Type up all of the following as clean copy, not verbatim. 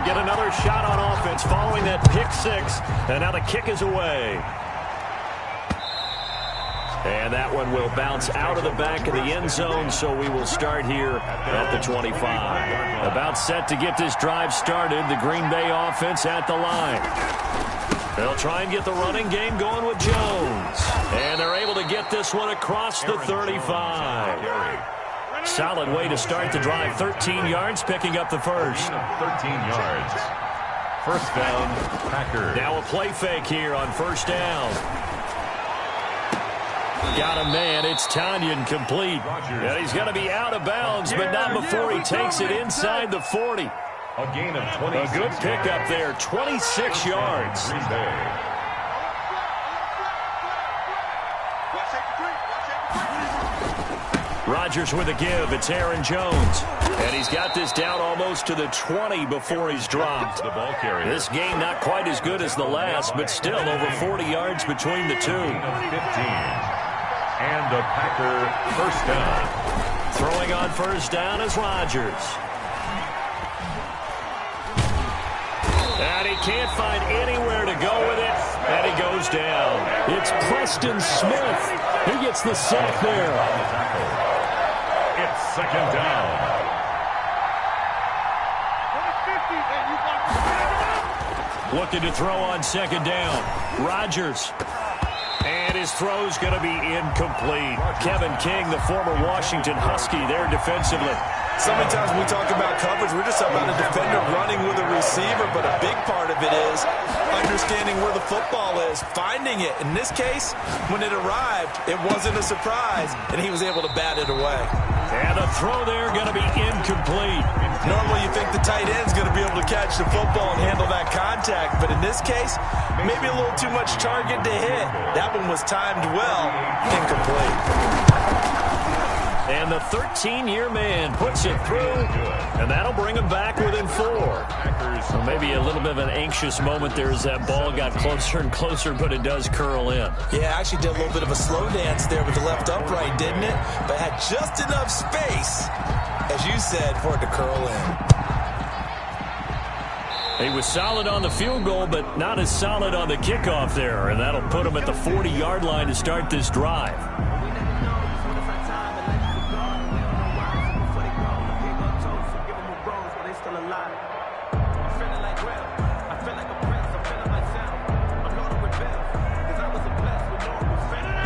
They'll get another shot on offense following that pick six. And now the kick is away. And that one will bounce out of the back of the end zone, so we will start here at the 25. About set to get this drive started, the Green Bay offense at the line. They'll try and get the running game going with Jones. And they're able to get this one across the 35. Solid way to start the drive. 13 yards, picking up the first. 13 yards. First down, Packers. Now a play fake here on first down. Got a man. It's Tanyan complete. And he's going to be out of bounds, but not before he takes it inside the 40. A gain of 20. A good pickup there. 26 yards. Rodgers with a give. It's Aaron Jones. And he's got this down almost to the 20 before he's dropped. The ball carrier. This game not quite as good as the last, but still over 40 yards between the two. 15. And a Packer first down. Throwing on first down is Rodgers. And he can't find anywhere to go with it. And he goes down. It's Preston Smith. He gets the sack there. It's second down. Looking to throw on second down. Rodgers. And his throw's going to be incomplete. Kevin King, the former Washington Husky, there defensively. So many times when we talk about coverage, we're just about a defender running with a receiver, but a big part of it is understanding where the football is, finding it. In this case, when it arrived, it wasn't a surprise, and he was able to bat it away. And the throw there going to be incomplete. Normally you think the tight end's going to be able to catch the football and handle that contact, but in this case, maybe a little too much target to hit. That one was timed well, incomplete. And the 13-year man puts it through, and that'll bring him back within 4. So maybe a little bit of an anxious moment there as that ball got closer and closer, but it does curl in. Yeah, actually did a little bit of a slow dance there with the left upright, didn't it? But had just enough space, as you said, for it to curl in. He was solid on the field goal, but not as solid on the kickoff there, and that'll put him at the 40-yard line to start this drive.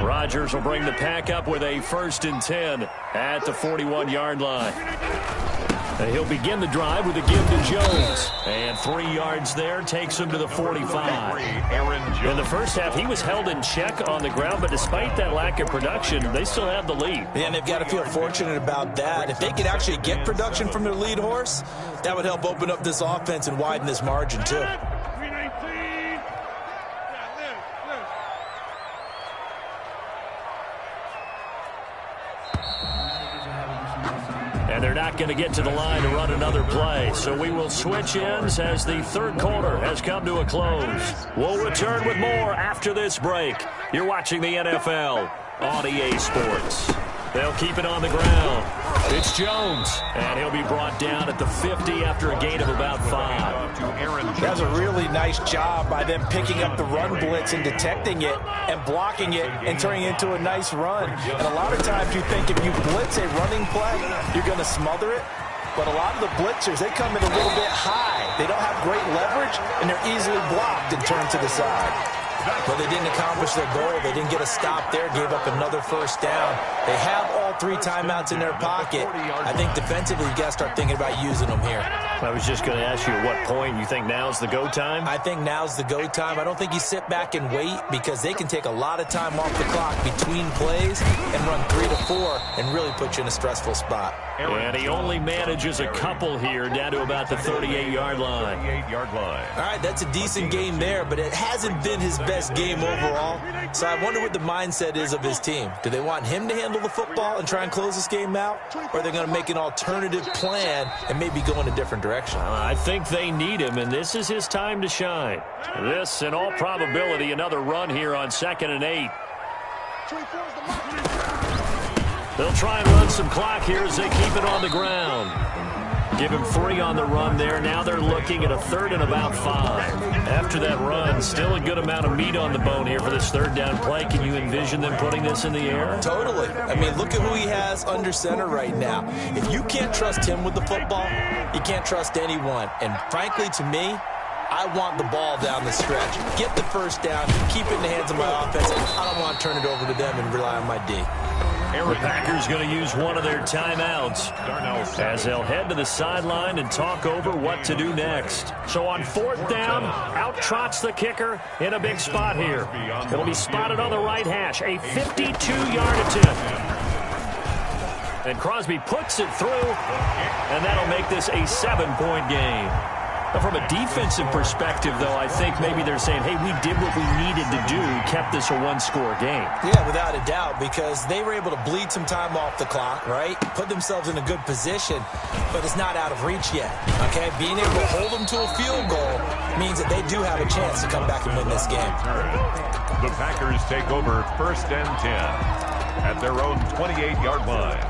Rodgers will bring the pack up with a 1st and 10 at the 41-yard line. And he'll begin the drive with a give to Jones. And 3 yards there takes him to the 45. In the first half, he was held in check on the ground, but despite that lack of production, they still have the lead. Yeah, and they've got to feel fortunate about that. If they could actually get production from their lead horse, that would help open up this offense and widen this margin, too. And they're not going to get to the line to run another play. So we will switch ends as the third quarter has come to a close. We'll return with more after this break. You're watching the NFL on EA Sports. They'll keep it on the ground. It's Jones, and he'll be brought down at the 50 after a gain of about 5. That was a really nice job by them picking up the run blitz and detecting it and blocking it and turning it into a nice run. And a lot of times you think if you blitz a running play, you're going to smother it. But a lot of the blitzers, they come in a little bit high. They don't have great leverage, and they're easily blocked and turned to the side. But they didn't accomplish their goal. They didn't get a stop there, gave up another first down. They have all 3 timeouts in their pocket. I think defensively, you got to start thinking about using them here. I was just going to ask you at what point you think now's the go time? I think now's the go time. I don't think you sit back and wait because they can take a lot of time off the clock between plays and run 3 to 4 and really put you in a stressful spot. And he only manages a couple here down to about the 38-yard line. All right, that's a decent game there, but it hasn't been his best game overall. So I wonder what the mindset is of his team. Do they want him to handle the football and try and close this game out? Or are they going to make an alternative plan and maybe go in a different direction? I think they need him, and this is his time to shine. This, in all probability, another run here on 2nd and 8. They'll try and run some clock here as they keep it on the ground. Give him 3 on the run there. Now they're looking at a 3rd and about 5. After that run, still a good amount of meat on the bone here for this 3rd down play. Can you envision them putting this in the air? Totally. I mean, look at who he has under center right now. If you can't trust him with the football, you can't trust anyone. And frankly, to me, I want the ball down the stretch. Get the 1st down, keep it in the hands of my offense. I don't want to turn it over to them and rely on my D. The Packers going to use one of their timeouts as they'll head to the sideline and talk over what to do next. So on 4th down, out trots the kicker in a big spot here. It'll be spotted on the right hash, a 52-yard attempt. And Crosby puts it through, and that'll make this a 7-point game. Now, from a defensive perspective, though, I think maybe they're saying, hey, we did what we needed to do, kept this a 1-score game. Yeah, without a doubt, because they were able to bleed some time off the clock, right? Put themselves in a good position, but it's not out of reach yet, okay? Being able to hold them to a field goal means that they do have a chance to come back and win this game. The Packers take over 1st and 10 at their own 28-yard line.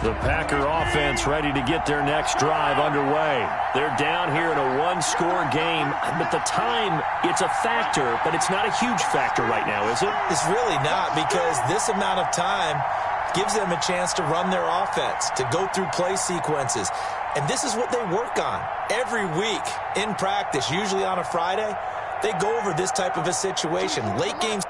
The Packer offense ready to get their next drive underway. They're down here in a 1-score game, but the time, it's a factor, but it's not a huge factor right now, is it? It's really not, because this amount of time gives them a chance to run their offense, to go through play sequences. And this is what they work on every week in practice, usually on a Friday. They go over this type of a situation. Late games.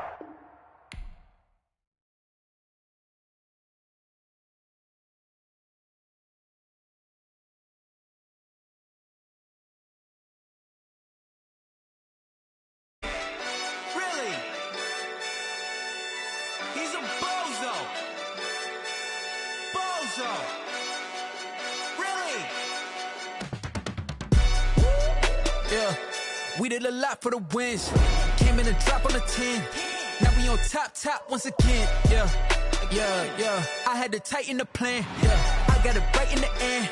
We did a lot for the wins. Came in a drop on the 10. Now we on top once again. Yeah. I had to tighten the plan. Yeah. I got it right in the end.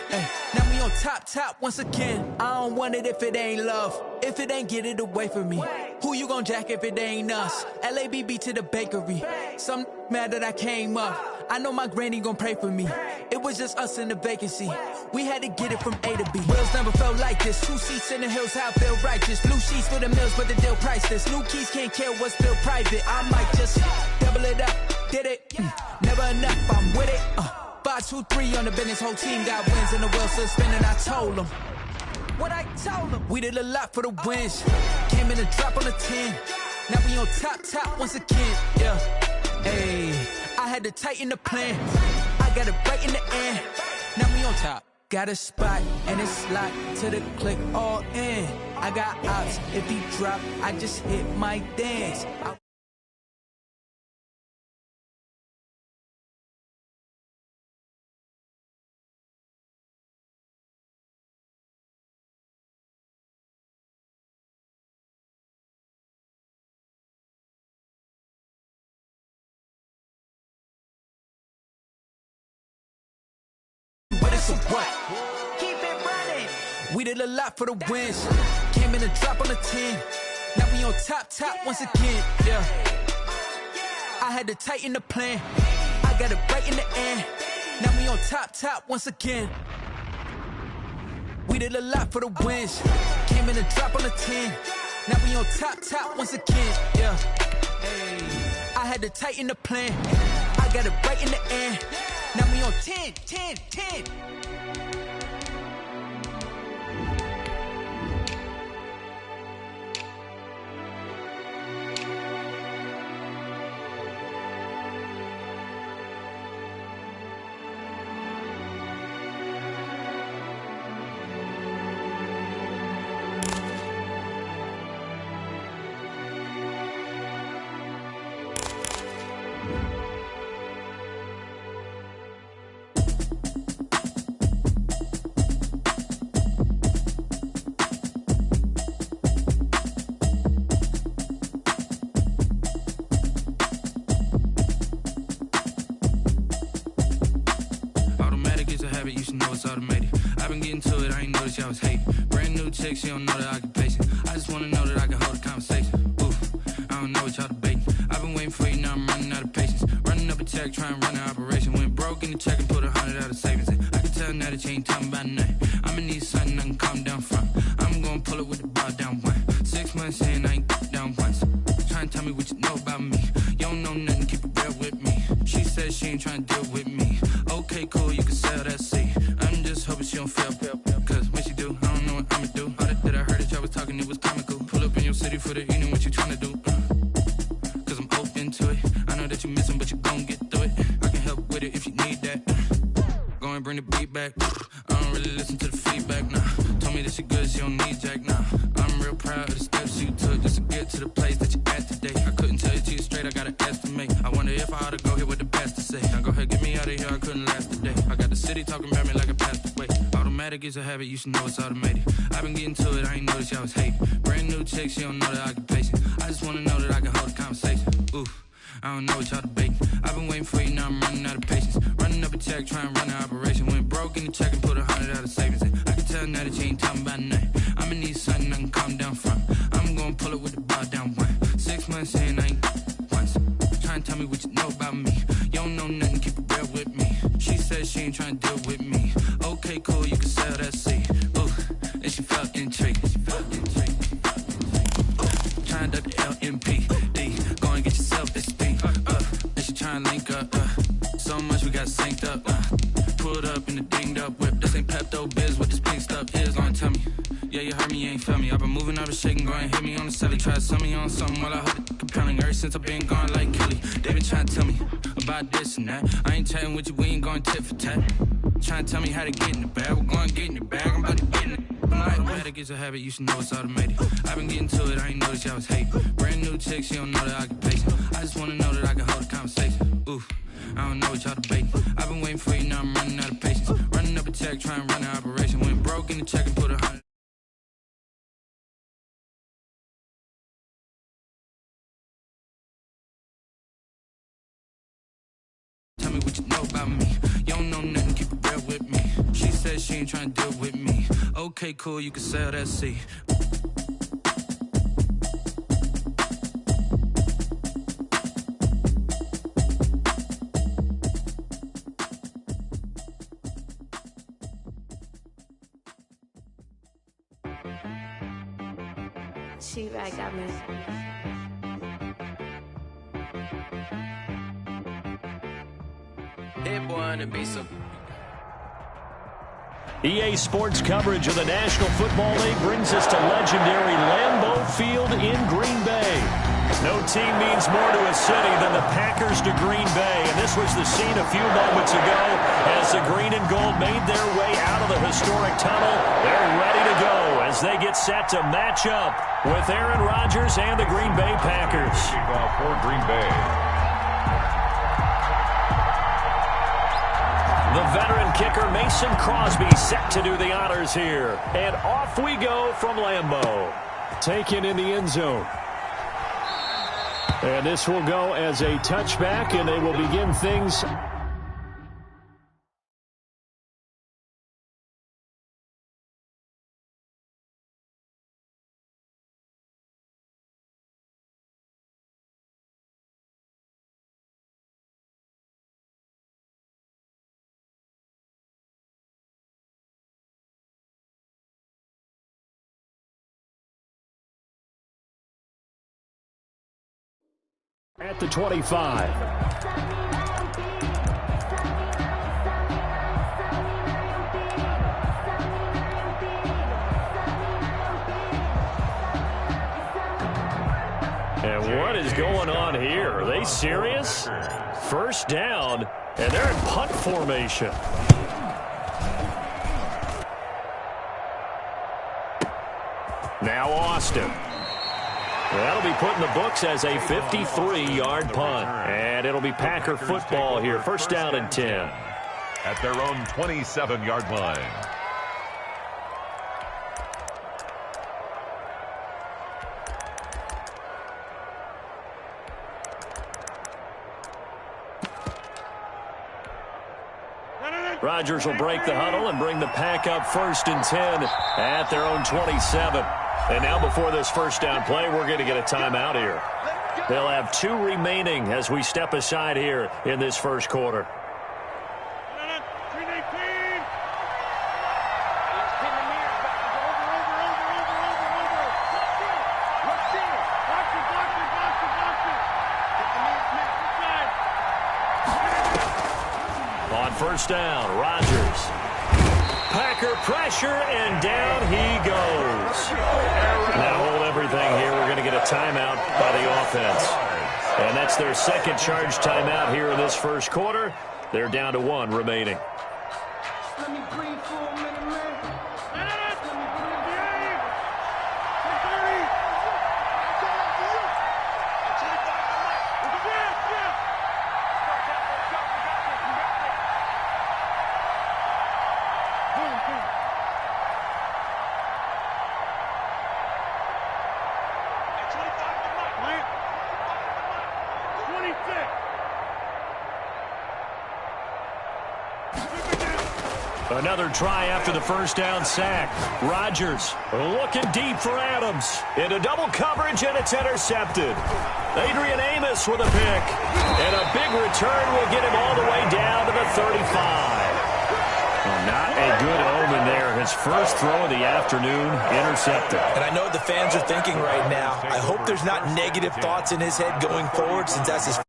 Now we on top once again. I don't want it if it ain't love. If it ain't, get it away from me. Who you gon' jack if it ain't us? LABB to the bakery. Some mad that I came up. I know my granny gon' pray for me. It was just us in the vacancy. We had to get it from A to B. Wheels never felt like this. 2 seats in the hills, how I feel righteous. Blue sheets for the mills, but the deal priceless. New keys can't care what's still private. I might just double it up. Did it? Never enough, I'm with it. 5, 2, 3 on the business. Whole team got wins and the wheels still spinning. I told them what I told them. We did a lot for the wins. Came in a drop on the 10. Now we on top once again. Yeah. Hey, I had to tighten the plan. I got it right in the end. Now we on top. Got a spot and it's locked to the click all in. I got ops. If he drop, I just hit my dance. So what? Keep it running. We did a lot for the wins. Came in a drop on the 10. Now we on top once again. Yeah. I had to tighten the plan. I got it right in the end. Now we on top once again. We did a lot for the wins. Came in a drop on the 10. Now we on top once again. Yeah. Hey. I had to tighten the plan. I got it right in the end. Now we on 10. I was hating. Brand new chick, she don't know the occupation. I just wanna know that I can hold a conversation. Oof, I don't know what y'all debating. I've been waiting for you, now I'm running out of patience. Running up a check, trying to run an operation. Went broke. in the check and put 100 out of savings in. I can tell now that you ain't talking about nothing. I'ma need something I can calm down from. I'm gonna pull it with the bar down one. 6 months in, I ain't down once. Try and tell me what you know about me. You don't know nothing, keep it real with me. She said she ain't trying to deal with me. Okay, cool, you can sell that seat. I'm just hoping she don't fail. Cause when she do, I don't know what I'ma do. All that I heard that y'all was talking, it was comical. Pull up in your city for the evening, what you trying to do? Cause I'm open to it. I know that you missing, but you gon' get through it. I can help with it if you need that. Go and bring the beat back. I don't really listen to the feedback, nah. Told me that she good, she don't need jack, nah. I'm real proud of the steps you took just to get to the place that you at today. I couldn't tell you to you straight, I gotta estimate. I wonder if I ought to go here with the best to say. Now go ahead, get me out of here, I couldn't last today. I got the city talking about me like I passed away. Automatic is a habit, you should know it's automated. I've been getting to it, I ain't noticed y'all was hating. Brand new chick, she don't know that I can pace it. I just wanna know that I can hold a conversation. Ooh, I don't know what y'all debating. I've been waiting for you, now I'm running out of patience. Running up a check, trying to run an operation. Went broke in the check and put 100 out of savings in. I can tell now that you ain't talking about nothing. I'ma need something I can calm down from. I'm gonna pull it with the bar down one. 6 months in, I ain't once. Try and tell me what you know about me. You don't know nothing, keep it real with me. She said she ain't trying to deal with me. Okay, cool, you can sell that seat. Ooh, and she felt intrigued. Trying to duck the LMPD. Go and get yourself this thing. And she trying to link up. So much we got synced up. Pulled up in the dinged up whip. This ain't Pepto Biz, what this pink stuff is. Gonna tell me. Yeah, you heard me, you ain't felt me. I've been moving, I've been shaking, go and hit me on the celly. Try to sell me on something while I hold it compelling. Ever since I've been gone like Kelly. They been trying to tell me about this and that. I ain't chatting with you, we ain't going tit for tat. Trying to tell me how to get in the bag. We're going to get in the bag, I'm about to get in it. Automatic is a habit, you should know it's automated. I've been getting to it, I ain't noticed y'all was hating. Brand new chick, she don't know the occupation. I just wanna know that I can hold a conversation. Ooh, I don't know what y'all debating. I've been waiting for you, now I'm running out of patience. Running up a check, trying to run an operation. Went broke in the check and put 100. Tell me what you know about me. You don't know nothing, keep it real with me. She said she ain't trying to deal with me. Okay, cool, you can sell that seat. She-Rag got me. Hit one and be so. EA Sports coverage of the National Football League brings us to legendary Lambeau Field in Green Bay. No team means more to a city than the Packers to Green Bay, and this was the scene a few moments ago as the green and gold made their way out of the historic tunnel. They're ready to go as they get set to match up with Aaron Rodgers and the Green Bay Packers. Kickoff for Green Bay. The veteran kicker Mason Crosby set to do the honors here. And off we go from Lambeau. Taken in the end zone. And this will go as a touchback, and they will begin things. At the 25. And what is going on here? Are they serious? First down, and they're in punt formation. Now Austin. That'll be put in the books as a 53-yard punt. And it'll be Packer football here. First down and 10. At their own 27-yard line. Rodgers will break the huddle and bring the Pack up first and 10 at their own 27. And now before this first down play, we're going to get a timeout here. They'll have 2 remaining as we step aside here in this first quarter. On first down, Rodgers. Packer pressure, and down he goes. Now hold everything here. We're going to get a timeout by the offense. And that's their second charge timeout here in this first quarter. They're down to 1 remaining. Let me breathe for a minute, man. Another try after the first down sack. Rodgers looking deep for Adams. Into double coverage, and it's intercepted. Adrian Amos with a pick. And a big return will get him all the way down to the 35. Well, not a good omen there. His first throw of the afternoon, intercepted. And I know the fans are thinking right now, I hope there's not negative thoughts in his head going forward, since that's his.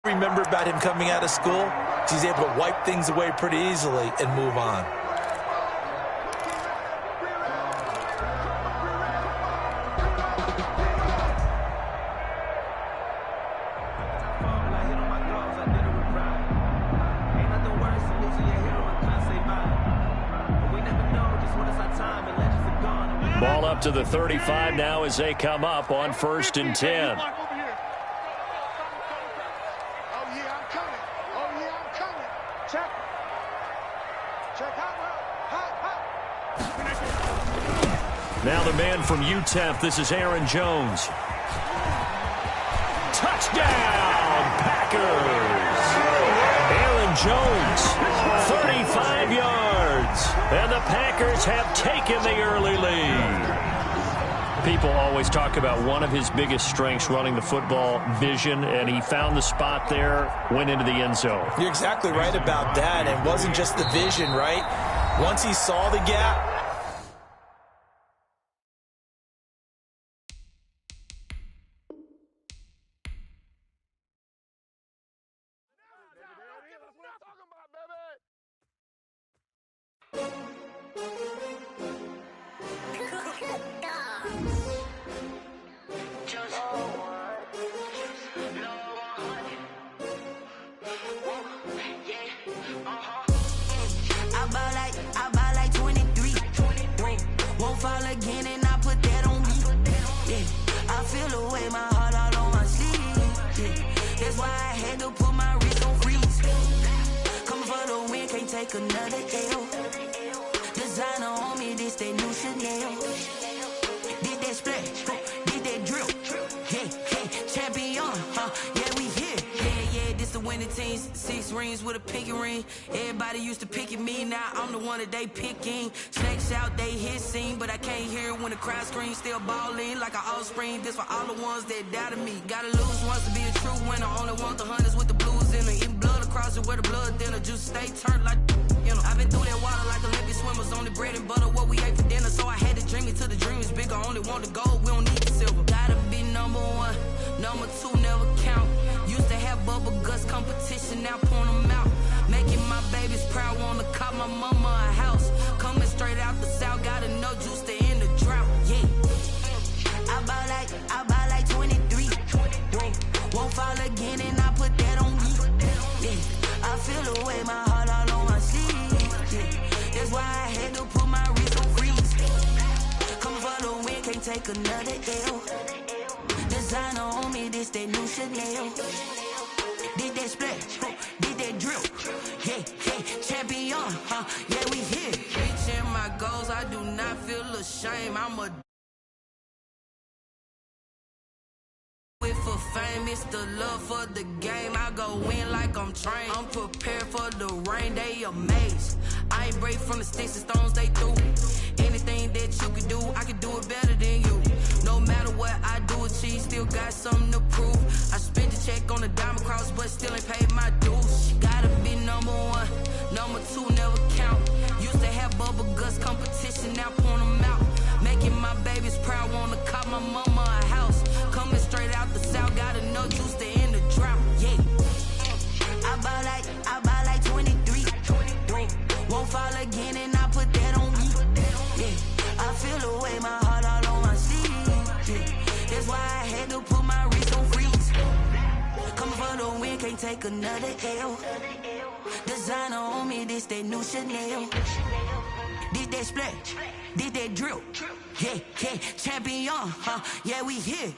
Remember about him coming out of school? He's able to wipe things away pretty easily and move on. Ball up to the 35 now as they come up on 1st and 10. Now the man from UTEP, this is Aaron Jones. Touchdown, Packers! Aaron Jones, 35 yards. And the Packers have taken the early lead. People always talk about one of his biggest strengths running the football, vision, and he found the spot there, went into the end zone. You're exactly right about that. It wasn't just the vision, right? Once he saw the gap, another L. Designer on me, this that new Chanel. Did that splash, did that drill. Yeah, champion, yeah, we here. Yeah, this the winning team. 6 rings with a pinky ring. Everybody used to pick at me, now I'm the one that they picking. Snakes out, they hit scene, but I can't hear it when the crowd screams. Still balling like an offspring. This for all the ones that doubted me. Gotta lose once to be a true winner. Only want the hunters with the blues in it. Eating blood across it where the blood thinner. Juice stay turned like, you know. I've been through that water like Olympic swimmers. Only bread and butter, what we ate for dinner. So I had to dream it till the dream is bigger. Only want the gold, we don't need the silver. Gotta be number 1, number 2 never count. Used to have bubble guts competition, now point them out. Making my babies proud, wanna cop my mama a house. Coming straight out the south, gotta know juice to end the drought. Yeah, I buy like 23. Won't fall again, and I put that on me. Yeah, I feel the way, my heart all on my sleeve. Yeah, that's why I had to put my wrist on freeze. Coming for the win, can't take another L. Designer on me, this that new Chanel. Did that splash, did that drill. Yeah, champion, yeah, we here. Reaching my goals, I do not feel ashamed. I'm a for fame, it's the love for the game. I go in like I'm trained. I'm prepared for the rain, they amazed. I ain't break from the sticks and stones they threw. Anything that you can do, I can do it better than you. No matter what I do, achieve, still got something to prove. I spent the check on the diamond cross, but still ain't paid my dues. Gotta be number 1, number 2 never count. Used to have bubble guts competition, now point them out. Making my babies proud, wanna cop my mama a house. Coming straight out the south, gotta know juice to end the drought. Yeah, can't take another L. Designer on me, this that new Chanel. Did that splash, did that drill. Yeah, yeah, champion, huh? Yeah, we here.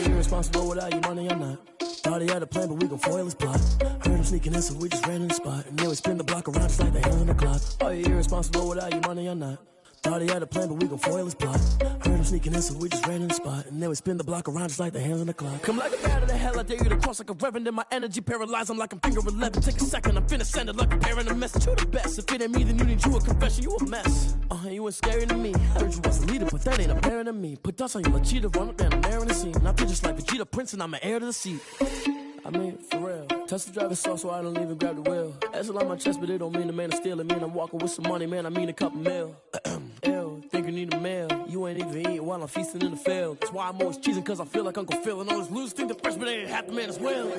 Irresponsible without your money, I'm not. Thought he had a plan, but we gon' foil his plot. Heard him sneaking in, so we just ran in the spot. And then we spin the block around just like the hands on the clock. Are you irresponsible without your money, I'm not. Thought he had a plan, but we gon' foil his plot. Heard him sneaking in, so we just ran in the spot. And then we spin the block around just like the hands on the clock. Come like a bat of the hell, I dare you to cross like a reverend. In my energy paralyzed, I'm like I'm finger 11. Take a second, I'm finna send it like a parent a message. You the best, if it ain't me, then you need you a confession. You a mess, you ain't scary to me. Heard you was a leader, but that ain't apparent to me. Put dust on you like cheetah, run up down the air in the scene. Not just like Vegeta Prince, and I'm an heir to the seat. I mean, for real. Touch the driver's soft, so I don't even grab the wheel. That's on my chest, but it don't mean the man is stealing. Mean I'm walking with some money, man, I mean a couple mil. Ew, think you need a meal. You ain't even eating while I'm feasting in the field. That's why I'm always cheesing, cause I feel like Uncle Phil. And all those losers think the freshman ain't half the man as well.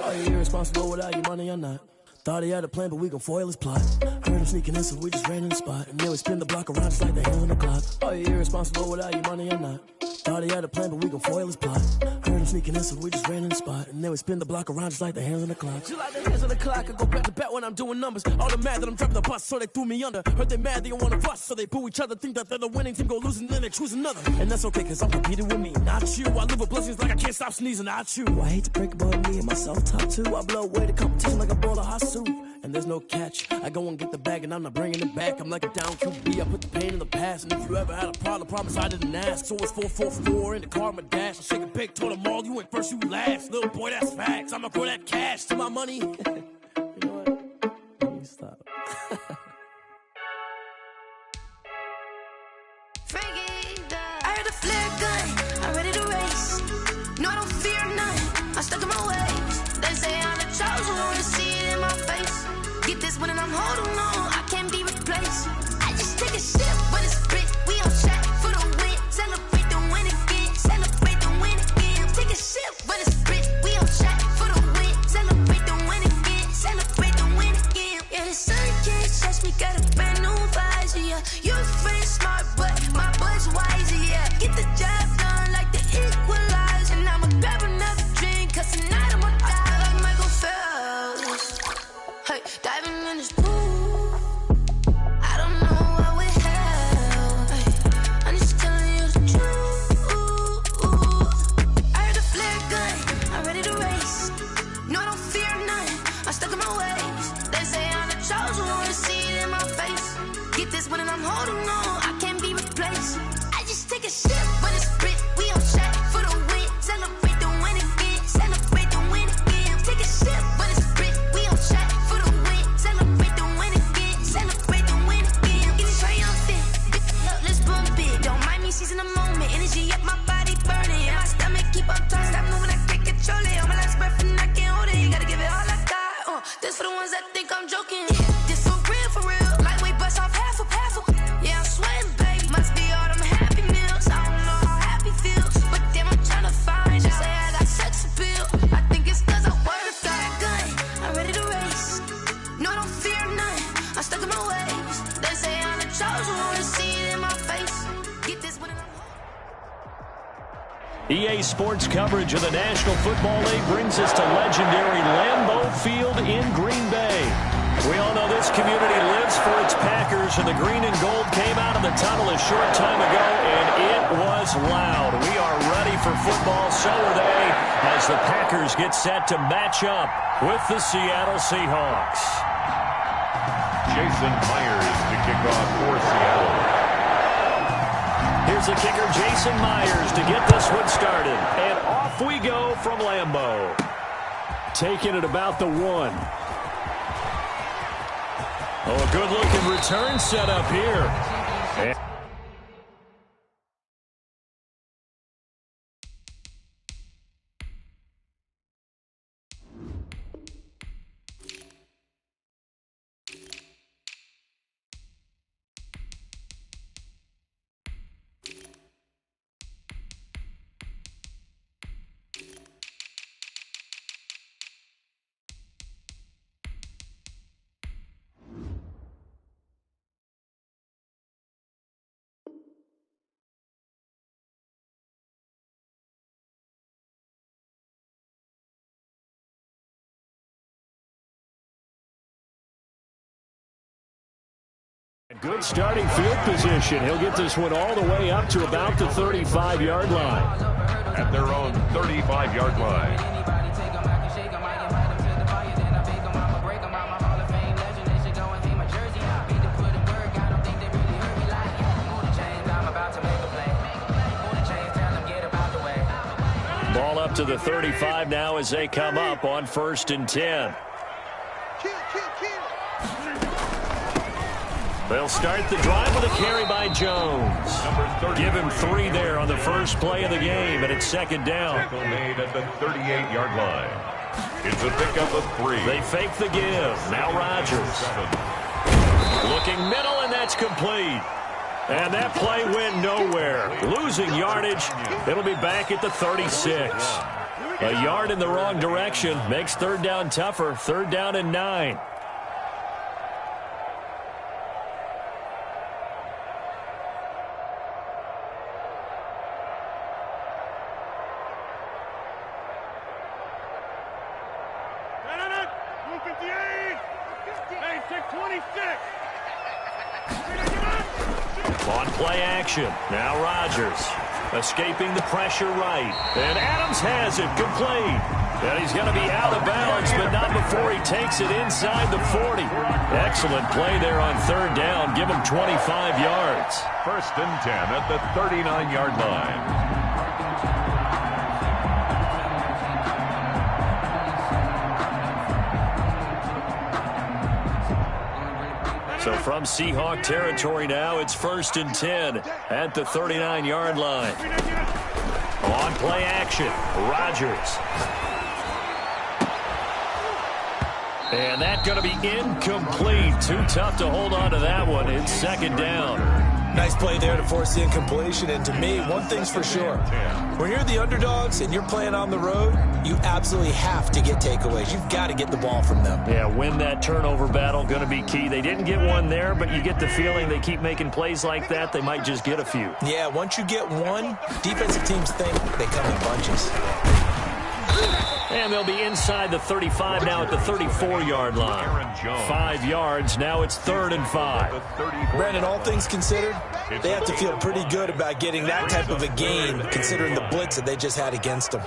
Are you irresponsible without your money, I'm not. Thought he had a plan, but we gon' foil his plot. Heard him sneaking in, so we just ran in the spot. And then we spin the block around just like the hands on the clock. Are you irresponsible without your money, I'm not. Thought he had a plan, but we gon' foil his plot. Heard him sneaking in, so we just ran in the spot. And then we spin the block around just like the hands on the clock. Just like the hands on the clock, I go back to back when I'm doing numbers. All the mad that I'm driving the bus, so they threw me under. Heard they mad, they don't wanna bust, so they boo each other. Think that they're the winning team, go losing, then they choose another. And that's okay, cause I'm competing with me, not you. I live with blessings like I can't stop sneezing, not you. I hate to break about me and myself top two. I blow away the competition like a bowl of hot soup. And there's no catch. I go and get the bag and I'm not bringing it back. I'm like a down QB, I put the pain in the past. And if you ever had a problem, promise I didn't ask. So it's 444 in the car, my dash. I shake a big, told them all, you ain't first, you last. Little boy, that's facts. I'ma throw that cash to my money. You know what? Let me stop. I heard a flare gun, I'm ready to race. No, I don't fear none, I'm stuck in my ways. They say I'm the chosen one, to see it in my face. Get this one and I'm holding on, I can't be replaced. I just take a sip when it's split, we on track for the win. Celebrate the win again, celebrate the win again. Take a sip when it's split, we on track for the win. Celebrate the win again, celebrate the win again. Yeah, the sun can't touch me, got a brand new visor, yeah. You're friend smart, but my boy's wiser, yeah. Get the job done like the equalizer. And I'ma grab another drink, cause tonight I'ma die like Michael Phelps. Hey, diving in this pool, I don't know what we have. Hey, I'm just telling you the truth. I heard a flare gun, I'm ready to race. No, I don't fear none, I'm stuck in my ways. They say I'm the chosen one, to see it in my face. Get this one and I'm holding on, I can't be replaced. I just take a sip when it's split, we on track for the win. Celebrate the win again, celebrate the win again. Take a sip when it's split, we on track for the win. Celebrate the win again, celebrate the win again. Getting triumphant, let's bump it. Don't mind me seizing the moment, energy up my body burning. And my stomach keep on turning, stop moving, I can't control it. On my last breath and I can't hold it, gotta give it all I got. This for the ones that think I'm joking. This for real, lightweight bust off half a. Yeah, I'm sweating, baby, must be all them happy meals. I don't know how happy feels, but damn, I'm trying to find out. Say I got sex appeal, I think it's cause I wear the flag gun. I'm ready to race, no, I don't fear none, I'm stuck in my ways. They say I'm the chosen one, to see it in my face. Get this one and I'm EA Sports coverage of the National Football League brings us to legendary Lambeau Field in Green Bay. We all know this community lives for its Packers, and the green and gold came out of the tunnel a short time ago, and it was loud. We are ready for football, so are they, as the Packers get set to match up with the Seattle Seahawks. Jason Myers to kick off for Seattle. Here's the kicker, Jason Myers, to get this one started. And off we go from Lambeau. Taking it about the 1. Oh, a good-looking return set up here. Good starting field position. He'll get this one all the way up to about the 35-yard line. At their own 35-yard line. Ball up to the 35 now as they come up on 1st and 10. They'll start the drive with a carry by Jones. Give him 3 there on the first play of the game, and it's 2nd down. Tackle made at the 38-yard line. It's a pickup of 3. They fake the give. Now Rodgers. Looking middle, and that's complete. And that play went nowhere. Losing yardage. It'll be back at the 36. A yard in the wrong direction makes 3rd down tougher. 3rd down and 9. On play action. Now Rodgers escaping the pressure right. And Adams has it complete. And he's going to be out of bounds, but not before he takes it inside the 40. Excellent play there on 3rd down. Give him 25 yards. 1st and 10 at the 39-yard line. So from Seahawk territory now, it's 1st and 10 at the 39-yard line. On play action, Rodgers. And that's going to be incomplete. Too tough to hold on to that one. It's 2nd down. Nice play there to force the incompletion. And to me, one thing's for sure. When you're the underdogs and you're playing on the road, you absolutely have to get takeaways. You've got to get the ball from them. Yeah, win that turnover battle, going to be key. They didn't get one there, but you get the feeling they keep making plays like that, they might just get a few. Yeah, once you get one, defensive teams think they come in bunches. And they'll be inside the 35 now at the 34-yard line. 5 yards. Now it's 3rd and 5. Brandon, all things considered, they have to feel pretty good about getting that type of a gain, considering the blitz that they just had against them.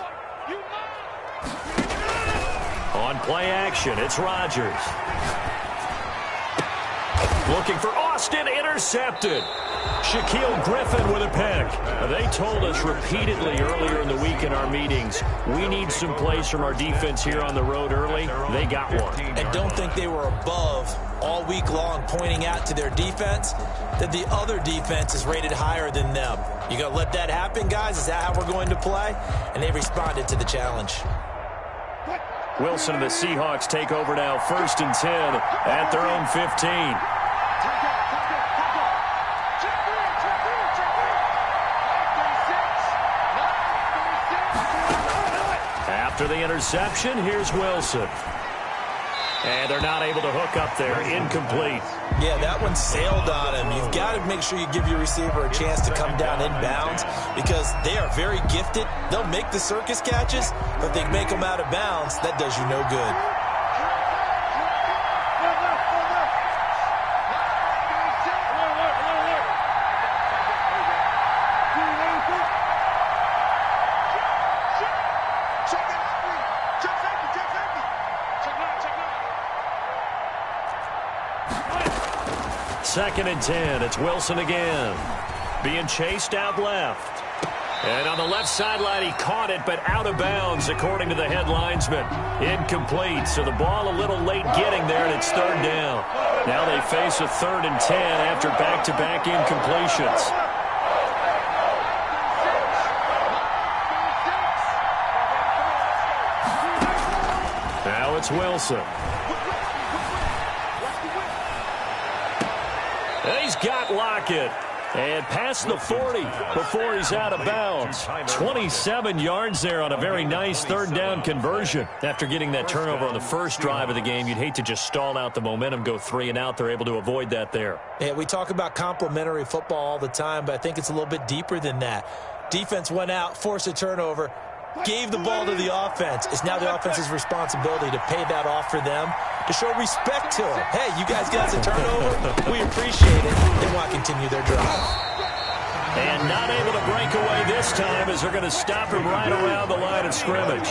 On play action, it's Rodgers. Looking for Austin, intercepted. Shaquille Griffin with a pick. They told us repeatedly earlier in the week in our meetings, we need some plays from our defense here on the road early. They got one. And don't think they were above all week long pointing out to their defense that the other defense is rated higher than them. You going to let that happen, guys? Is that how we're going to play? And they responded to the challenge. Wilson and the Seahawks take over now, 1st and 10 at their own 15. After the interception, here's Wilson. And they're not able to hook up there. Incomplete. Yeah, that one sailed on him. You've got to make sure you give your receiver a chance to come down inbounds because they are very gifted. They'll make the circus catches, but if they make them out of bounds, that does you no good. Second and 10. It's Wilson again. Being chased out left. And on the left sideline, he caught it, but out of bounds, according to the head linesman. Incomplete, so the ball a little late getting there, and it's third down. Now they face a 3rd and 10 after back-to-back incompletions. Now it's Wilson. And he's got Lockett. And past the 40 before he's out of bounds. 27 yards there on a very nice 3rd down conversion. After getting that turnover on the first drive of the game, you'd hate to just stall out the momentum, go 3 and out. They're able to avoid that there. Yeah, we talk about complementary football all the time, but I think it's a little bit deeper than that. Defense went out, forced a turnover, gave the ball to the offense. It's now the offense's responsibility to pay that off for them, to show respect to them. Hey, you guys got us a turnover. We appreciate it. They want to continue their drive. And not able to break away this time as they're going to stop him right around the line of scrimmage.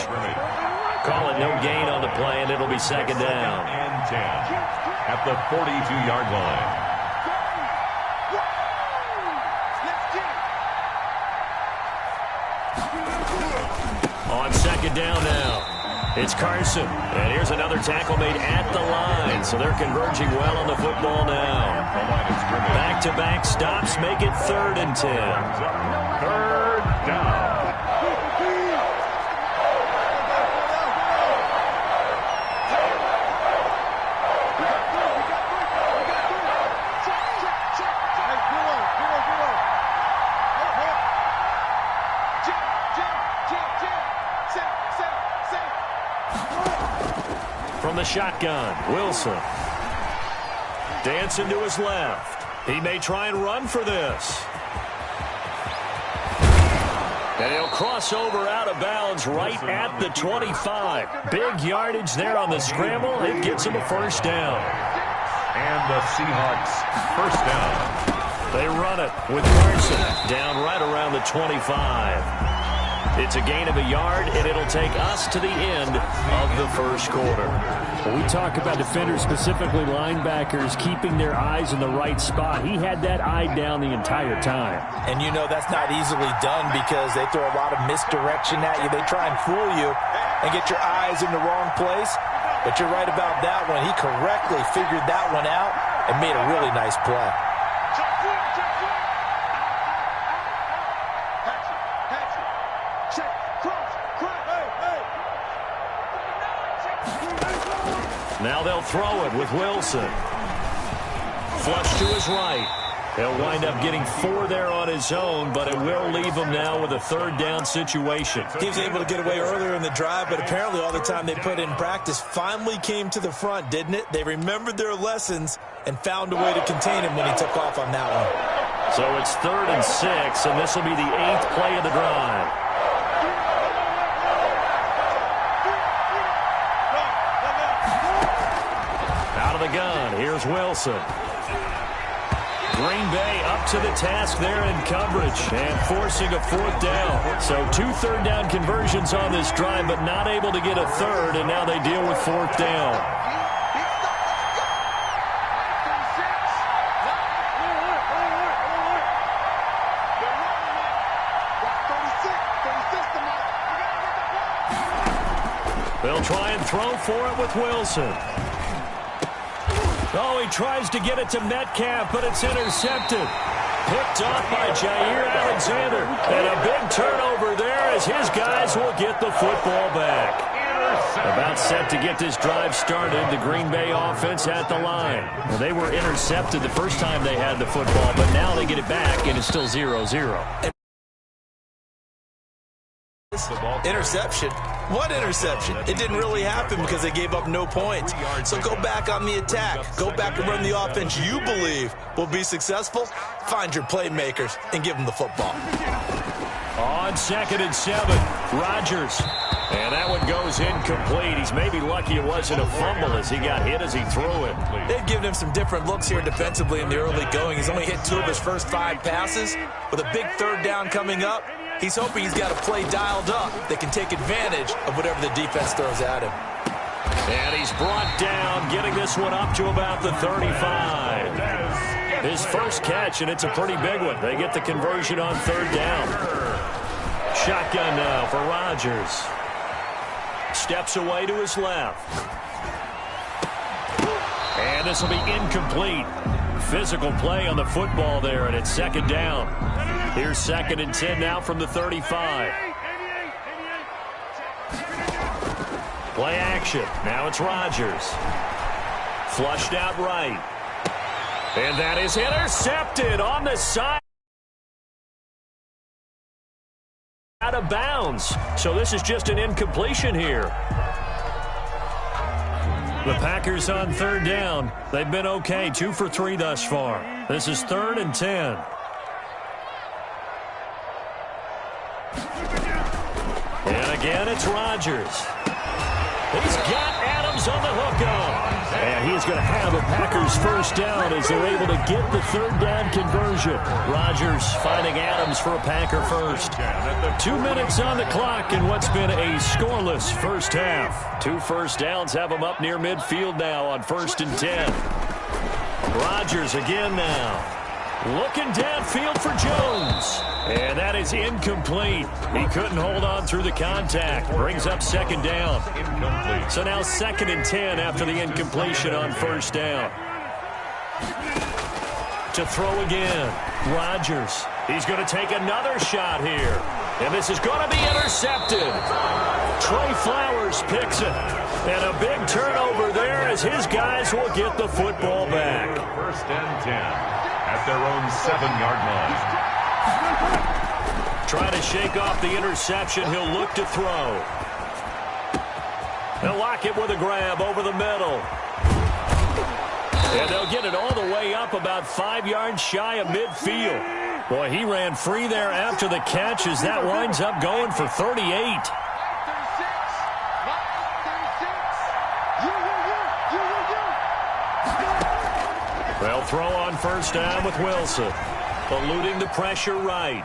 Call it no gain on the play, and it'll be 2nd down. And 10 at the 42-yard line. On 2nd down now. It's Carson. And here's another tackle made at the line. So they're converging well on the football now. Back-to-back stops make it 3rd and 10. 3rd down. From the shotgun, Wilson. Dancing to his left. He may try and run for this. And he'll cross over out of bounds right at the 25. Big yardage there on the scramble. It gets him a 1st down. And the Seahawks 1st down. They run it with Carson down right around the 25. It's a gain of a yard, and it'll take us to the end of the first quarter. Well, we talk about defenders, specifically linebackers, keeping their eyes in the right spot. He had that eye down the entire time. And you know that's not easily done because they throw a lot of misdirection at you. They try and fool you and get your eyes in the wrong place. But you're right about that one. He correctly figured that one out and made a really nice play. Now they'll throw it with Wilson. Flush to his right. He'll wind up getting 4 there on his own, but it will leave him now with a 3rd down situation. He was able to get away earlier in the drive, but apparently all the time they put in practice finally came to the front, didn't it? They remembered their lessons and found a way to contain him when he took off on that one. So it's 3rd and 6, and this will be the 8th play of the drive. The gun. Here's Wilson. Green Bay up to the task there in coverage and forcing a 4th down. So 2 3rd down conversions on this drive, but not able to get a 3rd, and now they deal with 4th down. They'll try and throw for it with Wilson. Oh, he tries to get it to Metcalf, but it's intercepted. Picked off by Jair Alexander. And a big turnover there as his guys will get the football back. About set to get this drive started, the Green Bay offense at the line. Well, they were intercepted the first time they had the football, but now they get it back, and it's still 0-0. Interception? What interception? It didn't really happen because they gave up no points. So go back on the attack. Go back and run the offense you believe will be successful. Find your playmakers and give them the football. On 2nd and 7, Rodgers. And that one goes incomplete. He's maybe lucky it wasn't a fumble as he got hit as he threw it. They've given him some different looks here defensively in the early going. He's only hit 2 of his first 5 passes. With a big 3rd down coming up, he's hoping he's got a play dialed up that can take advantage of whatever the defense throws at him. And he's brought down, getting this one up to about the 35. His first catch, and it's a pretty big one. They get the conversion on 3rd down. Shotgun now for Rodgers. Steps away to his left. And this will be incomplete. Physical play on the football there, and it's second down. Here's 2nd and 10 now from the 35. Play action. Now it's Rodgers. Flushed out right. And that is intercepted on the side. Out of bounds. So this is just an incompletion here. The Packers on 3rd down. They've been okay, 2 for 3 thus far. This is 3rd and 10. And again, it's Rodgers. He's got Adams on the hook on. And he's going to have a Packers first down as they're able to get the 3rd down conversion. Rodgers finding Adams for a Packer first. 2 minutes on the clock in what's been a scoreless first half. 2 first downs have them up near midfield now on 1st and 10. Rodgers again now. Looking downfield for Jones. And that is incomplete. He couldn't hold on through the contact. Brings up 2nd down. Incomplete. So now 2nd and 10 after the incompletion on 1st down. To throw again. Rodgers. He's going to take another shot here. And this is going to be intercepted. Trey Flowers picks it. And a big turnover there as his guys will get the football back. 1st and 10. At their own 7-yard line. Trying to shake off the interception. He'll look to throw. They'll lock it with a grab over the middle. And they'll get it all the way up about 5 yards shy of midfield. Boy, he ran free there after the catch as that winds up going for 38. They'll throw on 1st down with Wilson. Eluding the pressure right.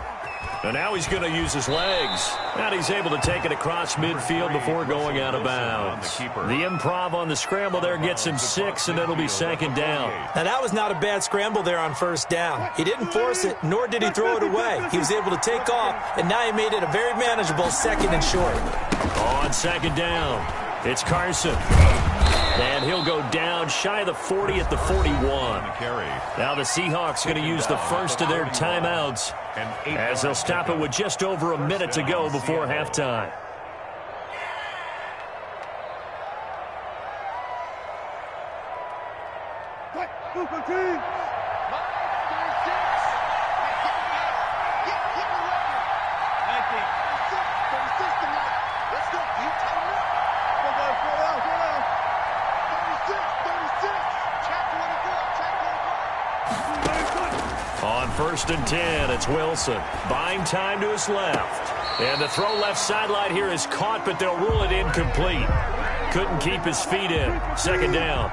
And now he's going to use his legs. And he's able to take it across midfield before going out of bounds. The improv on the scramble there gets him 6, and it'll be 2nd down. Now, that was not a bad scramble there on 1st down. He didn't force it, nor did he throw it away. He was able to take off, and now he made it a very manageable 2nd and short. On 2nd down, it's Carson. And he'll go down shy of the 40 at the 41. Now the Seahawks going to use the first of their timeouts as they'll stop it with just over a minute to go before halftime. On 1st and 10, it's Wilson. Buying time to his left. And the throw left sideline here is caught, but they'll rule it incomplete. Couldn't keep his feet in. 2nd down.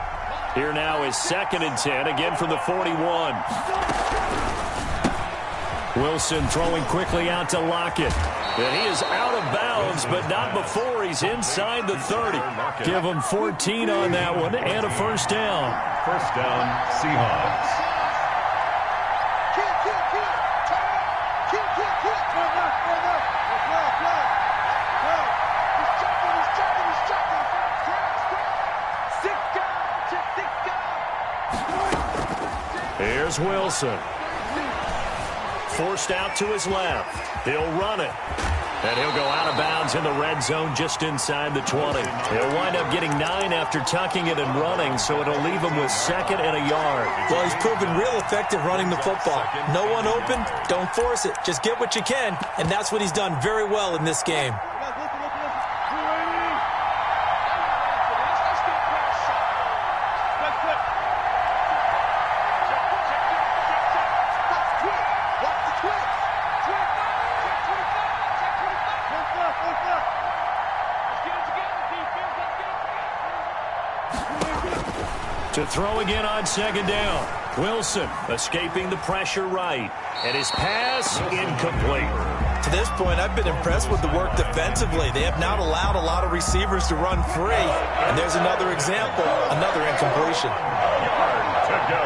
Here now is 2nd and 10, again from the 41. Wilson throwing quickly out to Lockett. And he is out of bounds, but not before he's inside the 30. Give him 14 on that one and a 1st down. 1st down, Seahawks. Here's Wilson. Forced out to his left. He'll run it. And he'll go out of bounds in the red zone just inside the 20. He'll wind up getting 9 after tucking it and running, so it'll leave him with 2nd and a yard. Well, he's proven real effective running the football. No one open, don't force it. Just get what you can, and that's what he's done very well in this game. To throw again on 2nd down. Wilson escaping the pressure right. And his pass incomplete. To this point, I've been impressed with the work defensively. They have not allowed a lot of receivers to run free. And there's another example, another incompletion. Yard to go.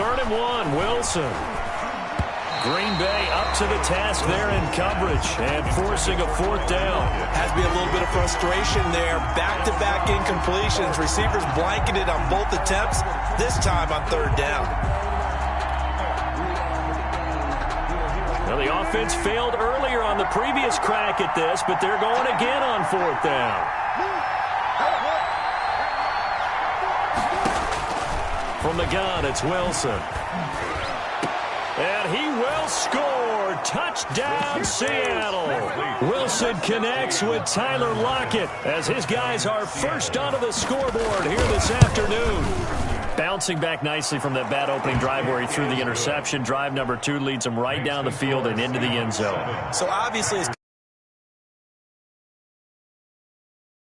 3rd and 1, Wilson. Green Bay up to the task there in coverage and forcing a 4th down. Has to be a little bit of frustration there. Back-to-back incompletions. Receivers blanketed on both attempts, this time on 3rd down. Well, the offense failed earlier on the previous crack at this, but they're going again on 4th down. From the gun, it's Wilson. And he will score. Touchdown, Seattle. Wilson connects with Tyler Lockett as his guys are first onto the scoreboard here this afternoon. Bouncing back nicely from that bad opening drive where he threw the interception. Drive number 2 leads him right down the field and into the end zone. So obviously it's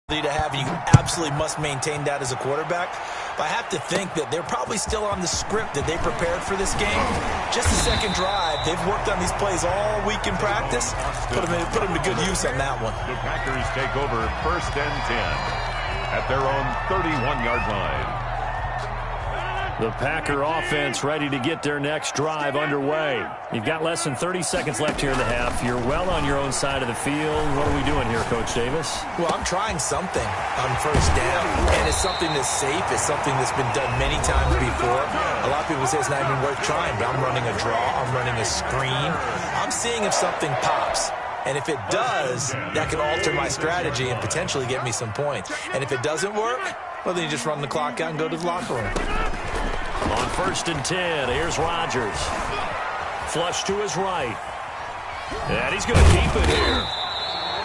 to have, you absolutely must maintain that as a quarterback. But I have to think that they're probably still on the script that they prepared for this game. Just the second drive, they've worked on these plays all week in practice. Put them to good use on that one. The Packers take over 1st and 10 at their own 31-yard line. The Packer offense ready to get their next drive underway. You've got less than 30 seconds left here in the half. You're well on your own side of the field. What are we doing here, Coach Davis? Well, I'm trying something on 1st down, and it's something that's safe. It's something that's been done many times before. A lot of people say it's not even worth trying, but I'm running a draw. I'm running a screen. I'm seeing if something pops. And if it does, that can alter my strategy and potentially get me some points. And if it doesn't work, well, then you just run the clock out and go to the locker room. On 1st and 10, here's Rodgers. Flush to his right. And he's going to keep it here.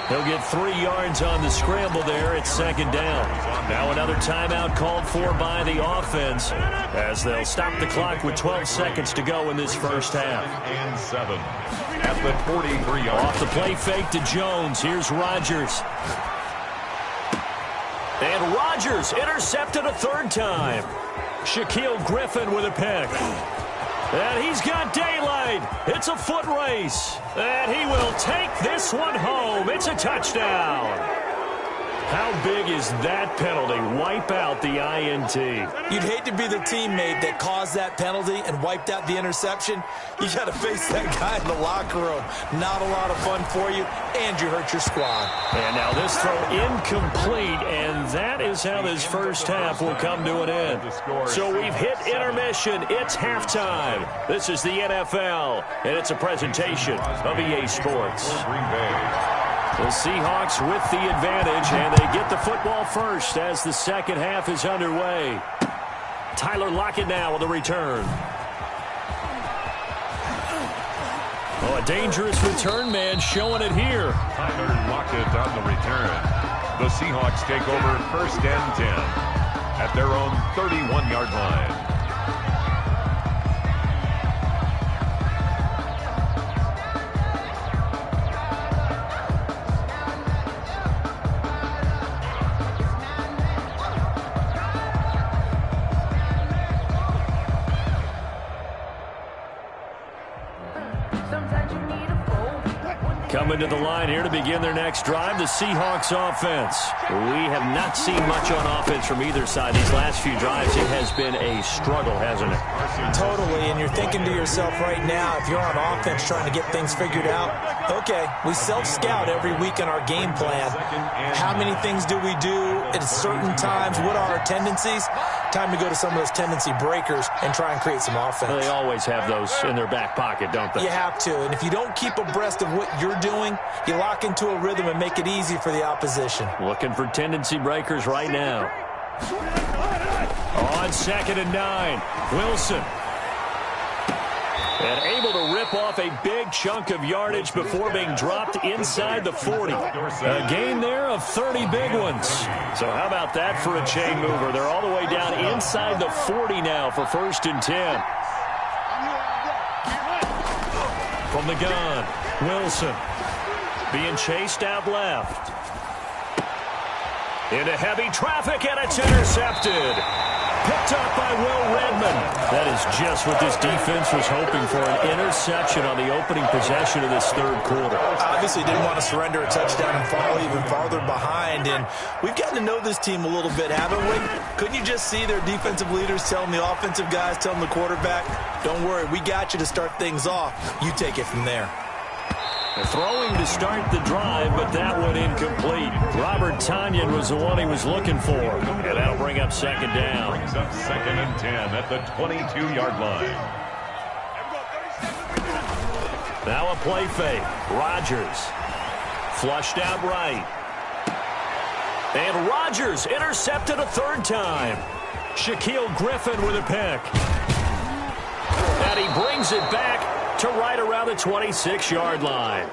He'll get 3 yards on the scramble there. It's 2nd down. Now another timeout called for by the offense as they'll stop the clock with 12 seconds to go in this first half. And 7 at the 43-yard. Off the play fake to Jones. Here's Rodgers. And Rodgers intercepted a 3rd time. Shaquille Griffin with a pick. And he's got daylight. It's a foot race. And he will take this one home. It's a touchdown. How big is that penalty? Wipe out the INT. You'd hate to be the teammate that caused that penalty and wiped out the interception. You got to face that guy in the locker room. Not a lot of fun for you, and you hurt your squad. And now this throw incomplete, and that is how this first half will come to an end. So we've hit intermission. It's halftime. This is the NFL, and it's a presentation of EA Sports. The Seahawks with the advantage, and they get the football first as the second half is underway. Tyler Lockett now with the return. Oh, a dangerous return man showing it here. Tyler Lockett on the return. The Seahawks take over 1st and 10 at their own 31-yard line. Coming to the line here to begin their next drive, the Seahawks offense. We have not seen much on offense from either side these last few drives. It has been a struggle, hasn't it? Totally, and you're thinking to yourself right now, if you're on offense trying to get things figured out, okay, we self-scout every week in our game plan. How many things do we do at certain times? What are our tendencies? Time to go to some of those tendency breakers and try and create some offense. Well, they always have those in their back pocket, don't they? You have to, and if you don't keep abreast of what you're doing, you lock into a rhythm and make it easy for the opposition. Looking for tendency breakers right now. On 2nd and 9, Wilson. And able to rip off a big chunk of yardage before being dropped inside the 40. A gain there of 30 big ones. So how about that for a chain mover? They're all the way down inside the 40 now for 1st and 10. From the gun, Wilson. Being chased out left. Into heavy traffic, and it's intercepted. Picked up by Will Redmond. coming. That is just what this defense was hoping for, an interception on the opening possession of this third quarter. Obviously didn't want to surrender a touchdown and fall even farther behind. And we've gotten to know this team a little bit, haven't we? Couldn't you just see their defensive leaders telling the offensive guys, telling the quarterback, don't worry, we got you to start things off. You take it from there. Throwing to start the drive, but that one incomplete. Robert Tonyan was the one he was looking for. And that'll bring up second down. Brings up 2nd and 10 at the 22-yard line. Now a play fake. Rodgers. Flushed out right. And Rodgers intercepted a third time. Shaquille Griffin with a pick. And he brings it back to right around the 26-yard line.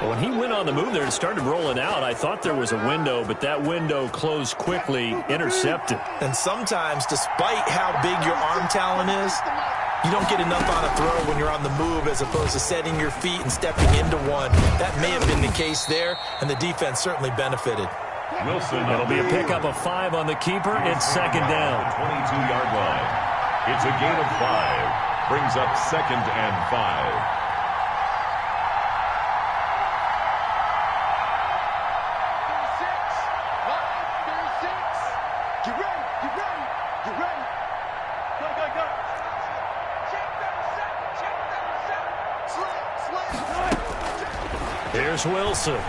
When he went on the move there and started rolling out, I thought there was a window, but that window closed quickly, intercepted. And sometimes, despite how big your arm talent is, you don't get enough on a throw when you're on the move as opposed to setting your feet and stepping into one. That may have been the case there, and the defense certainly benefited. Wilson. It'll be a pickup of 5 on the keeper. It's second down. 22-yard line. It's a gain of 5. Brings up 2nd and 5. Here's Wilson.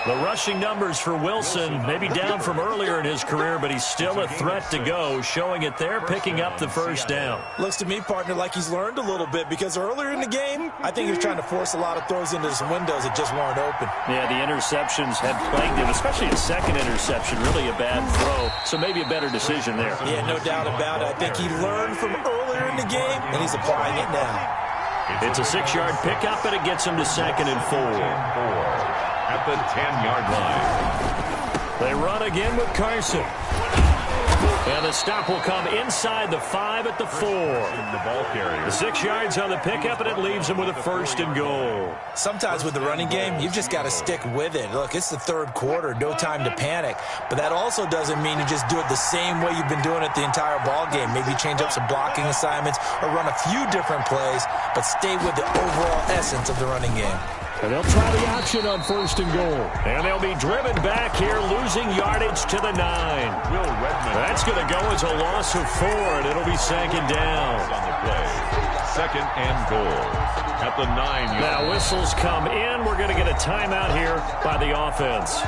The rushing numbers for Wilson, maybe down from earlier in his career, but he's still a threat to go, showing it there, picking up the first down. Looks to me, partner, like he's learned a little bit, because earlier in the game, I think he was trying to force a lot of throws into some windows that just weren't open. Yeah, the interceptions had plagued him, especially his second interception, really a bad throw, so maybe a better decision there. Yeah, no doubt about it. I think he learned from earlier in the game, and he's applying it now. It's a 6-yard pickup, and it gets him to 2nd and 4. At the 10-yard line. They run again with Carson. And the stop will come inside the 5 at the 4. The ball carrier. The 6 yards on the pickup, and it leaves him with a 1st and goal. Sometimes with the running game, you've just got to stick with it. Look, it's the third quarter, no time to panic. But that also doesn't mean you just do it the same way you've been doing it the entire ball game. Maybe change up some blocking assignments or run a few different plays, but stay with the overall essence of the running game. And they'll try the option on 1st and goal. And they'll be driven back here, losing yardage to the 9. Will Redmond. That's going to go as a loss of 4, and it'll be second down. On the play. 2nd and goal at the 9-yard. Now whistles come in. We're going to get a timeout here by the offense.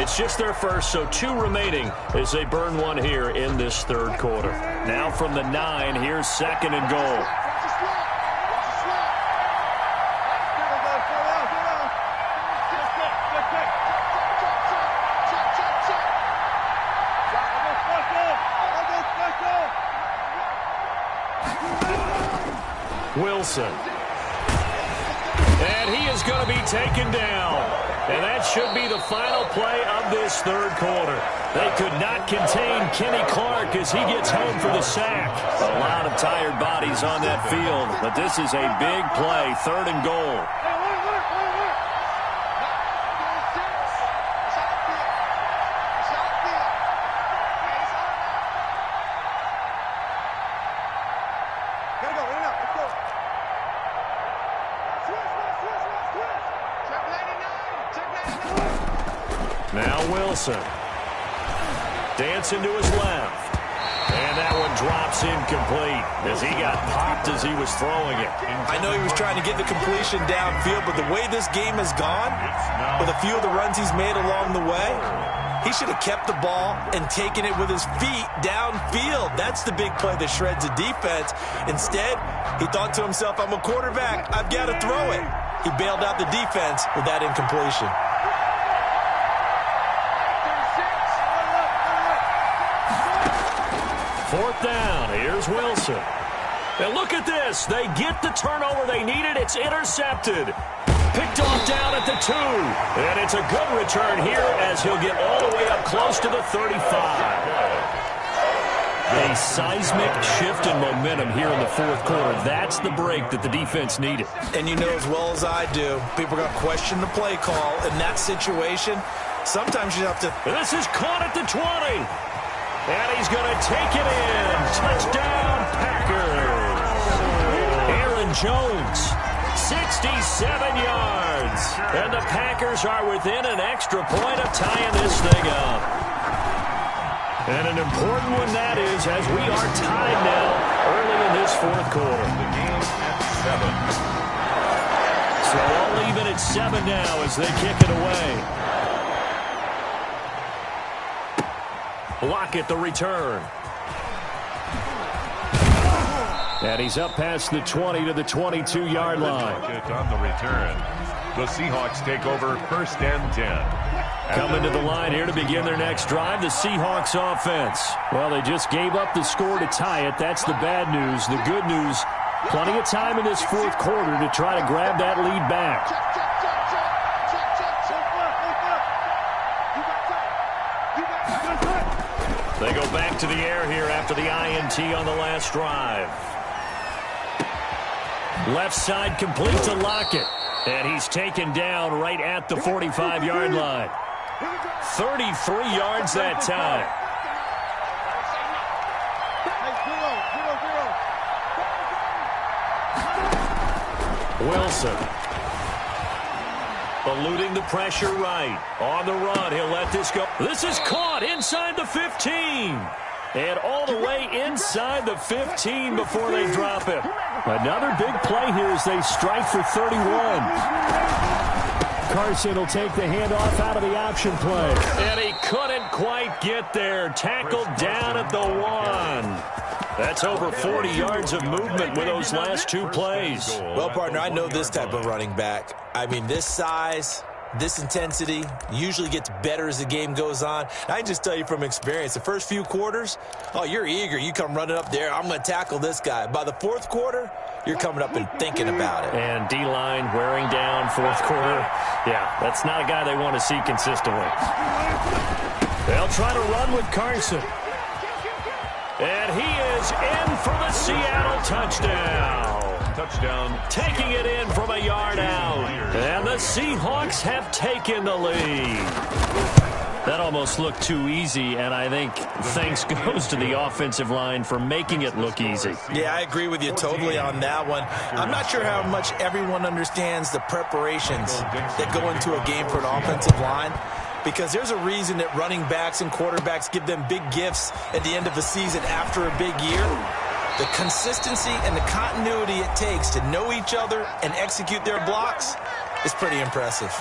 It's just their first, so 2 remaining as they burn one here in this third quarter. Now from the 9, here's 2nd and goal. Wilson. And he is going to be taken down. And that should be the final play of this third quarter. They could not contain Kenny Clark as he gets home for the sack. A lot of tired bodies on that field, but this is a big play, 3rd and goal. Now Wilson. Dancing to his left. And that one drops incomplete as he got popped as he was throwing it. I know he was trying to get the completion downfield, but the way this game has gone, with a few of the runs he's made along the way, he should have kept the ball and taken it with his feet downfield. That's the big play that shreds the defense. Instead, he thought to himself, I'm a quarterback. I've got to throw it. He bailed out the defense with that incompletion. Fourth down. Here's Wilson. And look at this. They get the turnover they needed. It's intercepted. Picked off down at the 2. And it's a good return here as he'll get all the way up close to the 35. A seismic shift in momentum here in the fourth quarter. That's the break that the defense needed. And you know as well as I do, people are going to question the play call in that situation. Sometimes you have to. This is caught at the 20. And he's going to take it in. Touchdown, Packers. Aaron Jones, 67 yards. And the Packers are within an extra point of tying this thing up. And an important one that is, as we are tied now early in this fourth quarter. The game at 7. So all even at 7 now as they kick it away. Lockett the return. And he's up past the 20 to the 22-yard line. On the return, the Seahawks take over 1st and 10. Coming to the line here to begin their next drive, the Seahawks offense. Well, they just gave up the score to tie it. That's the bad news. The good news, plenty of time in this fourth quarter to try to grab that lead back. They go back to the air here after the INT on the last drive. Left side complete to Lockett. And he's taken down right at the 45-yard line. 33 yards that time. Wilson. Eluding the pressure right. On the run, he'll let this go. This is caught inside the 15. And all the way inside the 15 before they drop it. Another big play here as they strike for 31. Carson will take the handoff out of the option play. And he couldn't quite get there. Tackled down at the 1. That's over 40 yards of movement with those last two plays. Well, partner, I know this type of running back. I mean, this size, this intensity usually gets better as the game goes on. I can just tell you from experience, the first few quarters, oh, you're eager. You come running up there. I'm going to tackle this guy. By the fourth quarter, you're coming up and thinking about it. And D-line wearing down fourth quarter. Yeah, that's not a guy they want to see consistently. They'll try to run with Carson. And he is in for the Seattle touchdown. Touchdown. Taking it in from a yard out. And the Seahawks have taken the lead. That almost looked too easy, and I think thanks goes to the offensive line for making it look easy. Yeah, I agree with you totally on that one. I'm not sure how much everyone understands the preparations that go into a game for an offensive line, because there's a reason that running backs and quarterbacks give them big gifts at the end of the season after a big year. The consistency and the continuity it takes to know each other and execute their blocks is pretty impressive.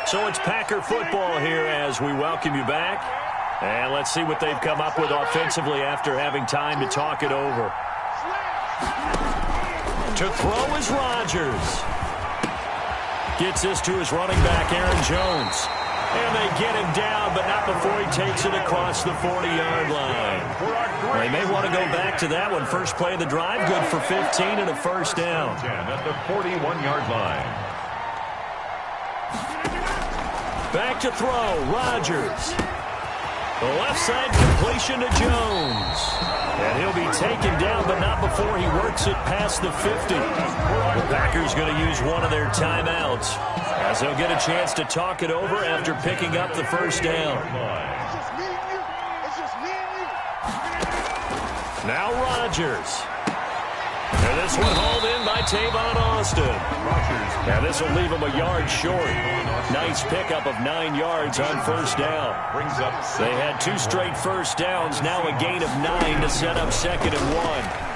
So it's Packer football here as we welcome you back. And let's see what they've come up with offensively after having time to talk it over. To throw is Rodgers. Gets this to his running back, Aaron Jones. And they get him down, but not before he takes it across the 40-yard line. They may want to go back to that one. First play of the drive, good for 15 and a first down. At the 41-yard line. Back to throw, Rodgers. The left side completion to Jones. And he'll be taken down, but not before he works it past the 50. The Packers going to use one of their timeouts as they'll get a chance to talk it over after picking up the first down. Now Rodgers. And this one hauled in by Tavon Austin. Now this will leave him a yard short. Nice pickup of 9 yards on first down. They had 2 straight first downs. Now a gain of 9 to set up 2nd and 1.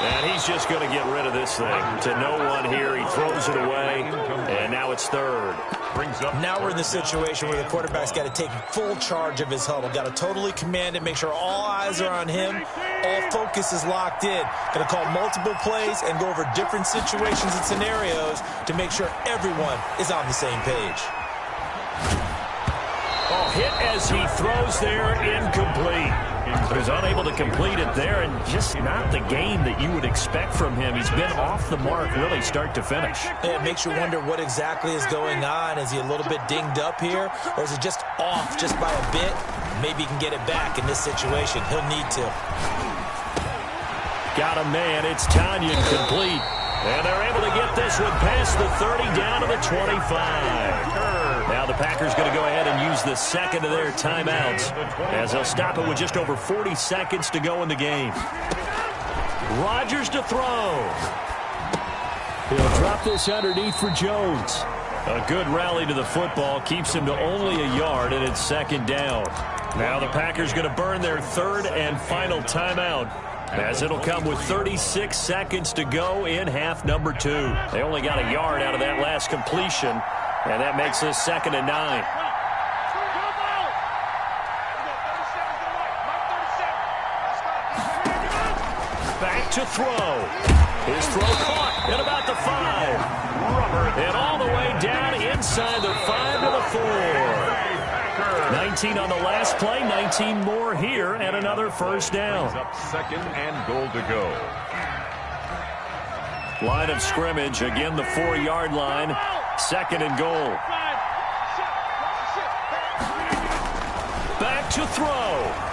And he's just going to get rid of this thing. To no one here. He throws it away. And now it's 3rd. Now we're in the situation where the quarterback's got to take full charge of his huddle. Got to totally command it, make sure all eyes are on him. All focus is locked in. Going to call multiple plays and go over different situations and scenarios to make sure everyone is on the same page. Oh, hit as he throws there, incomplete. He was unable to complete it there, and just not the game that you would expect from him. He's been off the mark really start to finish. It makes you wonder what exactly is going on. Is he a little bit dinged up here, or is he just off just by a bit? Maybe he can get it back in this situation. He'll need to. Got a man. It's Tanyan complete. And they're able to get this one past the 30 down to the 25. Now the Packers going to go ahead and use the second of their timeouts as they'll stop it with just over 40 seconds to go in the game. Rodgers to throw. He'll drop this underneath for Jones. A good rally to the football keeps him to only a yard, and it's second down. Now the Packers going to burn their third and final timeout, as it'll come with 36 seconds to go in half number 2. They only got a yard out of that last completion, and that makes this 2nd and 9. Back to throw. His throw caught at about the 5. And all the way down inside the 5 to the 4. 19 on the last play, 19 more here, and another first down. Up 2nd and goal to go. Line of scrimmage, again the 4-yard line, 2nd and goal. Back to throw.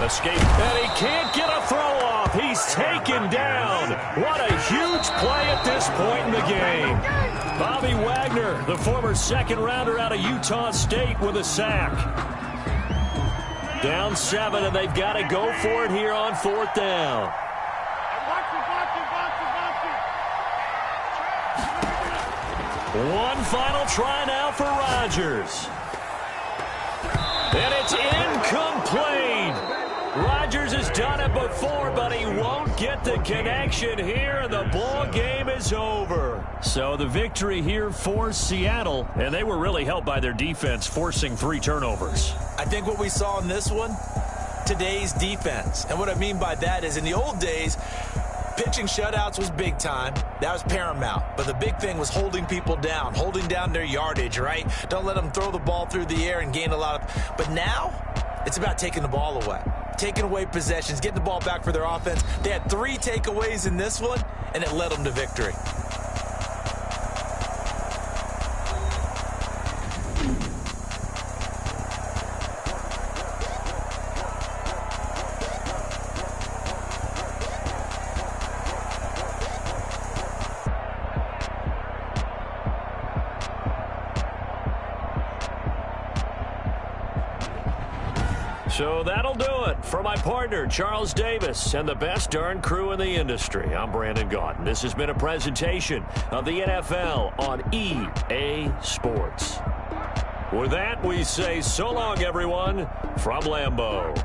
Escape, and he can't get a throw off. He's taken down. What a huge play at this point in the game. Bobby Wagner, the former second-rounder out of Utah State, with a sack. Down 7, and they've got to go for it here on 4th down. One final try now for Rodgers. And it's incomplete. Rodgers has done it before, but he won't get the connection here, and the ball game is over. So the victory here for Seattle, and they were really helped by their defense, forcing 3 turnovers. I think what we saw in this one, today's defense. And what I mean by that is in the old days, pitching shutouts was big time. That was paramount. But the big thing was holding people down, holding down their yardage, right? Don't let them throw the ball through the air and gain a lot of... But now, it's about taking the ball away. Taking away possessions, getting the ball back for their offense. They had 3 takeaways in this one, and it led them to victory. So that'll do it for my partner, Charles Davis, and the best darn crew in the industry. I'm Brandon Gaudin. This has been a presentation of the NFL on EA Sports. With that, we say so long, everyone, from Lambeau.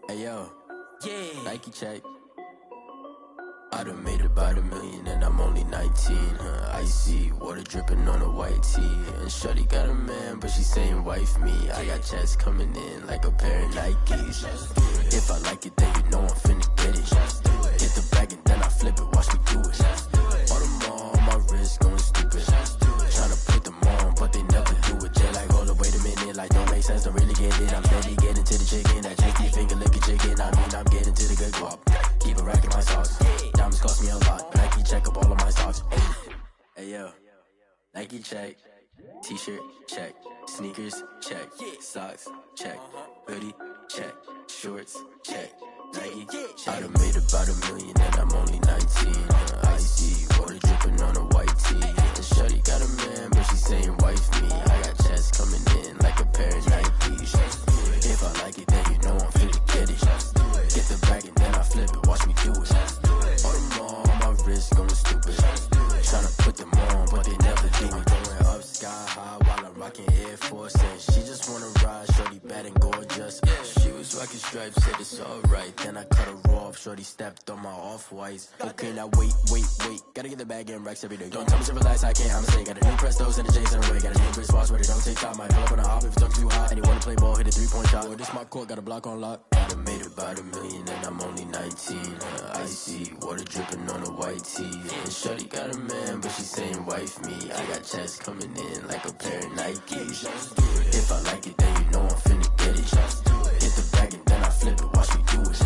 Hey yo, Nike check. I done made about $1 million and I'm only 19. Icy water dripping on a white tee. And shorty got a man, but she saying wife me. I got checks coming in like a pair of Nikes. If I like it, then you know I'm finna get it. Hit the bag and then I flip it, watch me do it. All them on my wrist going stupid. Tryna put them on, but they never do it. They like, hold up, wait a minute, like don't make sense, don't really get it. I'm steady getting to the chicken, that tasty finger licking chicken. I mean, I'm getting to the good guap. Keep a rack in my socks. Diamonds cost me a lot. Nike check up all of my socks. Hey yo, Nike check. T-shirt check. Sneakers check. Socks check. Hoodie check. Shorts check. Nike. I done made about $1 million and I'm only 19. Icy water dripping on a white tee. And shorty got a man, but she saying wife me. I got checks coming in like a pair of Nikes. If I like it, then you know I'm finna get it. Get the bag and then I flip it, watch me do it. All them on my wrist going stupid. Tryna put them on, but they never do it. Going up sky high while I'm rocking Air Force. And she just wanna ride, shorty bad and gorgeous. She was rocking stripes, said it's alright. Then I cut her off, shorty stepped on my off-whites. Okay, now wait. Gotta get the bag and racks every day. Don't tell me to relax, I can't, I'ma say. Got a new Prestos and a J's in a way. Got a new wristwatch, but it don't take time. Might pull up on a hop if it's talking too hot. And you wanna play ball, hit a 3-point shot. Well, this my court, got a block on lock. I done made about $1 million and I'm only 19. Icy water dripping on a white tee. And shorty got a man, but she saying wife me. I got checks coming in like a pair of Nikes. If I like it, then you know I'm finna get it. Hit the bag and then I flip it, watch me do it.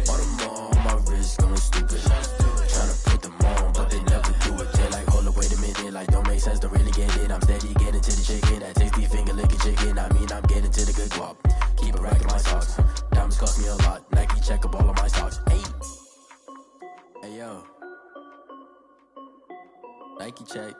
All them on my wrist going stupid. Tryna put them on, but they never do it. They like, hold up, wait a minute, like don't make sense, don't really get it. I'm steady getting to the chicken, that tasty finger licking chicken. I mean, I'm getting to the good guap. Keep a rack in my socks. Diamonds cost me a lot. Nike check up all of my socks. Hey yo, Nike check.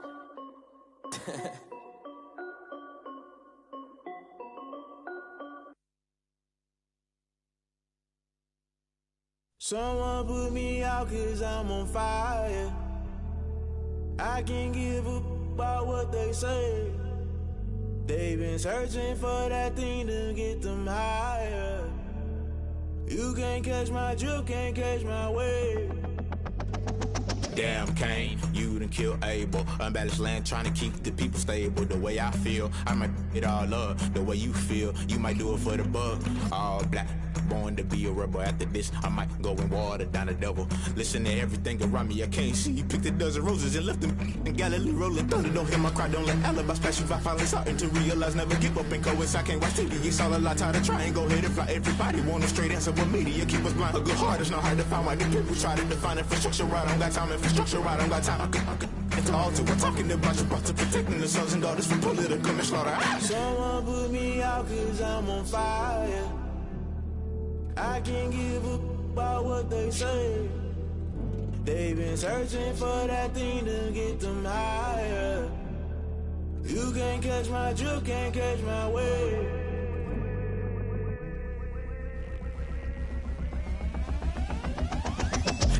Someone put me out 'cause I'm on fire. I can't give a about what they say. They've been searching for that thing to get them higher. You can't catch my drift, can't catch my wave. Damn, Kane, you done killed Abel. Unbalanced land, trying to keep the people stable. The way I feel, I might it all up. The way you feel, you might do it for the buck. All black, born to be a rebel. After this, I might go and water down the devil. Listen to everything around me, I can't see. Picked a dozen roses and left them in Galilee rolling thunder. Don't hear my cry, don't let alibis pass you by. Finally starting to realize, never give up and coincide. Can't watch TV, it's all a lot. Tired of trying, go ahead and fly. Everybody want a straight answer with media. Keep us blind, a good heart is not hard to find. Why the people try to define infrastructure right? I don't got time, infrastructure right, I don't got time. It's all to we're talking about you, about to protecting the sons and daughters from political manslaughter. Someone put me out 'cause I'm on fire. I can't give a about what they say. They've been searching for that thing to get them higher. You can't catch my drift, can't catch my wave.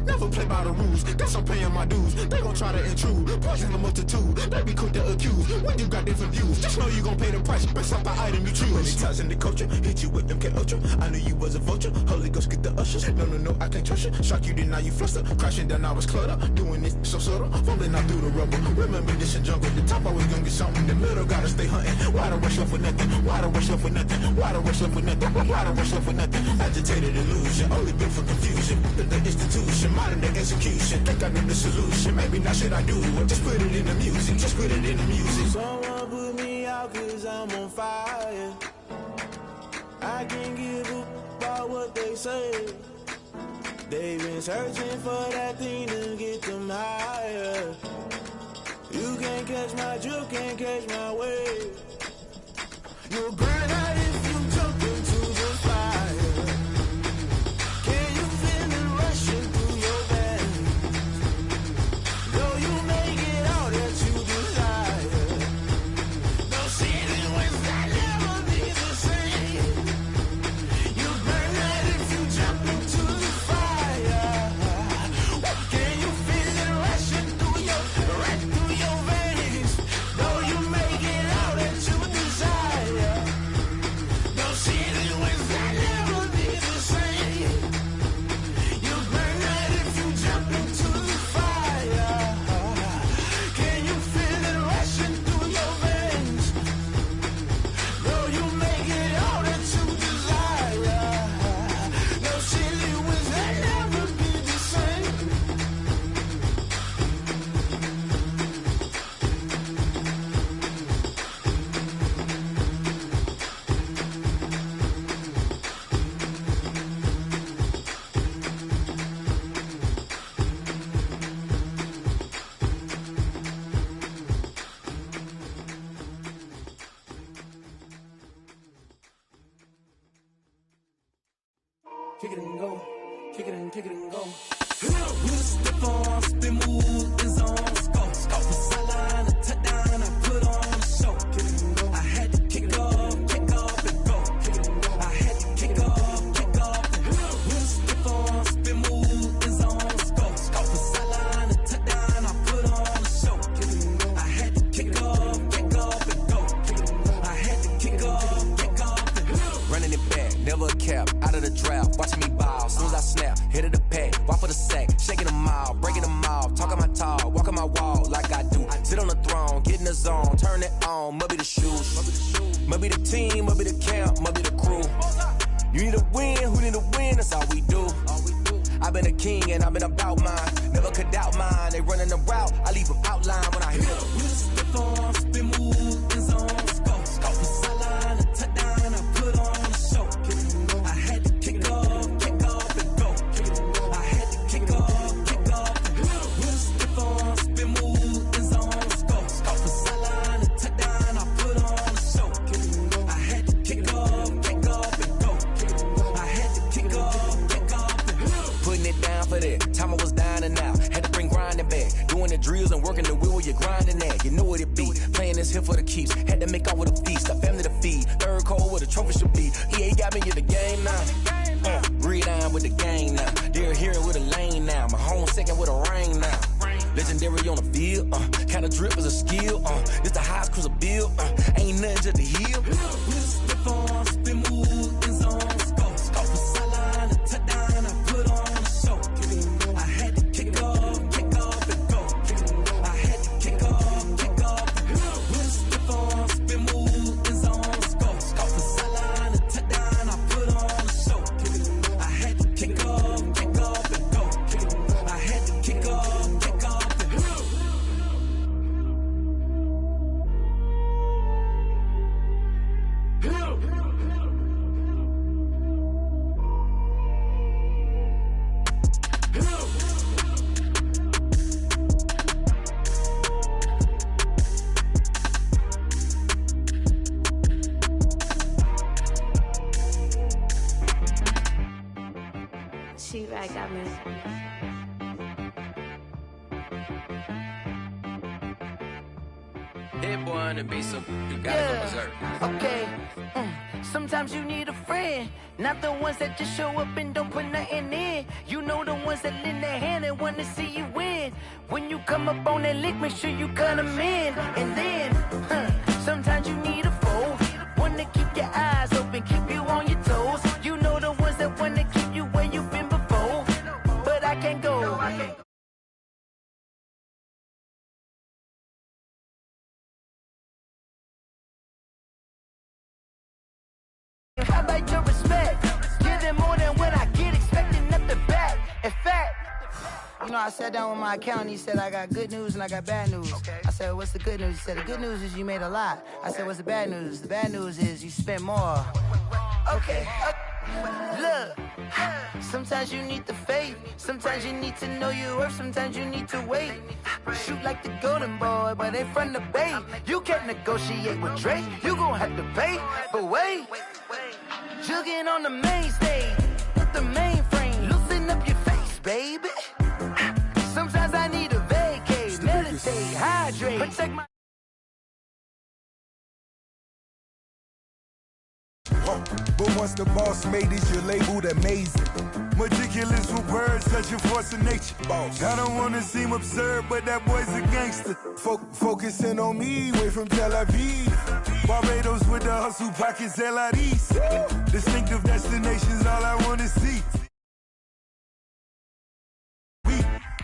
Never play by the rules, guess I'm paying my dues. They gon' try to intrude, poison the multitude. They be quick to accuse, when you got different views. Just know you gon' pay the price, based off the item you choose. Many times in the culture, hit you with MK Ultra. I knew you was a vulture, Holy Ghost get the ushers. No, I can't trust you. Shock you, then now you fluster. Crashing down, I was cluttered. Doing this so subtle, falling out through the rubble. Remember this in jungle, the top I was gonna get something. The middle gotta stay hunting. Why the rush left for nothing? Why the rush left for nothing? Why the rush left for nothing? Why the rush left for nothing? Agitated illusion, only built for confusion. The institution, modern day execution. Think I know the solution. Maybe now should I do it? Just put it in the music. Just put it in the music. Someone put me out 'cause I'm on fire. I can't give a about what they say. They've been searching for that thing to get them higher. You can't catch my drift, can't catch my wave. You'll burn out if you jump into the fire. Can you feel it rushing through your veins? Though you make it all that you desire. No ceiling when that never be the same. You burn out if you jump into the fire. Can you feel it rushing through your veins? Though you make it all that you desire. kick it and go. Kick it and go. With a stiff arm, spin move, in zone, scope. Off the sideline, a touchdown, I put on a show. Kick it and go. I had to kick off and go. Kick it and go. I had to kick off and go. With a stiff arm, spin move, in zone, scope. Off the sideline, a touchdown, I put on a show. Kick it and go. I had to kick off and go. Kick it and go. I had to kick off and go. Running it back, never a cap, out of the drought, watching me ball. Soon as I snap, hit of the pack, walk for the sack, shaking them all, breaking them off, talking my talk, walking my wall like I do. Sit on the throne, get in the zone, turn it on, must be the shoes, must be the team, must be the camp, must be the crew. You need a win, who need a win, that's all we do. I've been a king and I've been about mine, never could doubt mine. They running the route, I leave them outline when I hit them. With a stiff arm, spin move, in zone, scope. Off the sideline, a touchdown, I put on a show. Kick it and go. I had to kick off and go. Kick it and go. I had to kick off and go. With a stiff arm, spin move, in zone, scope. Off the sideline, a touchdown, I put on a show. Kick it and go. I had to kick off and go. Kick it and go. I had to kick off and go. Putting it down for that, time I was down and out, had to bring grinding back, doing the drills and working the wheel where you're grinding at, you know what it be, playing this here for the keeps, had to make out with a feast, a family to feed, third cold where the trophy should be, EA got me in the game now, read on with the game now, they're hearing with a lane now, my home second with a ring now, legendary on the field, kinda drip is a skill, this the highest cruiser bill, ain't nothing just the heel. With a stiff arm, spin move, in zone, scope. Off the sideline, a touchdown, I put on a show. Kick it and go. I had to kick off and go. Kick it and go. I had to kick off and go. With a stiff arm, spin move, in zone, scope. Off the sideline, a touchdown, I put on a show. Kick it and go. I had to kick off and go. Kick it and go. I had to kick off and go. T-Bag got me. Hit boy on the beat, so you gotta go berserk. Okay. Sometimes you need a friend, not the ones that just show up and don't put nothing in. You know the ones that lend their hand and want to see you win. When you come up on that lick, make sure you cut them in. And then, sometimes you need a foe, one to keep your eyes open, keep you on your toes. You know the ones that want to keep you where you've been before. But I can't go. I like your respect. Give them more than what I get, expecting nothing back. In fact, you know, I sat down with my accountant. He said, I got good news and I got bad news. I said, what's the good news? He said, the good news is you made a lot. I said, what's the bad news? The bad news is you spent more. Okay. Look, sometimes you need the faith. Sometimes you need to know your worth. Sometimes you need to wait. Shoot like the golden boy, but they from the bay. You can't negotiate with Drake. You gon' have to pay. But wait, jugging on the main stage with the mainframe. Loosen up your face, baby. Sometimes I need a vacate, meditate, hydrate, protect my. But once the boss made it, you're labeled amazing. Meticulous with words, such a force of nature. I don't wanna seem absurd, but that boy's a gangster. Focusing on me, way from Tel Aviv. Barbados with the hustle pockets, LIDs. Distinctive destinations, all I wanna see.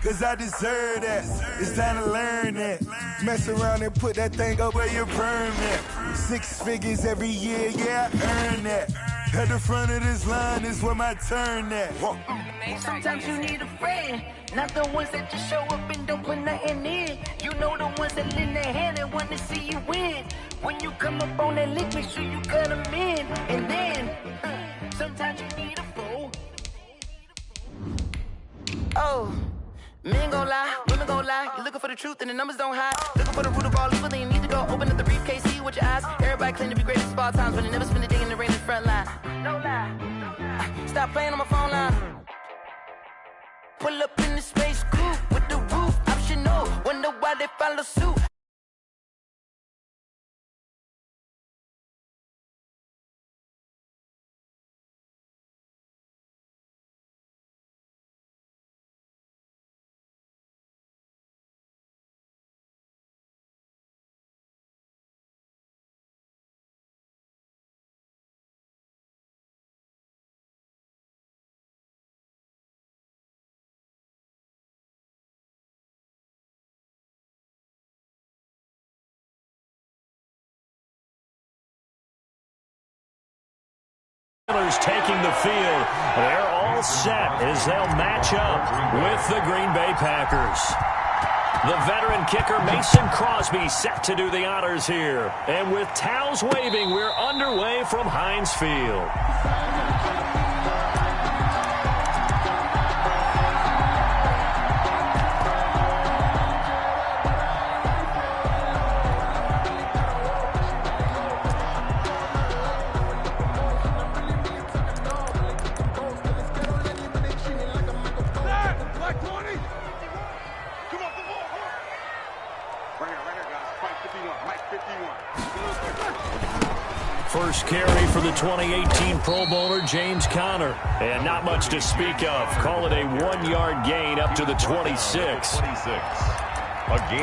Cause I deserve that. It's time to learn that. Mess around and put that thing up where you burn that. 6 figures every year, yeah, I earn that. At the front of this line is where my turn at. Sometimes you need a friend, not the ones that just show up and don't put nothing in. You know the ones that lend their hand and want to see you win. When you come up on that lick, make sure you cut them in. And then, sometimes you need a foe. Oh. Men gon' lie, women gon' lie. You're looking for the truth and the numbers don't hide. Looking for the root of all evil, then you need to go open up the briefcase, see with your eyes. Everybody claim to be greatest of all times, but they never spend a day in the rain in the front line. No lie. Stop playing on my phone line. Pull up in the space coupe with the roof optional. Wonder why they follow suit. Taking the field. They're all set as they'll match up with the Green Bay Packers. The veteran kicker Mason Crosby set to do the honors here. And with towels waving, we're underway from Heinz Field. First carry for the 2018 Pro Bowler, James Conner. And not much to speak of. Call it a 1-yard gain up to the 26.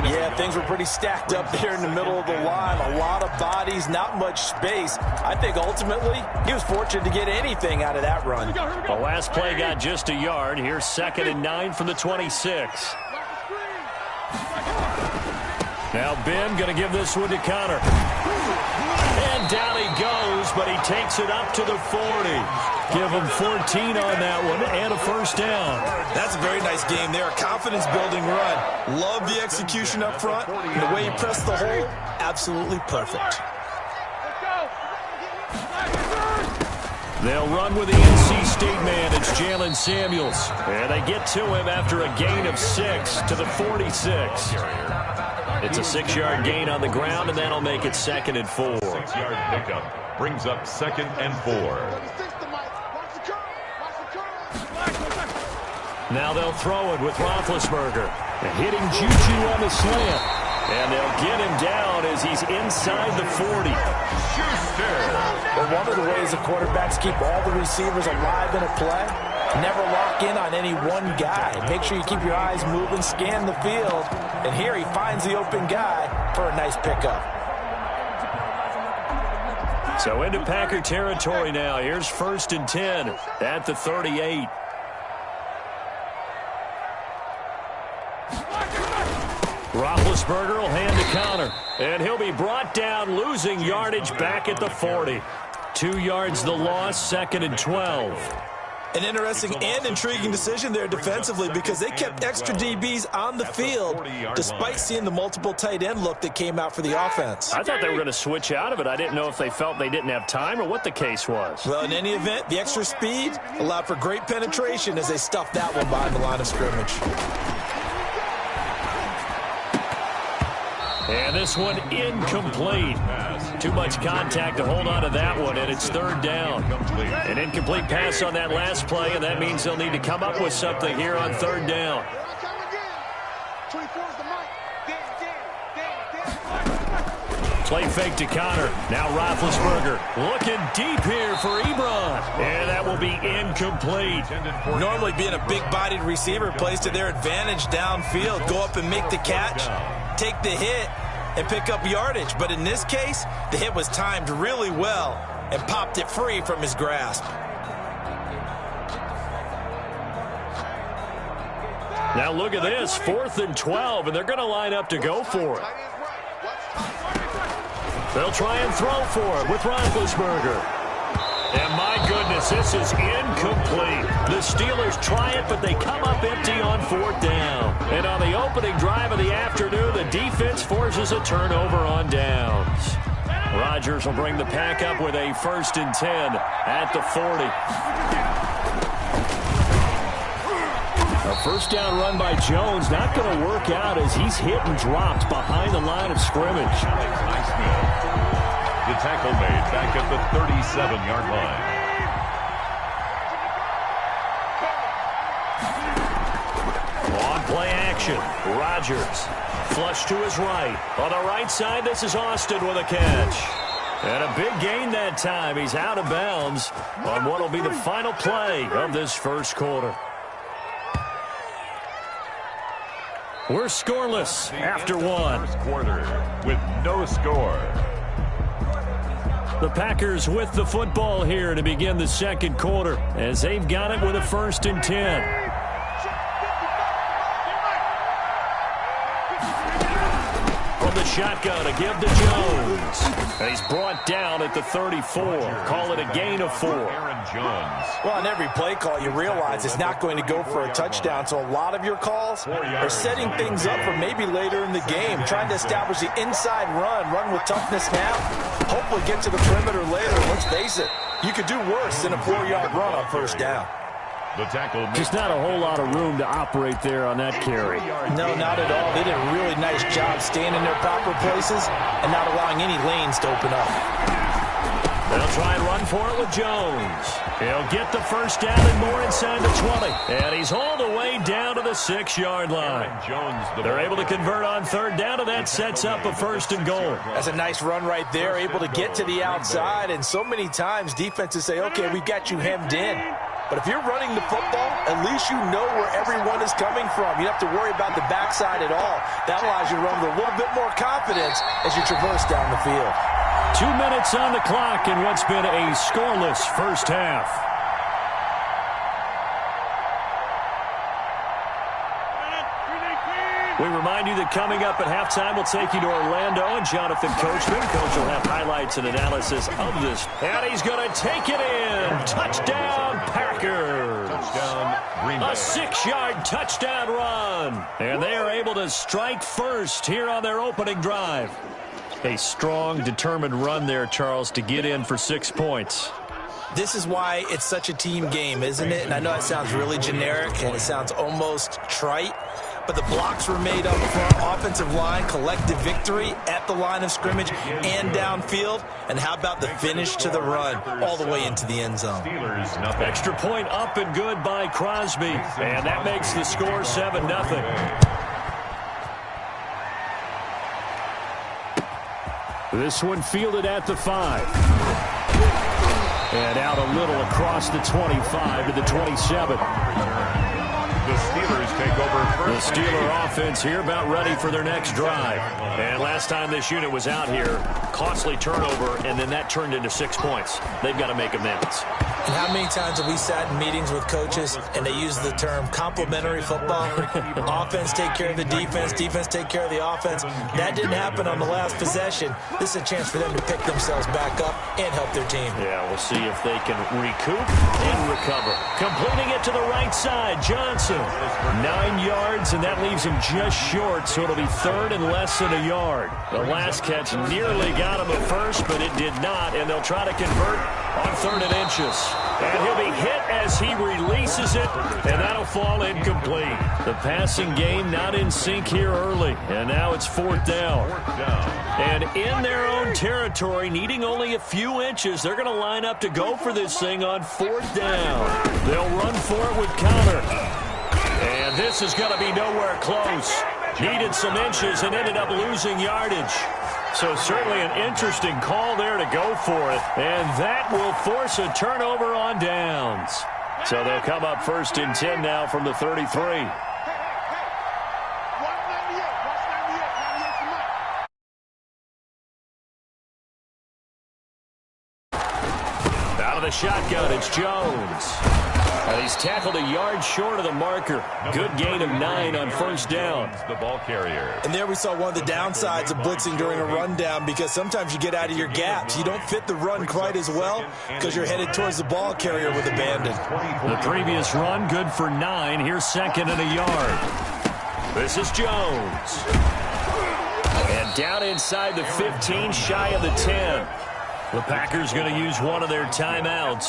Yeah, things were pretty stacked up there in the middle of the line. A lot of bodies, not much space. I think ultimately he was fortunate to get anything out of that run. The last play got just a yard. Here's 2nd and 9 from the 26. Now Ben going to give this one to Conner. And down he goes, but he takes it up to the 40. Give him 14 on that one and a first down. That's a very nice game there. A confidence-building run. Love the execution up front. And the way he pressed the hole, absolutely perfect. They'll run with the NC State man. It's Jalen Samuels. And they get to him after a gain of 6 to the 46. It's a 6-yard gain on the ground, and that'll make it 2nd and 4. 6-yard pickup brings up 2nd and 4. Now they'll throw it with Roethlisberger. Hitting Juju on the slant. And they'll get him down as he's inside the 40. Well, one of the ways the quarterbacks keep all the receivers alive in a play, never lock in on any one guy. Make sure you keep your eyes moving, scan the field. And here he finds the open guy for a nice pickup. So into Packer territory now. Here's 1st and 10 at the 38. Roethlisberger will hand to Conner. And he'll be brought down, losing yardage back at the 40. 2 yards the loss, 2nd and 12. An interesting and intriguing decision there defensively because they kept extra DBs on the field despite seeing the multiple tight end look that came out for the offense. I thought they were going to switch out of it. I didn't know if they felt they didn't have time or what the case was. Well, in any event, the extra speed allowed for great penetration as they stuffed that one behind the line of scrimmage. And this one incomplete. Too much contact to hold on to that one, and it's 3rd down. An incomplete pass on that last play, and that means they'll need to come up with something here on 3rd down. Play fake to Conner. Now Roethlisberger looking deep here for Ebron. And that will be incomplete. Normally being a big-bodied receiver plays to their advantage downfield. Go up and make the catch, take the hit, and pick up yardage. But in this case, the hit was timed really well and popped it free from his grasp. Now look at this, 4th and 12, and they're going to line up to go for it. They'll try and throw for it with Roethlisberger. And my goodness, this is incomplete. The Steelers try it, but they come up empty on 4th down. And on the opening drive of the afternoon, the defense forces a turnover on downs. Rodgers will bring the pack up with a 1st and 10 at the 40. A first down run by Jones, not going to work out as he's hit and dropped behind the line of scrimmage. The tackle made back at the 37-yard line. Play action. Rodgers. Flush to his right. On the right side, this is Austin with a catch. And a big gain that time. He's out of bounds on what will be the final play of this first quarter. We're scoreless after one. First quarter with no score. The Packers with the football here to begin the second quarter as they've got it with a 1st and 10. From the shotgun, a give to Jones. And he's brought down at the 34. Call it a gain of 4. Well, on every play call, you realize it's not going to go for a touchdown. So a lot of your calls are setting things up for maybe later in the game, trying to establish the inside run with toughness now. Hopefully get to the perimeter later. Let's face it, you could do worse than a 4-yard run on first down. The tackle. Just not a whole lot of room to operate there on that carry. No, not at all. They did a really nice job staying in their proper places and not allowing any lanes to open up. They'll try and run for it with Jones. He'll get the first down and more inside the 20. And he's all the way down to the 6-yard line. They're able to convert on 3rd down, and that sets up a 1st and goal. That's a nice run right there, able to get to the outside. And so many times defenses say, okay, we've got you hemmed in. But if you're running the football, at least you know where everyone is coming from. You don't have to worry about the backside at all. That allows you to run with a little bit more confidence as you traverse down the field. 2 minutes on the clock in what's been a scoreless first half. We remind you that coming up at halftime, we'll take you to Orlando and Jonathan Coachman. Coach will have highlights and analysis of this. And he's going to take it in. Touchdown, Packers. Touchdown, Green Bay. A 6-yard touchdown run. And they are able to strike first here on their opening drive. A strong, determined run there, Charles, to get in for 6 points. This is why it's such a team game, isn't it? And I know it sounds really generic and it sounds almost trite, but the blocks were made up front, offensive line, collective victory at the line of scrimmage and downfield. And how about the finish to the run all the way into the end zone? Extra point up and good by Crosby. And that makes the score 7-0. This one fielded at the 5. And out a little across the 25 to the 27. The Steelers take over first. The Steeler offense here about ready for their next drive. And last time this unit was out here, costly turnover, and then that turned into 6 points. They've got to make amends. And how many times have we sat in meetings with coaches and they use the term complementary football? Offense take care of the defense, defense take care of the offense. That didn't happen on the last possession. This is a chance for them to pick themselves back up and help their team. Yeah, we'll see if they can recoup and recover. Completing it to the right side, Johnson. 9 yards, and that leaves him just short, so it'll be 3rd and less than a yard. The last catch nearly got him at first, but it did not, and they'll try to convert on 3rd and inches. And he'll be hit as he releases it, and that'll fall incomplete. The passing game not in sync here early, and now it's 4th down. And in their own territory, needing only a few inches, they're going to line up to go for this thing on 4th down. They'll run for it with Connor. And this is going to be nowhere close. Needed some inches and ended up losing yardage. So certainly an interesting call there to go for it. And that will force a turnover on downs. So they'll come up 1st and 10 now from the 33. Out of the shotgun, it's Jones. And he's tackled a yard short of the marker. Good gain of 9 on 1st down. The ball carrier. And there we saw one of the downsides of blitzing during a rundown, because sometimes you get out of your gaps. You don't fit the run quite as well because you're headed towards the ball carrier with abandon. The previous run, good for 9. Here's 2nd and a yard. This is Jones. And down inside the 15, shy of the 10. The Packers going to use one of their timeouts,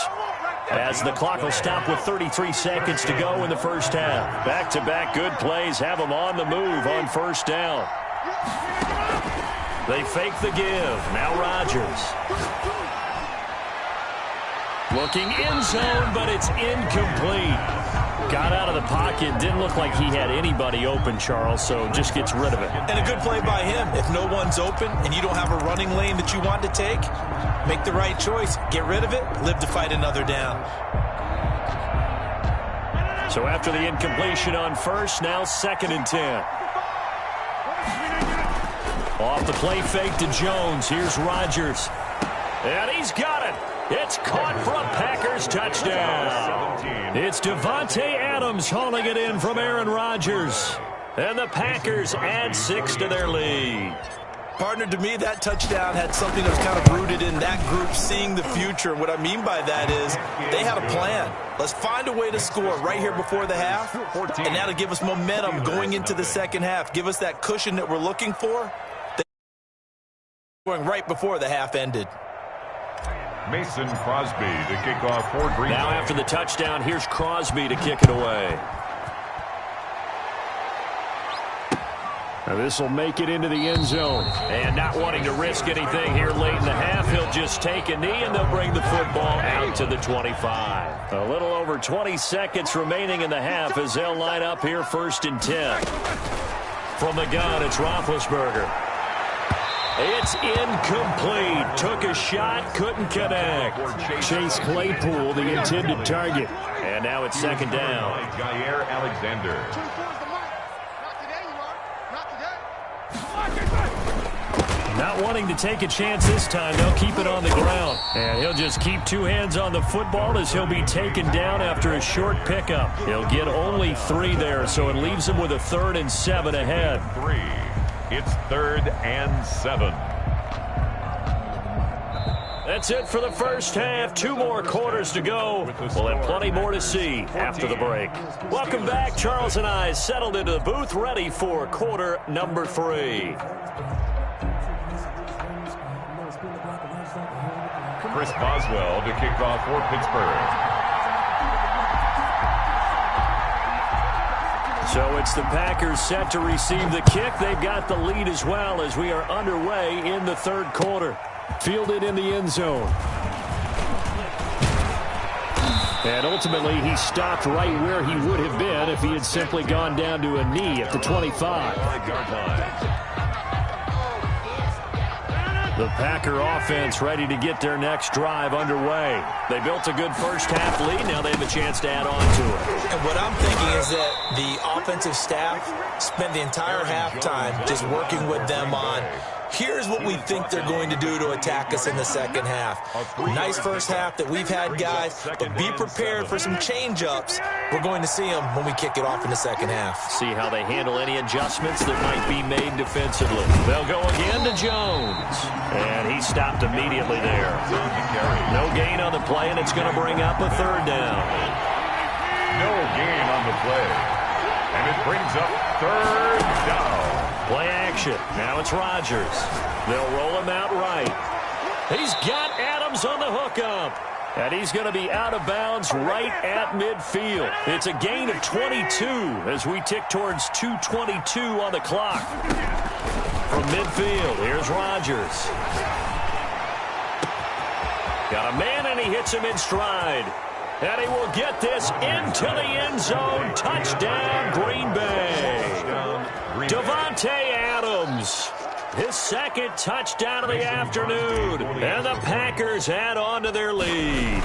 as the clock will stop with 33 seconds to go in the first half. Back-to-back good plays have them on the move on 1st down. They fake the give. Now Rodgers. Looking in zone, but it's incomplete. Got out of the pocket. Didn't look like he had anybody open, Charles, so just gets rid of it. And a good play by him. If no one's open and you don't have a running lane that you want to take, make the right choice. Get rid of it. Live to fight another down. So after the incompletion on first, now 2nd and 10. Off the play fake to Jones. Here's Rodgers. And he's got it. It's caught for a Packers touchdown. It's Davante Adams hauling it in from Aaron Rodgers. And the Packers add 6 to their lead. Partner, to me, that touchdown had something that was kind of rooted in that group seeing the future. What I mean by that is they had a plan. Let's find a way to score right here before the half. And that'll give us momentum going into the second half. Give us that cushion that we're looking for. Going right before the half ended. Mason Crosby to kick off for Green Bay. Now after the touchdown, here's Crosby to kick it away. Now this will make it into the end zone. And not wanting to risk anything here late in the half, he'll just take a knee and they'll bring the football out to the 25. A little over 20 seconds remaining in the half as they'll line up here 1st and 10. From the gun, it's Roethlisberger. It's incomplete. Took a shot, couldn't connect. Chase Claypool, the intended target. And now it's 2nd down. Jair Alexander. Not wanting to take a chance this time, they'll keep it on the ground. And he'll just keep 2 hands on the football as he'll be taken down after a short pickup. He'll get only 3 there, so it leaves him with a 3rd and 7 ahead. 3. It's 3rd and 7. That's it for the first half. 2 more quarters to go. We'll have plenty more to see after the break. Welcome back. Charles and I settled into the booth, ready for quarter number 3. Chris Boswell to kick off for Pittsburgh. So it's the Packers set to receive the kick. They've got the lead as well as we are underway in the 3rd quarter. Fielded in the end zone. And ultimately, he stopped right where he would have been if he had simply gone down to a knee at the 25. The Packer offense ready to get their next drive underway. They built a good first half lead. Now they have a chance to add on to it. And what I'm thinking is that the offensive staff spent the entire halftime just working with them on here's what we think they're going to do to attack us in the second half. Nice first half that we've had, guys, but be prepared for some change-ups. We're going to see them when we kick it off in the second half. See how they handle any adjustments that might be made defensively. They'll go again to Jones. And he stopped immediately there. No gain on the play, and it's going to bring up a 3rd down. No gain on the play. And it brings up 3rd down. Play action. Now it's Rodgers. They'll roll him out right. He's got Adams on the hookup. And he's going to be out of bounds right at midfield. It's a gain of 22 as we tick towards 2:22 on the clock. From midfield, here's Rodgers. Got a man, and he hits him in stride. And he will get this into the end zone. Touchdown, Green Bay. Davante Adams. His 2nd touchdown of the afternoon. And the Packers add on to their lead.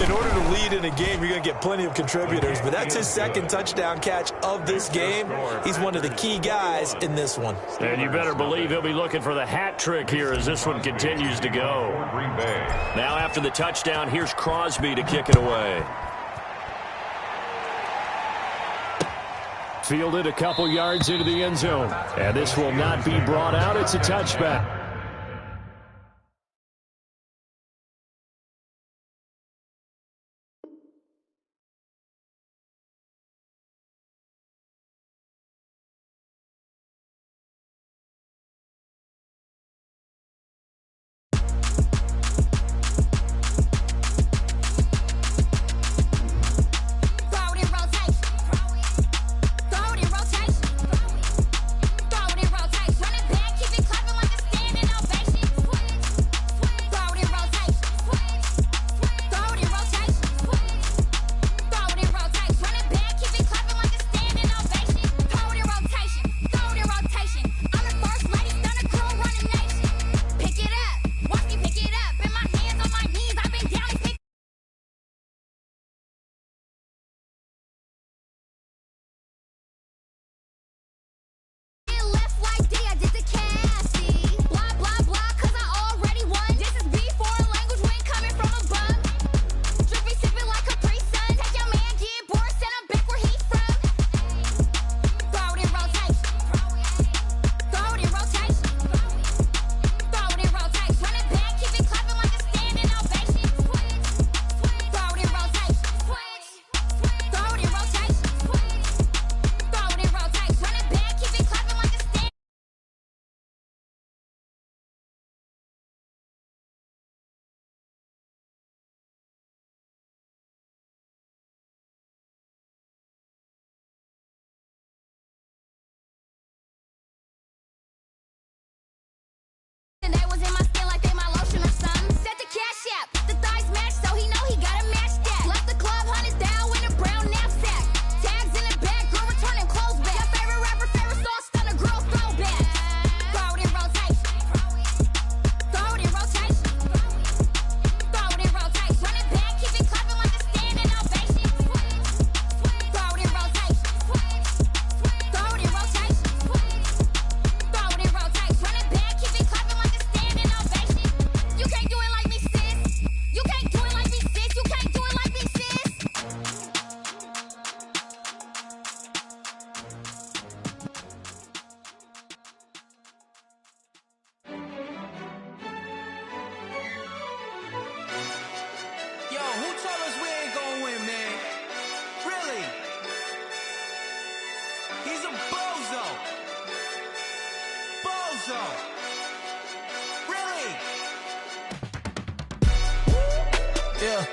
In order to lead in a game, you're going to get plenty of contributors, but that's his 2nd touchdown catch of this game. He's one of the key guys in this one. And you better believe he'll be looking for the hat trick here as this one continues to go. Now after the touchdown, here's Crosby to kick it away. Fielded a couple yards into the end zone. And this will not be brought out. It's a touchback. so. Really? Yeah,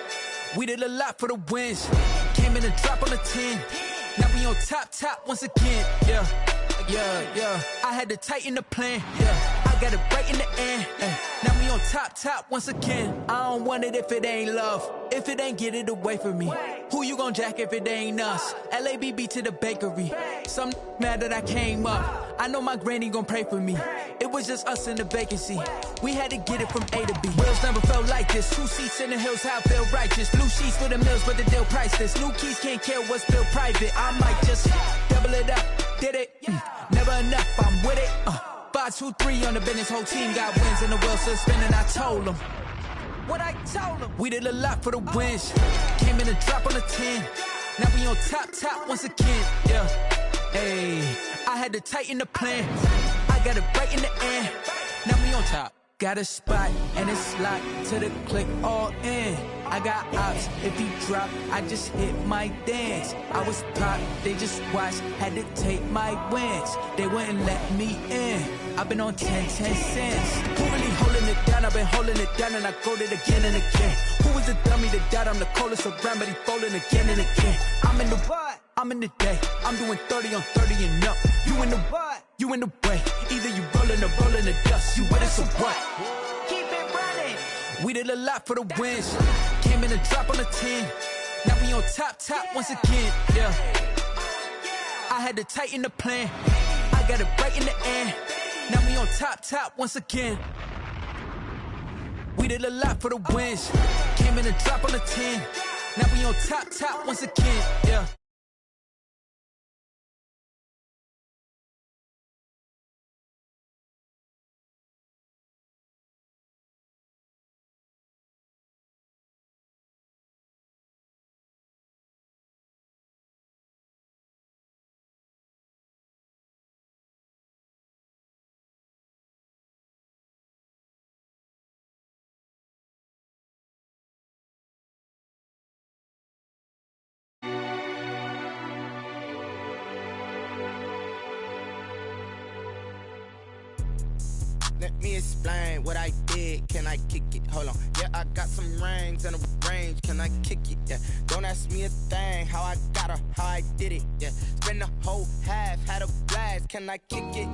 we did a lot for the wins. Came in and drop on the 10. Now we on top once again. Yeah. I had to tighten the plan. Yeah, I got it right in the end. Now we on top once again. I don't want it if it ain't love. If it ain't, get it away from me. Who you gon' jack if it ain't us? LABB to the bakery. Some mad that I came up. I know my granny gon' pray for me. It was just us in the vacancy. We had to get it from A to B. Wheels never felt like this. 2 seats in the hills, how I feel righteous. Blue sheets for the mills, but the deal priceless. New keys can't care what's built private. I might just double it up. Did it? Never enough, I'm with it. 5, 2, 3 on the business. Whole team got wins and the wheels still spinning. I told them what I told them. We did a lot for the wins. Came in and drop on the 10. Now we on top once again. Yeah. Hey, I had to tighten the plan. I got it right in the end. Now we on top. Got a spot and it's locked to the click all in. I got ops, if he drop, I just hit my dance. I was pop, they just watched, had to take my wins. They wouldn't let me in. I've been on 10 cents. Who really holding it down? I've been holding it down and I go it again and again. Who was the dummy that died? I'm the coldest around, but he folding again and again. I'm in the what? I'm in the day. I'm doing 30 on 30 and up. You in the what? You in the way. Either you rolling or rolling the dust. You with us or what? Keep it running. We did a lot for the wins. Came in and drop on the 10. Now we on top once again. Yeah. I had to tighten the plan. I got it right in the end. Now we on top once again. We did a lot for the wins. Came in and drop on the 10. Now we on top once again. Yeah. Let me explain what I did. Can I kick it? Hold on. Yeah, I got some rings and a range. Can I kick it? Yeah. Don't ask me a thing. How I got her, how I did it. Yeah. Spend the whole half, had a blast. Can I kick it?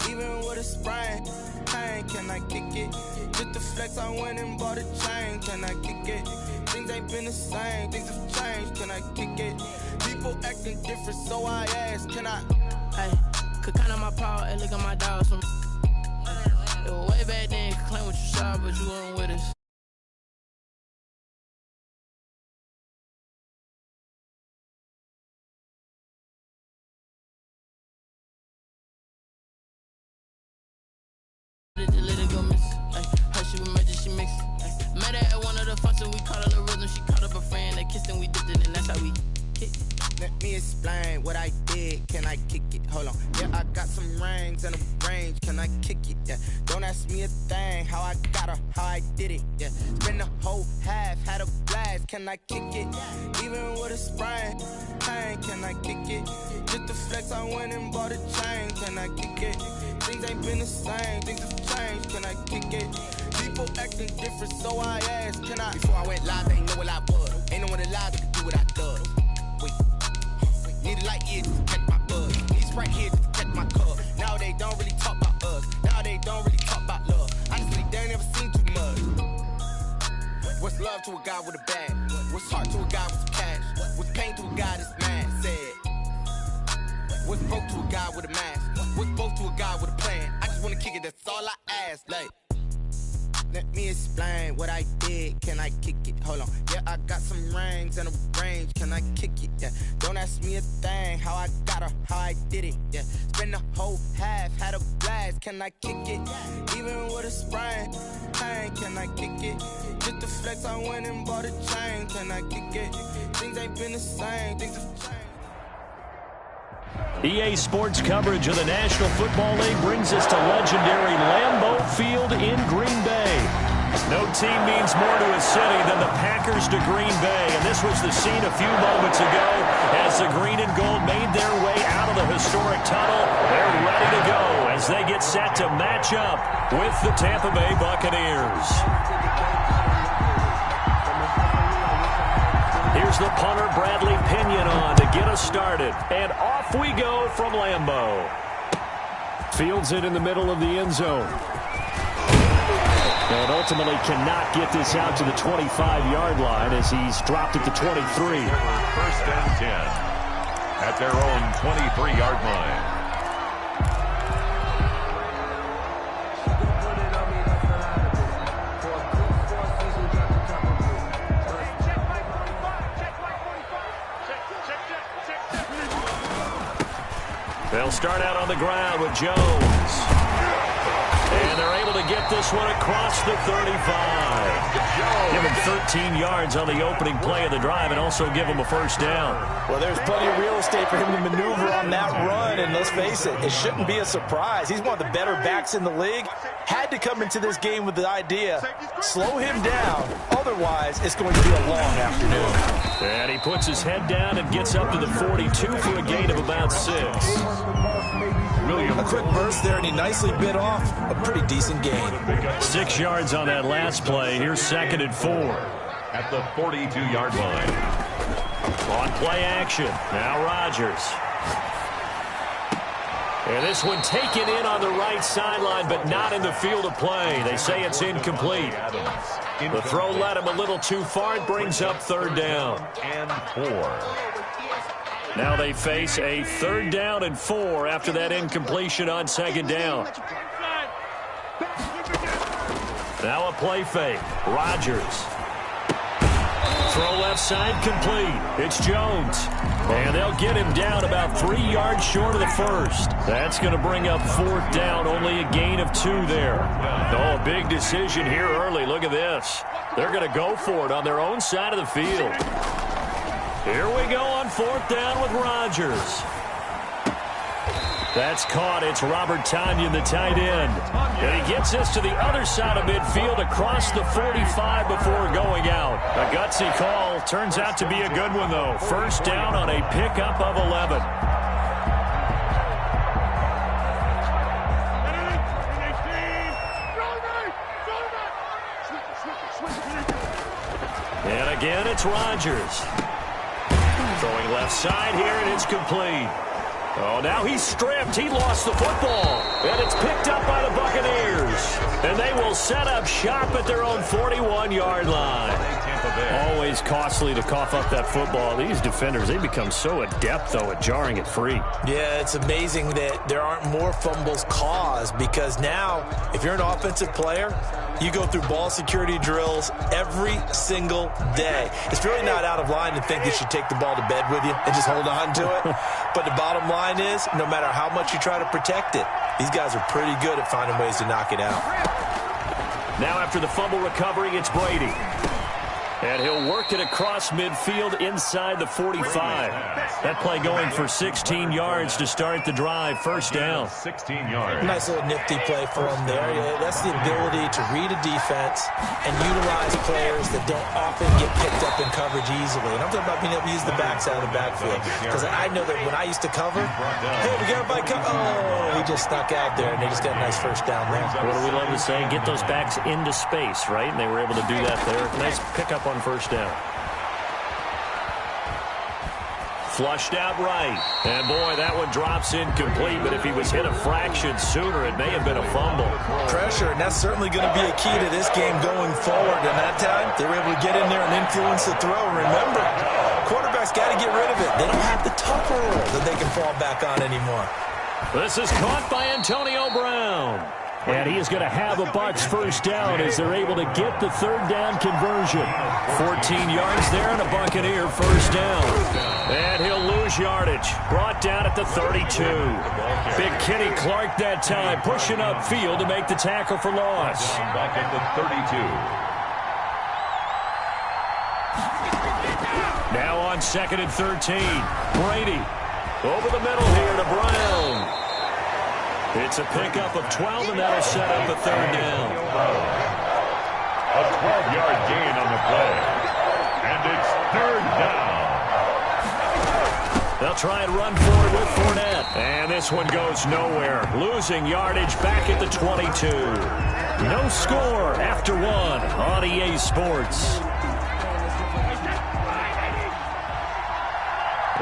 Even with a sprain. Pain, can I kick it? Just the flex, I went and bought a chain. Can I kick it? Things ain't been the same. Things have changed. Can I kick it? People acting different, so I ask. Can I? Hey, could count on my power and look at my dogs from. It was way back then, you could claim what you saw, but you weren't with us. Let it go miss. Her she was magic, she mixed. Met her at one of the functions, we caught her the rhythm. She caught up a friend, they kissed and we dipped it, and that's how we kicked. Let me explain what I did. Can I kick it? Hold on. Yeah, I got some rings and a range. Can I kick it? Yeah. Don't ask me a thing. How I got her, how I did it. Yeah. Spend the whole half, had a blast. Can I kick it? Even with a sprain. Pain, can I kick it? Just the flex, I went and bought a chain. Can I kick it? Things ain't been the same. Things have changed. Can I kick it? People acting different, so I asked. Can I? Before I went live, they ain't know what I was. Ain't no one alive that could do what I does. Need a light here to catch my buzz. He's right here to catch my cup. Now they don't really talk about us. Now they don't really talk about love. Honestly, they ain't never seen too much. What's love to a guy with a bag? What's heart to a guy with some cash? What's pain to a guy that's mad? Said. What's broke to a guy with a mask? What's both to a guy with a plan? I just wanna kick it, that's all I ask. Like, let me explain what I did. Can I kick it? Hold on. Yeah, I got some rings and a range. Can I kick it? Yeah. Don't ask me a thing. How I got her, how I did it. Yeah. Spend the whole half, had a blast. Can I kick it? Even with a sprain. Pain, can I kick it? Just the flex, I went and bought a chain. Can I kick it? Things ain't been the same. Things have changed. EA Sports coverage of the National Football League brings us to legendary Lambeau Field in Green Bay. No team means more to a city than the Packers to Green Bay, and this was the scene a few moments ago as the green and gold made their way out of the historic tunnel. They're ready to go as they get gets set to match up with the Tampa Bay Buccaneers. Here's the punter, Bradley Pinion, on to get us started. And off we go from Lambeau. Fields it in the middle of the end zone. And ultimately cannot get this out to the 25-yard line as he's dropped at the 23. First and 10 at their own 23-yard line. They'll start out on the ground with Jones. And they're able to get this one across the 35. Give him 13 yards on the opening play of the drive and also give him a first down. Well, there's plenty of real estate for him to maneuver on that run, and let's face it, it shouldn't be a surprise. He's one of the better backs in the league. Had to come into this game with the idea, slow him down, otherwise it's going to be a long afternoon. And he puts his head down and gets up to the 42 for a gain of about 6. A quick burst there, and he nicely bit off a pretty decent gain. 6 yards on that last play. Here's 2nd and 4. At the 42-yard line. On play action. Now Rodgers. And this one taken in on the right sideline, but not in the field of play. They say it's incomplete. The throw led him a little too far. It brings up 3rd down. And 4. Now they face a 3rd down and 4 after that incompletion on 2nd down. Now a play fake. Rodgers. Throw left side complete. It's Jones. And they'll get him down about 3 yards short of the first. That's going to bring up 4th down. Only a gain of 2 there. Oh, a big decision here early. Look at this. They're going to go for it on their own side of the field. Here we go on 4th down with Rodgers. That's caught. It's Robert Tonyan, the tight end. And he gets this to the other side of midfield across the 45 before going out. A gutsy call. Turns out to be a good one, though. 1st down on a pickup of 11. And again, it's Rodgers. Throwing left side here, and it's complete. Oh, now he's stripped. He lost the football. And it's picked up by the Buccaneers. And they will set up shop at their own 41-yard line. Always costly to cough up that football. These defenders, they become so adept, though, at jarring it free. Yeah, it's amazing that there aren't more fumbles caused because now, if you're an offensive player, you go through ball security drills every single day. It's really not out of line to think that you take the ball to bed with you and just hold on to it. But the bottom line is, no matter how much you try to protect it, these guys are pretty good at finding ways to knock it out. Now after the fumble recovery, it's Brady. And he'll work it across midfield inside the 45. That play going for 16 yards to start the drive. 1st down. 16 yards. Nice little nifty play for him there. Yeah, that's the ability to read a defense and utilize players that don't often get picked up in coverage easily. And I'm talking about being able to use the backside of the backfield. Because I know that when I used to cover, hey, we got everybody cover. Oh, he just snuck out there, and they just got a nice 1st down there. What do we love to say? Get those backs into space, right? And they were able to do that there. Nice pickup on 1st down. Flushed out right. And boy, that one drops incomplete, but if he was hit a fraction sooner, it may have been a fumble. Pressure, and that's certainly going to be a key to this game going forward. And that time, they were able to get in there and influence the throw. Remember, quarterbacks got to get rid of it. They don't have the tougher role that they can fall back on anymore. This is caught by Antonio Brown. And he is going to have a Bucs 1st down as they're able to get the 3rd down conversion. 14 yards there and a Buccaneer 1st down. And he'll lose yardage. Brought down at the 32. Big Kenny Clark that time pushing upfield to make the tackle for loss. Back at the 32. Now on 2nd and 13. Brady over the middle here to Brown. It's a pickup of 12, and that'll set up a 3rd down. A 12-yard gain on the play. And it's 3rd down. They'll try and run forward with Fournette. And this one goes nowhere. Losing yardage back at the 22. No score after one on EA Sports.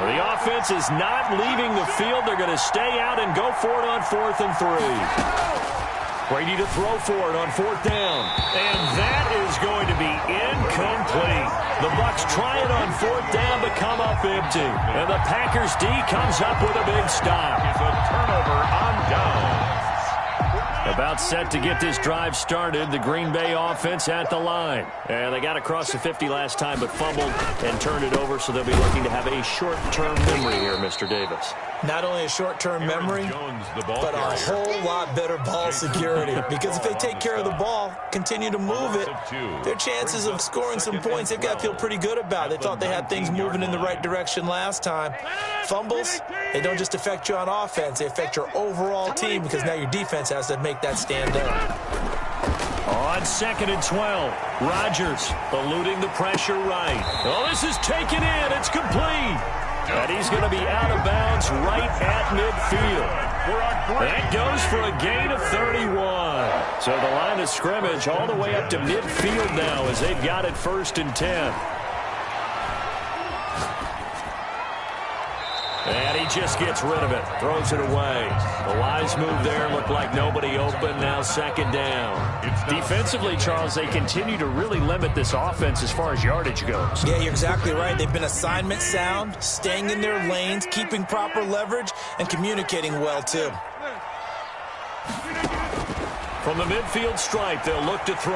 Well, the offense is not leaving the field. They're going to stay out and go for it on 4th and 3. Brady to throw for it on 4th down. And that is going to be incomplete. The Bucs try it on 4th down to come up empty. And the Packers D comes up with a big stop. It's a turnover on downs. About set to get this drive started. The Green Bay offense at the line. And they got across the 50 last time but fumbled and turned it over, so they'll be looking to have a short-term memory here, Mr. Davis. Not only a short-term memory, but a whole lot better ball security. Because if they take care of the ball, continue to move it, their chances of scoring some points, they've got to feel pretty good about. They thought they had things moving in the right direction last time. Fumbles, they don't just affect you on offense, they affect your overall team because now your defense has to make that stand up. On 2nd and 12, Rodgers eluding the pressure right. Oh, this is taken in. It's complete. And he's going to be out of bounds right at midfield. That goes for a gain of 31. So the line of scrimmage all the way up to midfield now as they've got it 1st and 10. And he just gets rid of it, throws it away. The wise move there, looked like nobody open, now 2nd down. Defensively, Charles, they continue to really limit this offense as far as yardage goes. Yeah, you're exactly right. They've been assignment sound, staying in their lanes, keeping proper leverage, and communicating well, too. From the midfield stripe, they'll look to throw.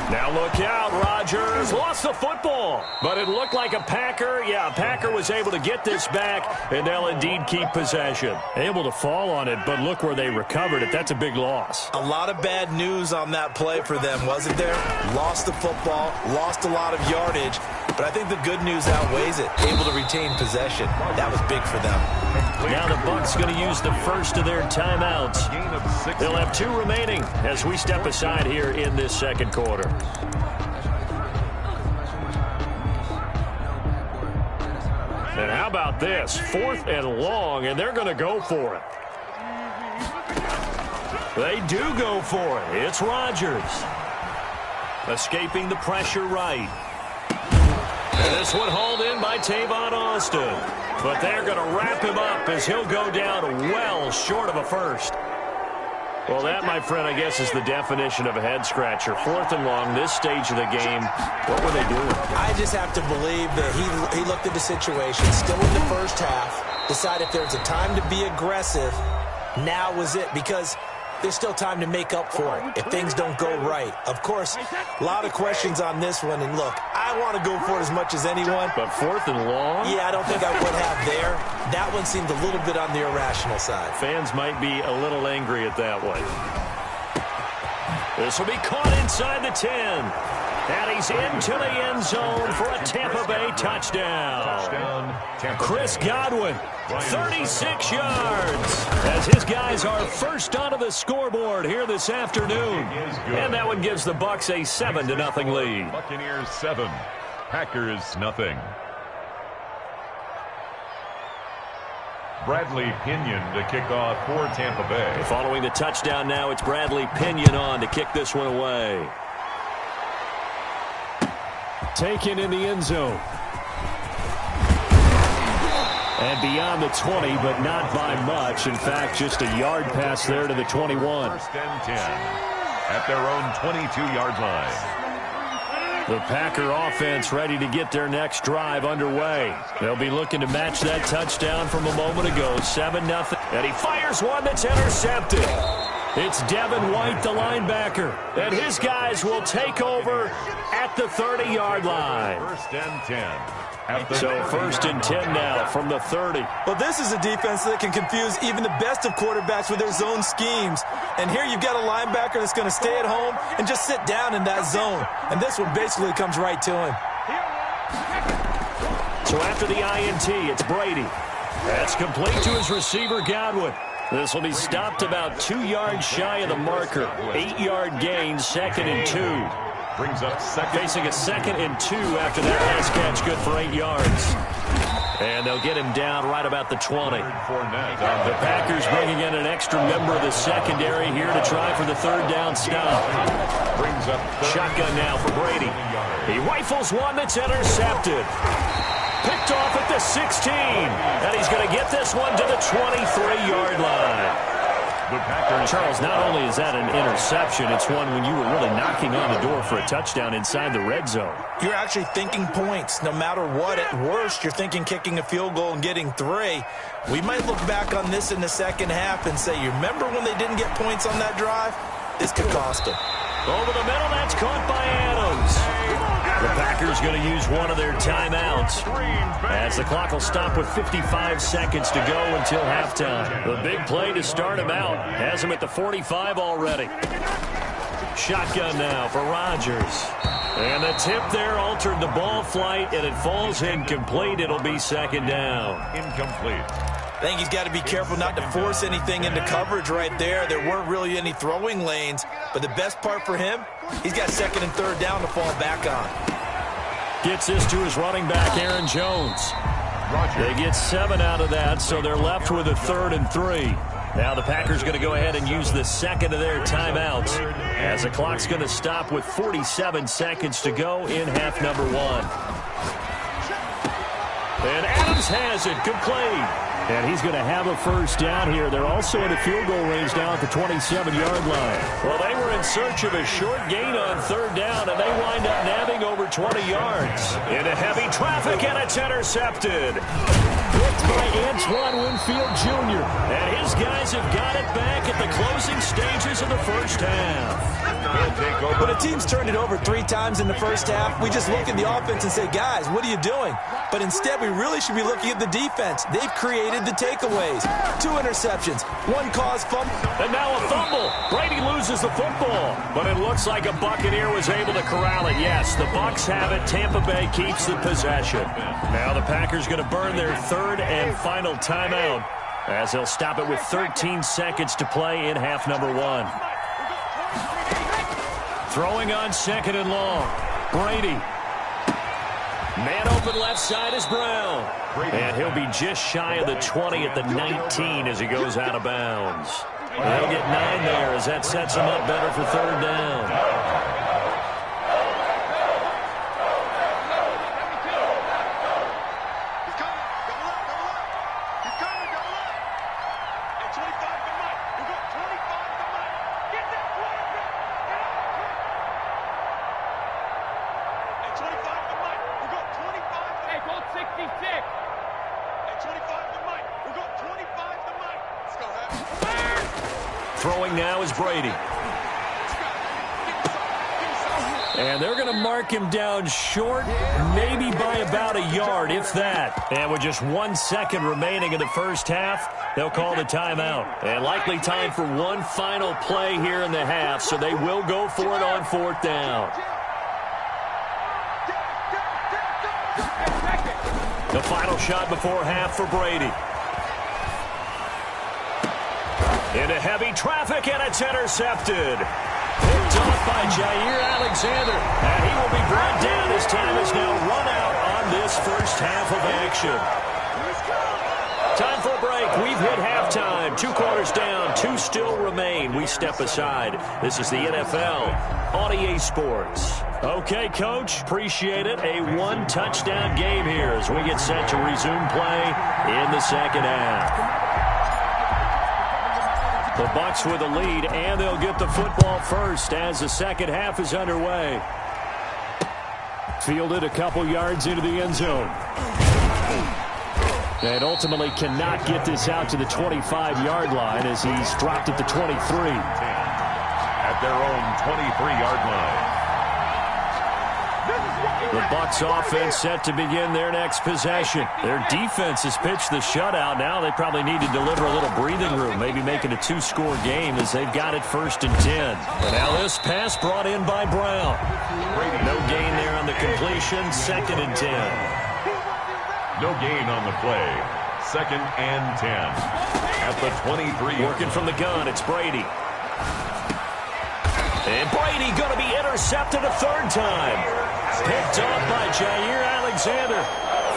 Now look out, Rodgers lost the football. But it looked like a Packer. Yeah, a Packer was able to get this back, and they'll indeed keep possession. Able to fall on it, but look where they recovered it. That's a big loss. A lot of bad news on that play for them, wasn't there? Lost the football, lost a lot of yardage, but I think the good news outweighs it. Able to retain possession. That was big for them. Now the Bucs going to use the first of their timeouts. They'll have 2 remaining as we step aside here in this 2nd quarter. And how about this? 4th and long, and they're going to go for it. They do go for it. It's Rodgers. Escaping the pressure right. And this one hauled in by Tavon Austin. But they're going to wrap him up as he'll go down well short of a first. Well, that, my friend, I guess is the definition of a head-scratcher. 4th and long, this stage of the game, what were they doing? I just have to believe that he looked at the situation, still in the first half, decided if there was a time to be aggressive, now was it, because there's still time to make up for it if things don't go right. Of course, a lot of questions on this one, and look, I want to go for it as much as anyone. But 4th and long? Yeah, I don't think I would have there. That one seemed a little bit on the irrational side. Fans might be a little angry at that one. This will be caught inside the 10. And he's into the end zone for a Tampa Bay touchdown. Chris Godwin, 36 yards, as his guys are first onto the scoreboard here this afternoon. And that one gives the Bucs a 7-0 lead. Buccaneers 7, Packers nothing. Bradley Pinion to kick off for Tampa Bay. Following the touchdown now, it's Bradley Pinion on to kick this one away. Taken in the end zone. And beyond the 20, but not by much. In fact, just a yard pass there to the 21. 1st and 10 at their own 22-yard line. The Packer offense ready to get their next drive underway. They'll be looking to match that touchdown from a moment ago. 7-0. And he fires one that's intercepted. It's Devin White, the linebacker. And his guys will take over at the 30-yard line. 1st and 10. So 1st and 10 now from the 30. Well, this is a defense that can confuse even the best of quarterbacks with their zone schemes. And here you've got a linebacker that's going to stay at home and just sit down in that zone. And this one basically comes right to him. So after the INT, it's Brady. That's complete to his receiver, Godwin. This will be stopped about 2 yards shy of the marker. 8-yard gain, 2nd and 2. Brings up second. Facing a 2nd and 2 after that last catch, good for 8 yards. And they'll get him down right about the 20. The Packers bringing in an extra member of the secondary here to try for the third down stop. Brings up shotgun now for Brady. He rifles one that's intercepted. Picked off at the 16. And he's going to get this one to the 23-yard line. Charles, not only is that an interception, it's one when you were really knocking on the door for a touchdown inside the red zone. You're actually thinking points no matter what. At worst, you're thinking kicking a field goal and getting 3. We might look back on this in the second half and say, you remember when they didn't get points on that drive? This could cost them. Over the middle, that's caught by Adams. The Packers going to use one of their timeouts as the clock will stop with 55 seconds to go until halftime. The big play to start him out has him at the 45 already. Shotgun now for Rodgers. And the tip there altered the ball flight, and it falls incomplete. It'll be second down. Incomplete. I think he's got to be careful not to force anything into coverage right there. There weren't really any throwing lanes, but the best part for him, he's got second and third down to fall back on. Gets this to his running back, Aaron Jones. They get 7 out of that, so they're left with a 3rd and 3. Now the Packers going to go ahead and use the second of their timeouts as the clock's going to stop with 47 seconds to go in half number 1. And Adams has it, complete. And he's going to have a first down here. They're also in the field goal range now at the 27-yard line. Well, they were in search of a short gain on third down, and they wind up nabbing over 20 yards. Into heavy traffic, and it's intercepted. Picked by Antoine Winfield Jr., and his guys have got it back at the closing stages of the first half. When a team's turned it over 3 times in the first half, we just look at the offense and say, guys, what are you doing? But instead, we really should be looking at the defense. They've created the takeaways. 2 interceptions, 1 caused fumble. And now a fumble. Brady loses the football. But it looks like a Buccaneer was able to corral it. Yes, the Bucs have it. Tampa Bay keeps the possession. Now the Packers going to burn their 3rd and final timeout as they'll stop it with 13 seconds to play in half number 1. Throwing on 2nd and long. Brady. Man open left side is Brown. And he'll be just shy of the 20 at the 19 as he goes out of bounds. They'll get 9 there as that sets him up better for third down. Throwing now is Brady. And they're going to mark him down short, maybe by about a yard, if that. And with just 1 second remaining in the first half, they'll call the timeout. And likely time for one final play here in the half, so they will go for it on 4th down. The final shot before half for Brady. Into heavy traffic, and it's intercepted. Picked off by Jair Alexander, and he will be brought down. His time is now run out on this first half of action. Time for a break. We've hit halftime. 2 quarters down, 2 still remain. We step aside. This is the NFL on EA Sports. Okay, Coach, appreciate it. A 1-touchdown game here as we get set to resume play in the second half. The Bucs with a lead, and they'll get the football first as the second half is underway. Fielded a couple yards into the end zone. And ultimately cannot get this out to the 25-yard line as he's dropped at the 23. At their own 23-yard line. The Bucs offense set to begin their next possession. Their defense has pitched the shutout. Now they probably need to deliver a little breathing room, maybe make it a 2-score game as they've got it 1st and 10. And now this pass brought in by Brown. No gain there on the completion, 2nd and 10. No gain on the play, 2nd and 10. At the 23. Working from the gun, it's Brady. And Brady going to be intercepted a 3rd time. Picked off by Jair Alexander.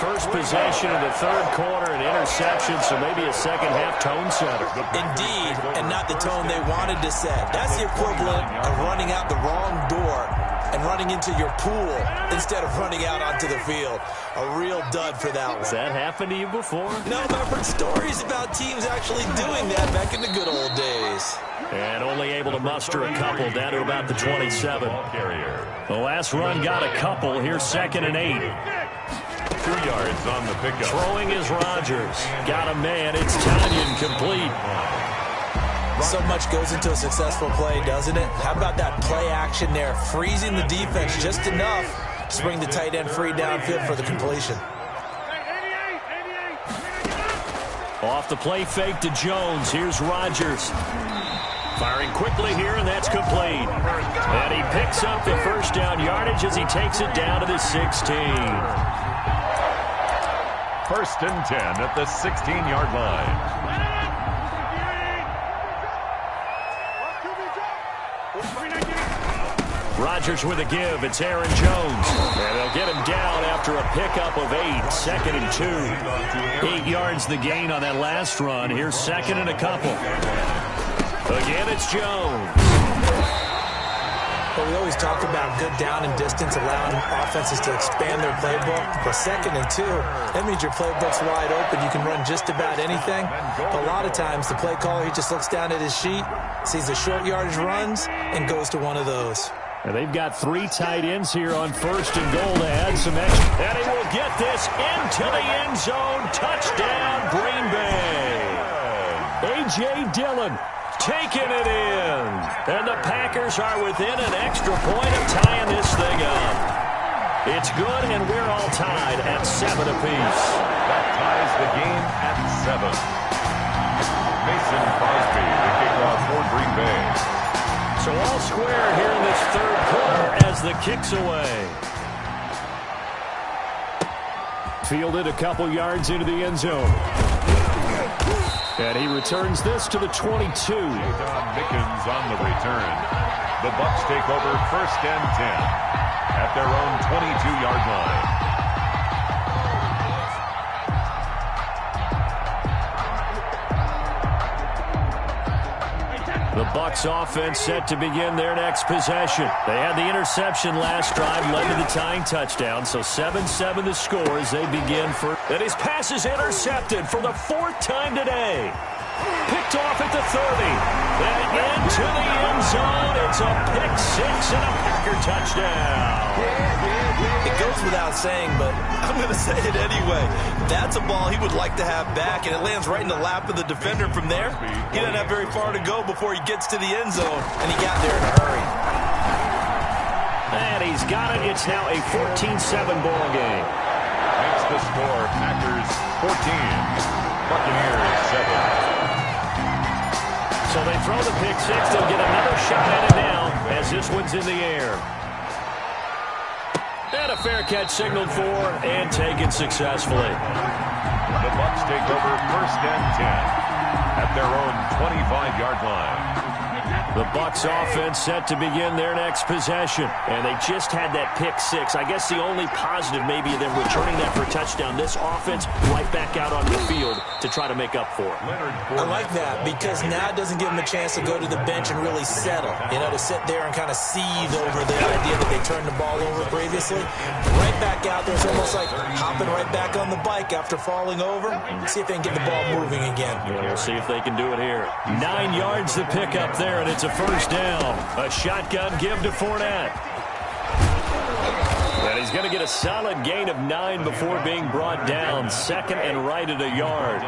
first possession of the third quarter, an interception, so maybe a second-half tone setter. Indeed, and not the tone they wanted to set. That's the equivalent of running out the wrong door and running into your pool instead of running out onto the field. A real dud for that one. Has that happened to you before? No, but I've heard stories about teams actually doing that back in the good old days. And only able to muster a couple down to about the 27. The last run got a couple. Here's 2nd and 8. 2 yards on the pickup. Throwing is Rodgers. Got a man. It's Tanyan complete. So much goes into a successful play, doesn't it? How about that play action there? Freezing the defense just enough to bring the tight end free downfield for the completion. Off the play fake to Jones. Here's Rodgers. Firing quickly here, and that's complete. And he picks up the first down yardage as he takes it down to the 16. 1st and 10 at the 16-yard line. Rodgers with a give. It's Aaron Jones. And they'll get him down after a pickup of 8. 2nd and 2. 8 yards the gain on that last run. Here's 2nd and a couple. Again, it's Jones. Well, we always talk about good down and distance, allowing offenses to expand their playbook. For 2nd and 2, that means your playbook's wide open. You can run just about anything. But a lot of times, the play caller, he just looks down at his sheet, sees the short yardage runs, and goes to one of those. And they've got 3 tight ends here on 1st and goal to add some extra. And he will get this into the end zone. Touchdown, Green Bay. A.J. Dillon taking it in. And the Packers are within an extra point of tying this thing up. It's good, and we're all tied at 7 apiece. That ties the game at 7. Mason Crosby, the kickoff for Green Bay. So all square here in this third quarter as the kick's away. Fielded a couple yards into the end zone. And he returns this to the 22. Don Mickens on the return. The Bucs take over 1st and 10 at their own 22-yard line. The Bucs offense set to begin their next possession. They had the interception last drive, led to the tying touchdown, so 7-7 the score as they begin for... And his pass is intercepted for the 4th time today. Picked off at the 30. And into the end zone. It's a pick 6 and a Packer touchdown. It goes without saying, but I'm going to say it anyway. That's a ball he would like to have back, and it lands right in the lap of the defender from there. He doesn't have very far to go before he gets to the end zone, and he got there in a hurry. And he's got it. It's now a 14-7 ball game. Makes the score Packers 14, Buccaneers 7. So they throw the pick 6. They'll get another shot at it now as this one's in the air. And a fair catch signaled for and taken successfully. The Bucs take over 1st and 10 at their own 25-yard line. The Bucs offense set to begin their next possession. And they just had that pick 6. I guess the only positive maybe of them returning that for a touchdown. This offense right back out on the field to try to make up for it. I like that because now it doesn't give them a chance to go to the bench and really settle. You know, to sit there and kind of seethe over the idea that they turned the ball over previously. Right back out there. It's almost like hopping right back on the bike after falling over. See if they can get the ball moving again. Yeah, we'll see if they can do it here. 9 yards to pick up there, and it's a first down. A shotgun give to Fournette. And he's going to get a solid gain of 9 before being brought down. 2nd and right at a yard.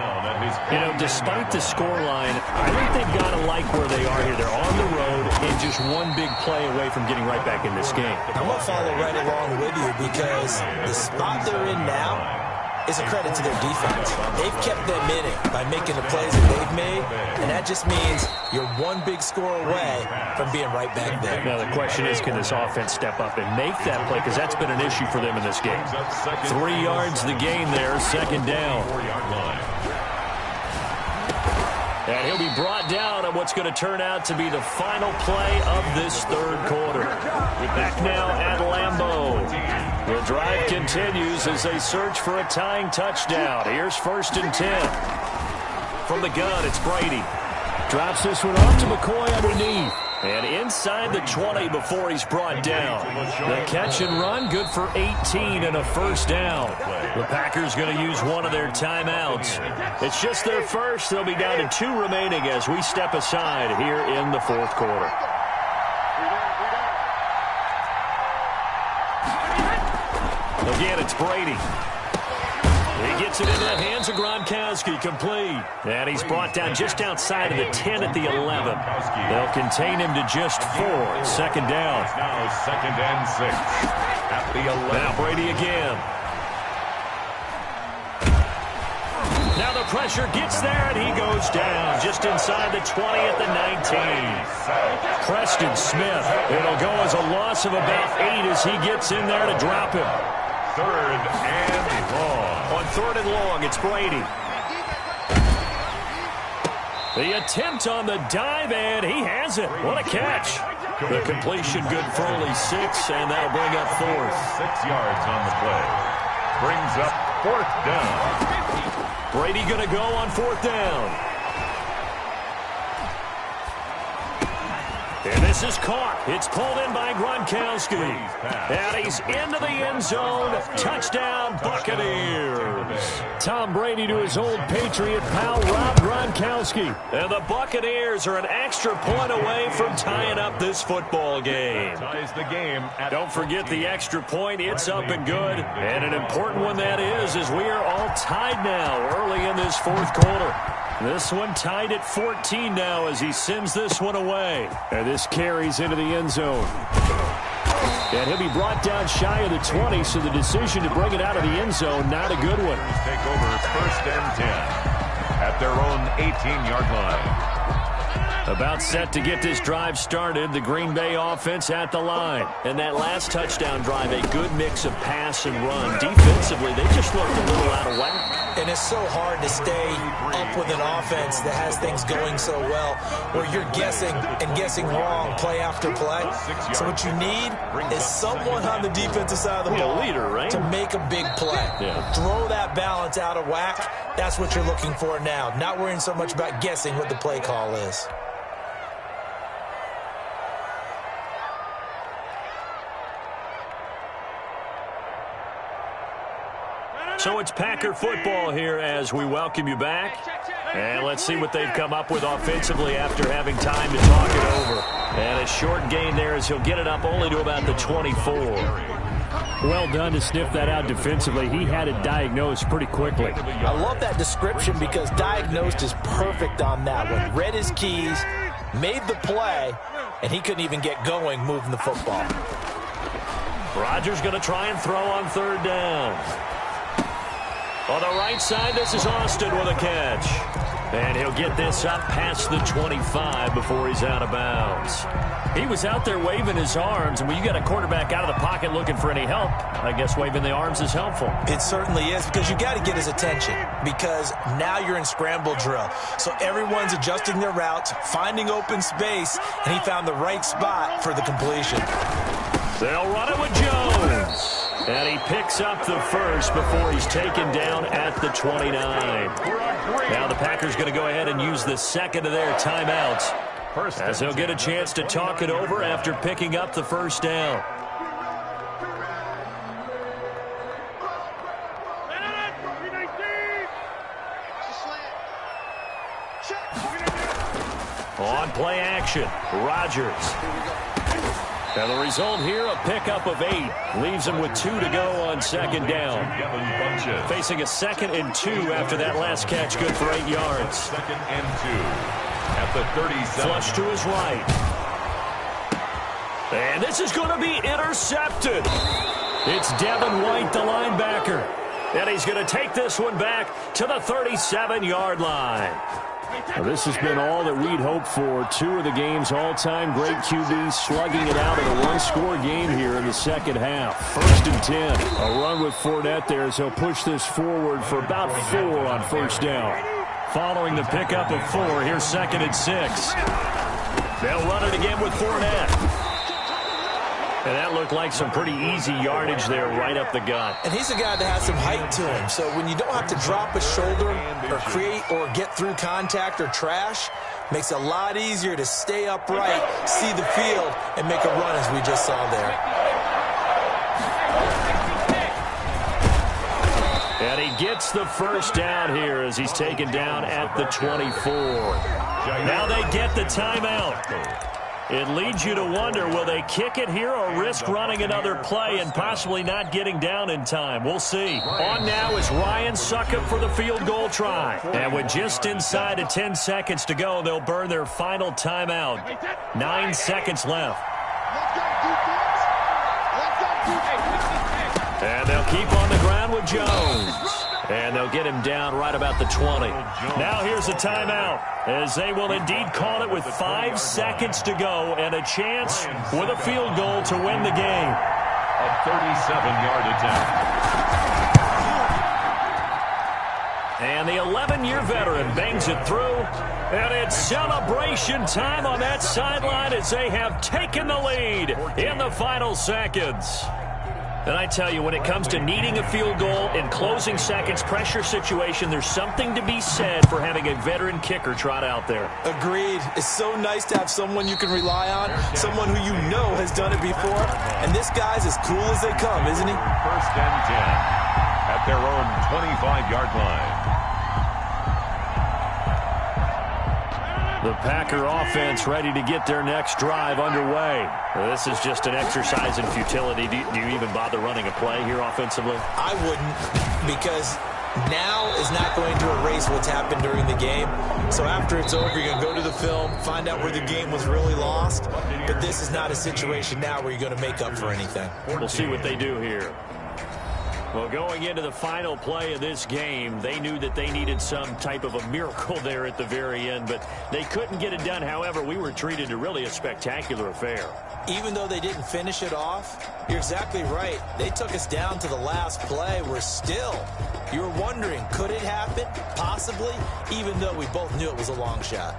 You know, despite the scoreline, I think they've got to like where they are here. They're on the road and just one big play away from getting right back in this game. I'm going to follow right along with you because the spot they're in now is a credit to their defense. They've kept them in it by making the plays that they've made, and that just means you're one big score away from being right back there. Now, the question is, can this offense step up and make that play? Because that's been an issue for them in this game. 3 yards the gain there, 2nd down. And he'll be brought down on what's going to turn out to be the final play of this third quarter. Back now at Lambeau. The drive continues as they search for a tying touchdown. Here's 1st and 10. From the gun, it's Brady. Drops this one off to McCoy underneath. And inside the 20 before he's brought down. The catch and run, good for 18 and a 1st down. The Packers going to use one of their timeouts. It's just their first. They'll be down to 2 remaining as we step aside here in the 4th quarter. Again, it's Brady. He gets it into the hands of Gronkowski, complete. And he's brought down just outside of the 10 at the 11. They'll contain him to just 4. 2nd down. Now 2nd and 6 at the 11. Now Brady again. Now the pressure gets there, and he goes down just inside the 20 at the 19. Preston Smith. It'll go as a loss of about 8 as he gets in there to drop him. 3rd and long. On 3rd and long, it's Brady. The attempt on the dive, and he has it. What a catch. The completion good for only 6, and that'll bring up 4th. 6 yards on the play. Brings up 4th down. Brady going to go on 4th down. And this is caught. It's pulled in by Gronkowski. And he's into the end zone. Touchdown, Buccaneers. Tom Brady to his old Patriot pal, Rob Gronkowski. And the Buccaneers are an extra point away from tying up this football game. Ties the game. Don't forget the extra point. It's up and good. And an important one that is, as we are all tied now early in this 4th quarter. This one tied at 14 now as he sends this one away. And this carries into the end zone. And he'll be brought down shy of the 20, so the decision to bring it out of the end zone, not a good one. Take over 1st and 10 at their own 18-yard line. About set to get this drive started, the Green Bay offense at the line. And that last touchdown drive, a good mix of pass and run. Defensively, they just looked a little out of whack. And it's so hard to stay up with an offense that has things going so well, where you're guessing and guessing wrong play after play. So what you need is someone on the defensive side of the ball, leader, right? to make a big play. Yeah. Throw that balance out of whack. That's what you're looking for now. Not worrying so much about guessing what the play call is. So it's Packer football here as we welcome you back. And let's see what they've come up with offensively after having time to talk it over. And a short gain there as he'll get it up only to about the 24. Well done to sniff that out defensively. He had it diagnosed pretty quickly. I love that description because diagnosed is perfect on that one. Read his keys, made the play, and he couldn't even get going moving the football. Rodgers going to try and throw on 3rd down. On the right side, this is Austin with a catch. And he'll get this up past the 25 before he's out of bounds. He was out there waving his arms, and when you got a quarterback out of the pocket looking for any help, I guess waving the arms is helpful. It certainly is, because you got to get his attention, because now you're in scramble drill. So everyone's adjusting their routes, finding open space, and he found the right spot for the completion. They'll run it with Jones. And he picks up the first before he's taken down at the 29. Now the Packers going to go ahead and use the second of their timeouts as he'll get a chance to talk it over after picking up the 1st down. On play action, Rodgers. And the result here, a pickup of 8. Leaves him with 2 to go on 2nd down. Facing a 2nd and 2 after that last catch, good for 8 yards. 2nd and 2 at the 37. Flush to his right. And this is going to be intercepted. It's Devin White, the linebacker. And he's going to take this one back to the 37-yard line. Well, this has been all that we'd hoped for. 2 of the game's all-time great QBs slugging it out in a one-score game here in the second half. 1st and 10. A run with Fournette there as he'll push this forward for about 4 on 1st down. Following the pickup of 4, here's 2nd and 6. They'll run it again with Fournette. And that looked like some pretty easy yardage there right up the gut. And he's a guy that has some height to him. So when you don't have to drop a shoulder or create or get through contact or trash, makes it a lot easier to stay upright, see the field, and make a run as we just saw there. And he gets the first down here as he's taken down at the 24. Now they get the timeout. It leads you to wonder, will they kick it here or risk running another play and possibly not getting down in time? We'll see. On now is Ryan Succop for the field goal try. And with just inside of 10 seconds to go, they'll burn their final timeout. 9 seconds left. And they'll keep on the ground with Jones. And they'll get him down right about the 20. Now here's a timeout, as they will indeed call it with 5 seconds to go and a chance with a field goal to win the game. A 37-yard attempt. And the 11-year veteran bangs it through. And it's celebration time on that sideline as they have taken the lead in the final seconds. And I tell you, when it comes to needing a field goal in closing seconds, pressure situation, there's something to be said for having a veteran kicker trot out there. Agreed. It's so nice to have someone you can rely on, someone who you know has done it before. And this guy's as cool as they come, isn't he? First and 10 at their own 25-yard line. The Packer offense ready to get their next drive underway. This is just an exercise in futility. Do you even bother running a play here offensively? I wouldn't, because now is not going to erase what's happened during the game. So after it's over, you're going to go to the film, find out where the game was really lost. But this is not a situation now where you're going to make up for anything. We'll see what they do here. Well, going into the final play of this game, they knew that they needed some type of a miracle there at the very end, but they couldn't get it done. However, we were treated to really a spectacular affair. Even though they didn't finish it off, you're exactly right. They took us down to the last play. You were wondering, could it happen? Possibly, even though we both knew it was a long shot.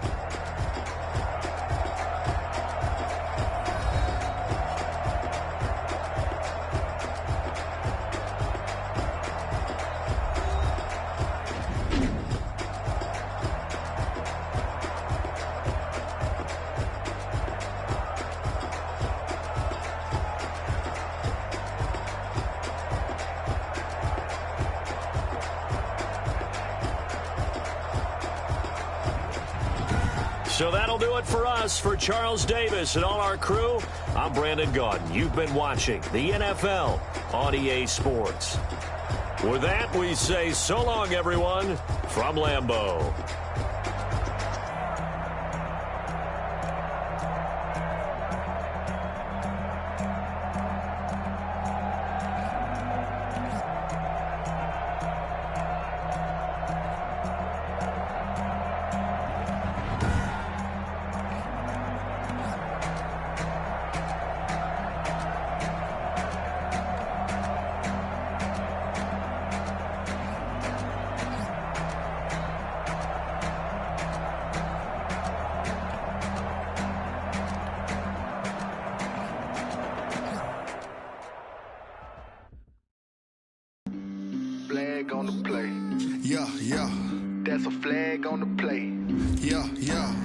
So that'll do it for us. For Charles Davis and all our crew, I'm Brandon Gaudin. You've been watching the NFL on EA Sports. With that, we say so long, everyone, from Lambeau. Flag on the play. Yeah, yeah. That's a flag on the play. Yeah, yeah.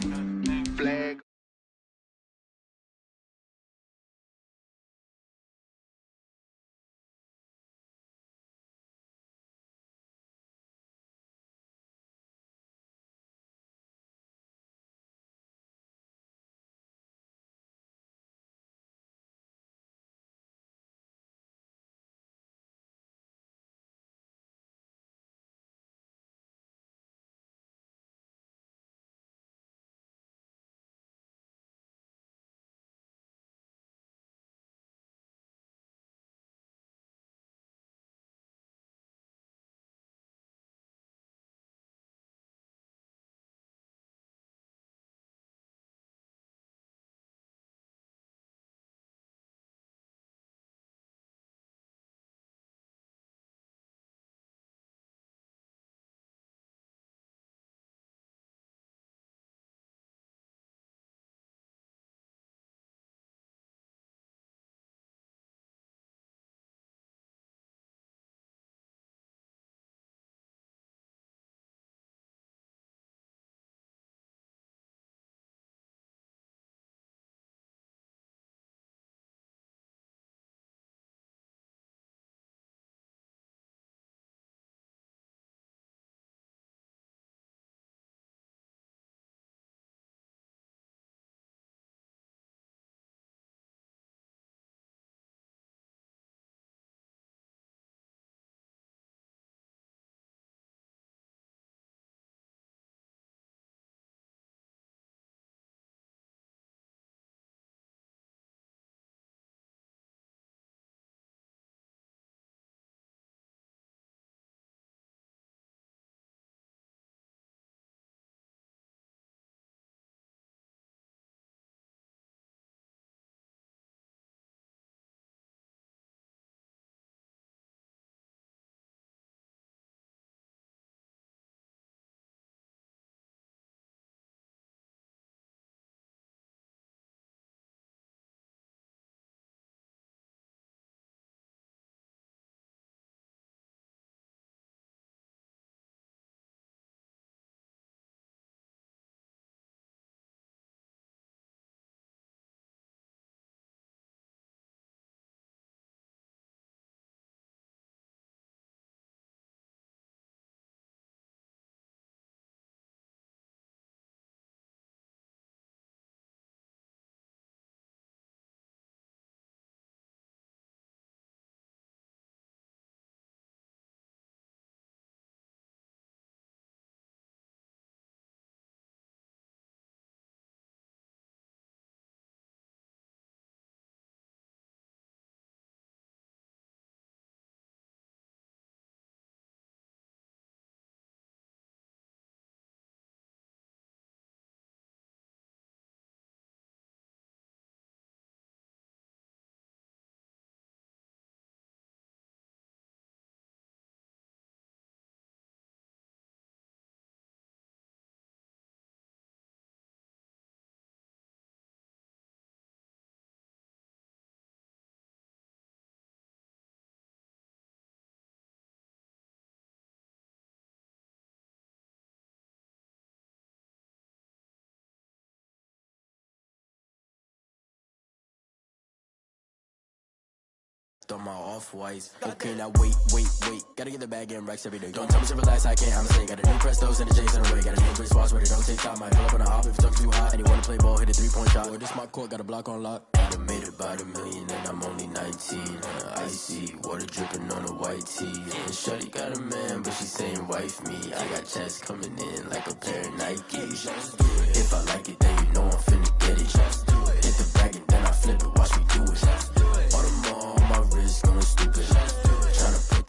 on my off-whites. Okay, now wait. Gotta get the bag and racks every day. Don't tell me to relax, I can't, I'ma say. Got a new Prestos and the J's in the way. Got a new Chris Boss, but it don't take time. Might pull up on the hop if it talks too hot. And you wanna play ball, hit a three-point shot. Boy, this my court, got a block on lock. I done made about $1 million and I'm only 19. Icy, water dripping on a white tee. And shorty got a man, but she saying wife me. I got checks coming in like a pair of Nikes. If I like it, then you know I'm finna get it. Hit the bag and then I flip it, watch me do it. All on my wrist, going stupid. Tryna put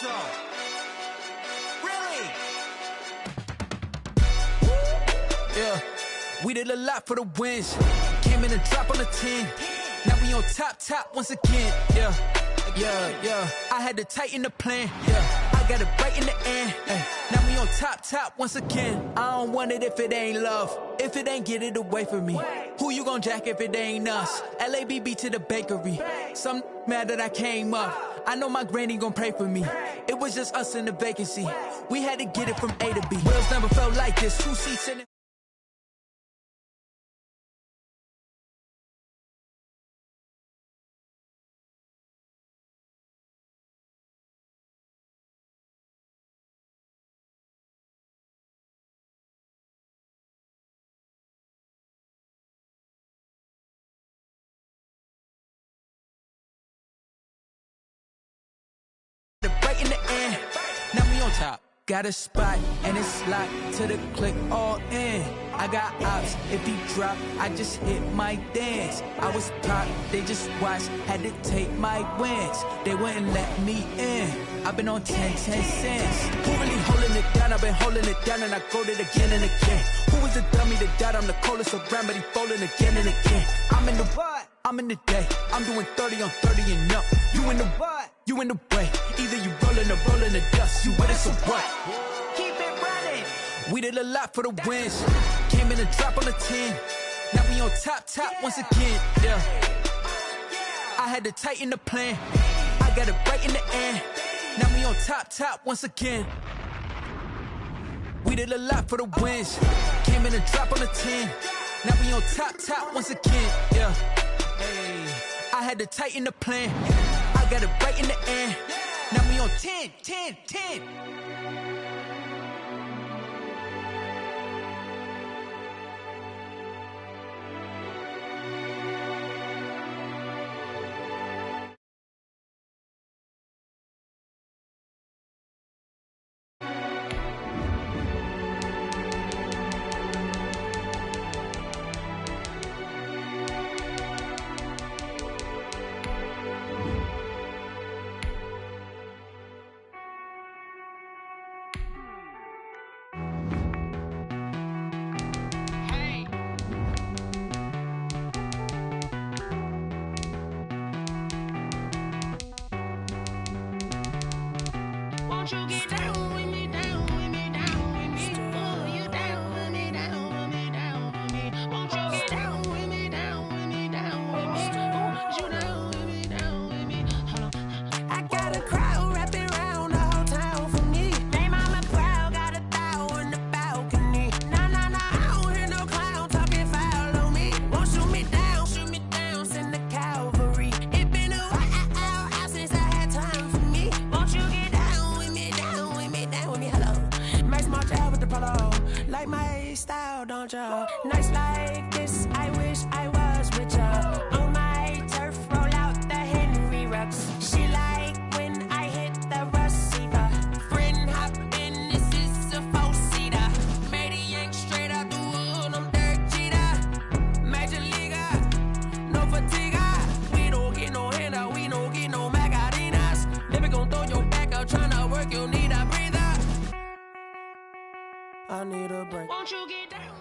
zone. Really? Yeah, we did a lot for the wins. Came in and drop on the 10. Now we on top once again. Yeah. I had to tighten the plan. Yeah, I got it right in the end. Now we on top once again. I don't want it if it ain't love. If it ain't, get it away from me. Who you gon' jack if it ain't us? LABB to the bakery. Some mad that I came up. I know my granny gon' pray for me. It was just us in the vacancy. We had to get it from A to B. Wheels never felt like this. 2 seats in it. Right in the end, now we on top. Got a spot and it's locked to the click all in. I got ops, if he drop, I just hit my dance. I was top, they just watched, had to take my wins. They wouldn't let me in. I've been on 10 cents. Who really holding it down? I've been holding it down and I go it again and again. Who was the dummy that died? I'm the coldest around, but he folding again and again. I'm in the what? I'm in the day. I'm doing 30 on 30 and up. You in the what? You in the way. Either you rolling or rolling the dust. You with it, so what? Keep it running. We did a lot for the wins. Came in and drop on the 10. Now we on top once again. Yeah. I had to tighten the plan. I got it right in the end. Now we on top once again. We did a lot for the wins. Came in and drop on the 10. Now we on top once again. Yeah. Hey, I had to tighten the plan. I got it right in the end. Now we on 10. Won't you get down with me, down with me, down with me? Oh, you down with me, down with me, down with me. Won't you get down with me, down with me, down with me? Oh, you down with me, down with me? Hold on. I got a crowd wrapping around the whole town for me. They mama crowd got a thou in the balcony. Nah, I don't hear no clown talking foul on me. Won't shoot me down, send the cavalry. It been a while since I had time for me. Won't you get down with me, hello. Max March out with the polo. Like my style, don't ya? Nights like this, I wish I was with ya. On my turf, roll out the Henry Rux. She like when I hit the receiver. Friend hop in, this is a four-seater. Made a yank straight out the wood, I'm Derek Jeter. Major leaguer, no fatigue. We don't get no handout, we don't get no Macarinas. Never gon' throw your back out, tryna work, you need a breather. I need a break. Won't you get down?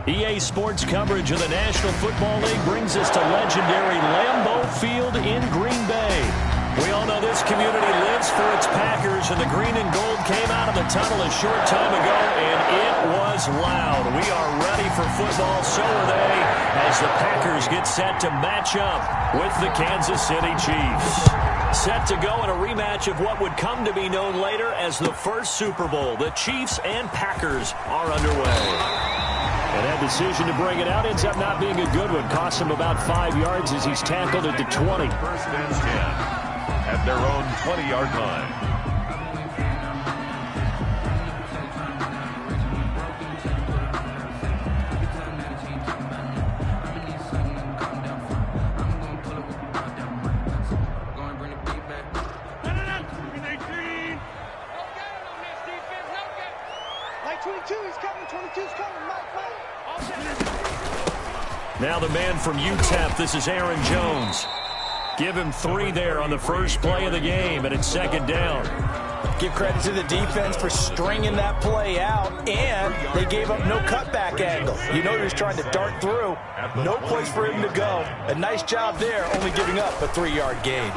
EA Sports coverage of the National Football League brings us to legendary Lambeau Field in Green Bay. We all know this community lives for its Packers, and the green and gold came out of the tunnel a short time ago, and it was loud. We are ready for football, so are they, as the Packers get set to match up with the Kansas City Chiefs. Set to go in a rematch of what would come to be known later as the first Super Bowl. The Chiefs and Packers are underway. And that decision to bring it out ends up not being a good one. Costs him about 5 yards as he's tackled at the 20. First and 10 at their own 20-yard line. Now the man from UTEP, this is Aaron Jones. Give him 3 there on the first play of the game, and it's second down. Give credit to the defense for stringing that play out, and they gave up no cutback angle. You know he was trying to dart through. No place for him to go. A nice job there, only giving up a 3-yard gain.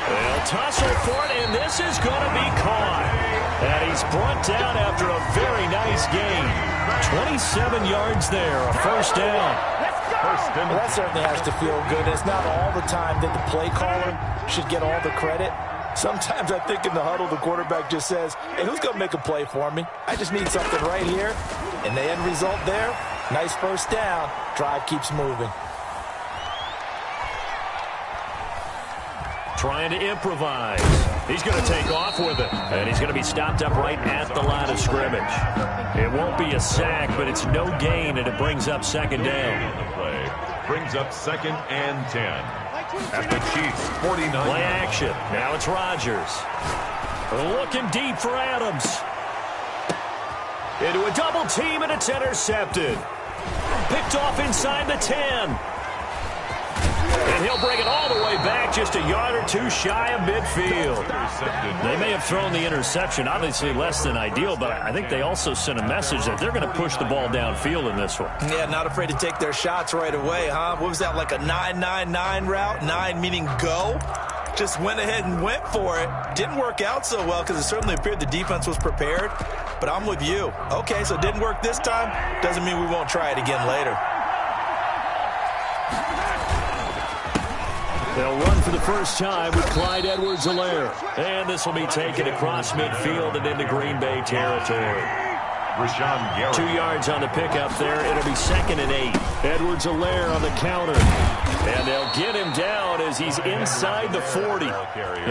They'll tussle for it, and this is going to be caught. And he's brought down after a very nice gain. 27 yards there, a first down. Well, that certainly has to feel good. It's not all the time that the play caller should get all the credit. Sometimes I think in the huddle, the quarterback just says, hey, who's going to make a play for me? I just need something right here. And the end result there, nice first down. Drive keeps moving. Trying to improvise. He's going to take off with it. And he's going to be stopped up right at the line of scrimmage. It won't be a sack, but it's no gain, and it brings up second down. The play brings up 2nd and 10. At the Chiefs' 49. Play action. Now it's Rodgers. Looking deep for Adams. Into a double team, and it's intercepted. Picked off inside the 10. And he'll bring it all the way back, just a yard or 2 shy of midfield. They may have thrown the interception, obviously less than ideal, but I think they also sent a message that they're going to push the ball downfield in this one. Yeah, not afraid to take their shots right away, huh? What was that, like a 9-9-9 route? 9 meaning go? Just went ahead and went for it. Didn't work out so well because it certainly appeared the defense was prepared. But I'm with you. Okay, so it didn't work this time. Doesn't mean we won't try it again later. They'll run for the first time with Clyde Edwards-Helaire. And this will be taken across midfield and into Green Bay territory. 2 yards on the pickup there. It'll be 2nd and 8. Edwards-Helaire on the counter. And they'll get him down as he's inside the 40.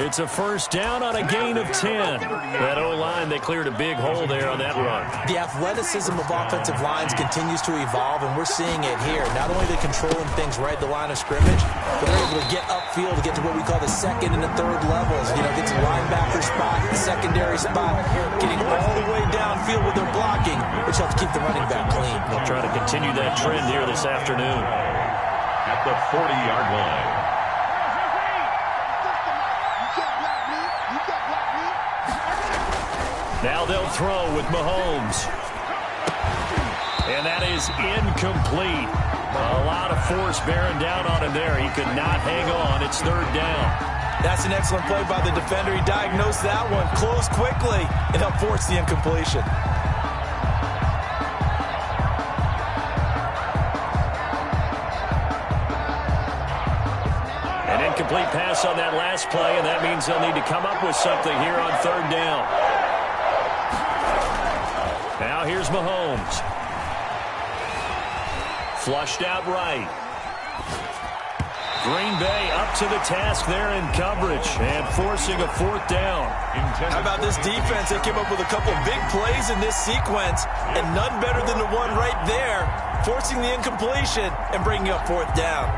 It's a first down on a gain of 10. That O-line, they cleared a big hole there on that run. The athleticism of offensive lines continues to evolve, and we're seeing it here. Not only are they controlling things right at the line of scrimmage, but they're able to get upfield to get to what we call the 2nd and the 3rd levels. You know, get to the linebacker spot, the secondary spot, getting all the way downfield with their blocking, which helps keep the running back clean. They'll try to continue that trend here this afternoon. At the 40-yard line. Now they'll throw with Mahomes. And that is incomplete. A lot of force bearing down on him there. He could not hang on. It's 3rd down. That's an excellent play by the defender. He diagnosed that one, closed quickly, and helped force the incompletion. Incomplete pass on that last play, and that means they'll need to come up with something here on 3rd down. Now here's Mahomes. Flushed out right. Green Bay up to the task there in coverage and forcing a 4th down. How about this defense? They came up with a couple of big plays in this sequence, and none better than the one right there, forcing the incompletion and bringing up 4th down.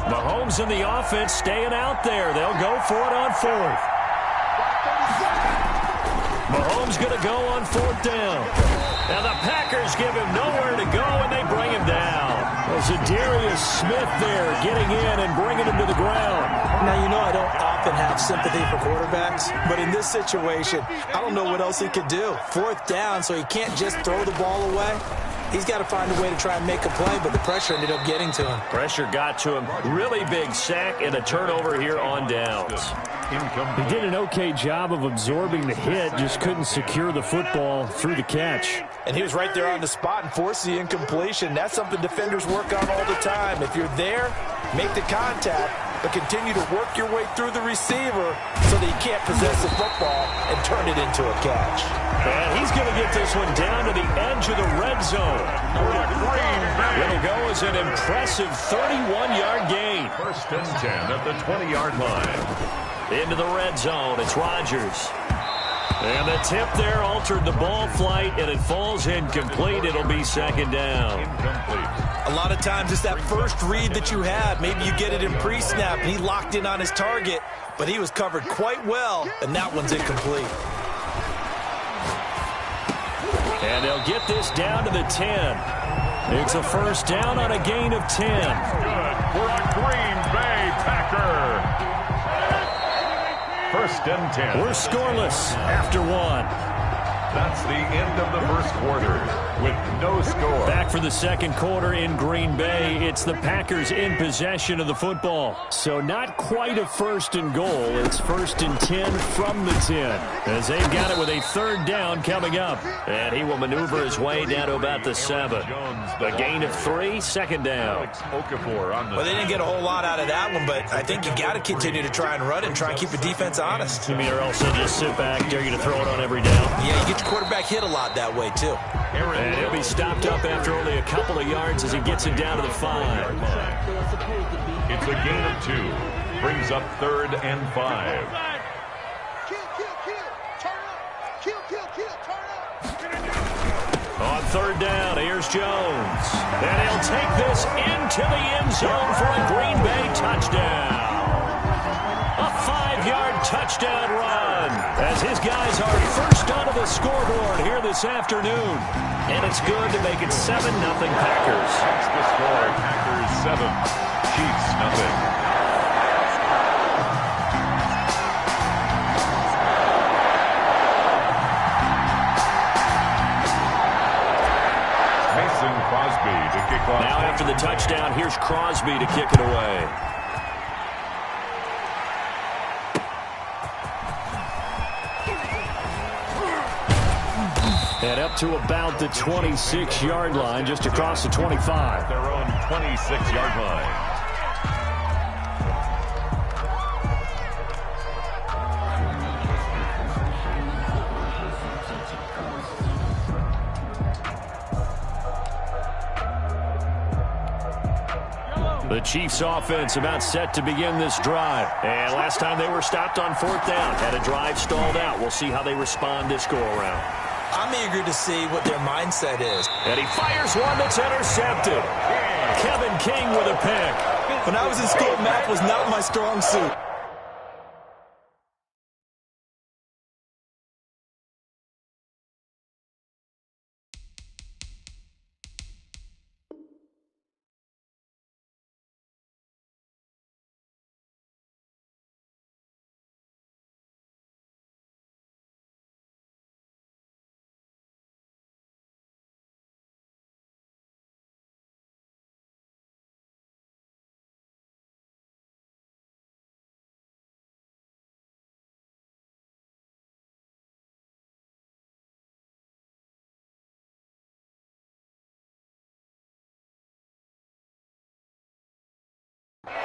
Mahomes and the offense staying out there. They'll go for it on 4th. Mahomes going to go on 4th down. Now the Packers give him nowhere to go, and they bring him down. Well, Zadarius Smith there getting in and bringing him to the ground. Now, you know I don't often have sympathy for quarterbacks, but in this situation, I don't know what else he could do. 4th down, so he can't just throw the ball away. He's got to find a way to try and make a play, but the pressure ended up getting to him. Pressure got to him. Really big sack and a turnover here on downs. He did an okay job of absorbing the hit, just couldn't secure the football through the catch. And he was right there on the spot and forced the incompletion. That's something defenders work on all the time. If you're there, make the contact, but continue to work your way through the receiver so that you can't possess the football and turn it into a catch. And he's going to get this one down to the edge of the red zone. It'll go as an impressive 31-yard gain. 1st and 10 at the 20-yard line. Into the red zone. It's Rodgers. And the tip there altered the ball flight, and it falls incomplete. It'll be second down. A lot of times it's that first read that you have. Maybe you get it in pre-snap, and he locked in on his target, but he was covered quite well, and that one's incomplete. And they'll get this down to the 10. It's a first down on a gain of 10. Good for a Green Bay Packer. First and 10. We're scoreless after one. That's the end of the first quarter with no score. Back for the second quarter in Green Bay. It's the Packers in possession of the football. So not quite a first and goal. It's first and 10 from the 10. As they've got it with a third down coming up. And he will maneuver his way down to about the 7. A gain of 3, second down. Well, they didn't get a whole lot out of that one, but I think you got to continue to try and run it and try and keep the defense honest. You mean, or also just sit back, dare you to throw it on every down? Yeah, you get your quarterback hit a lot that way, too. And he'll be stopped up after only a couple of yards as he gets it down to the 5. It's a gain of 2. Brings up third and 5. On third down, here's Jones. And he'll take this into the end zone for a Green Bay touchdown. A 5-yard touchdown run as his guys are first onto the scoreboard here this afternoon. And it's good to make it 7-0 Packers. That's the score. Packers 7, Chiefs nothing. Now after the touchdown, here's Crosby to kick it away. And up to about the 26-yard line, just across the 25. Their own 26-yard line. The Chiefs offense about set to begin this drive. And last time they were stopped on fourth down, had a drive stalled out. We'll see how they respond this go-around. I'm eager to see what their mindset is. And he fires one that's intercepted. Kevin King with a pick. When I was in school, math was not my strong suit.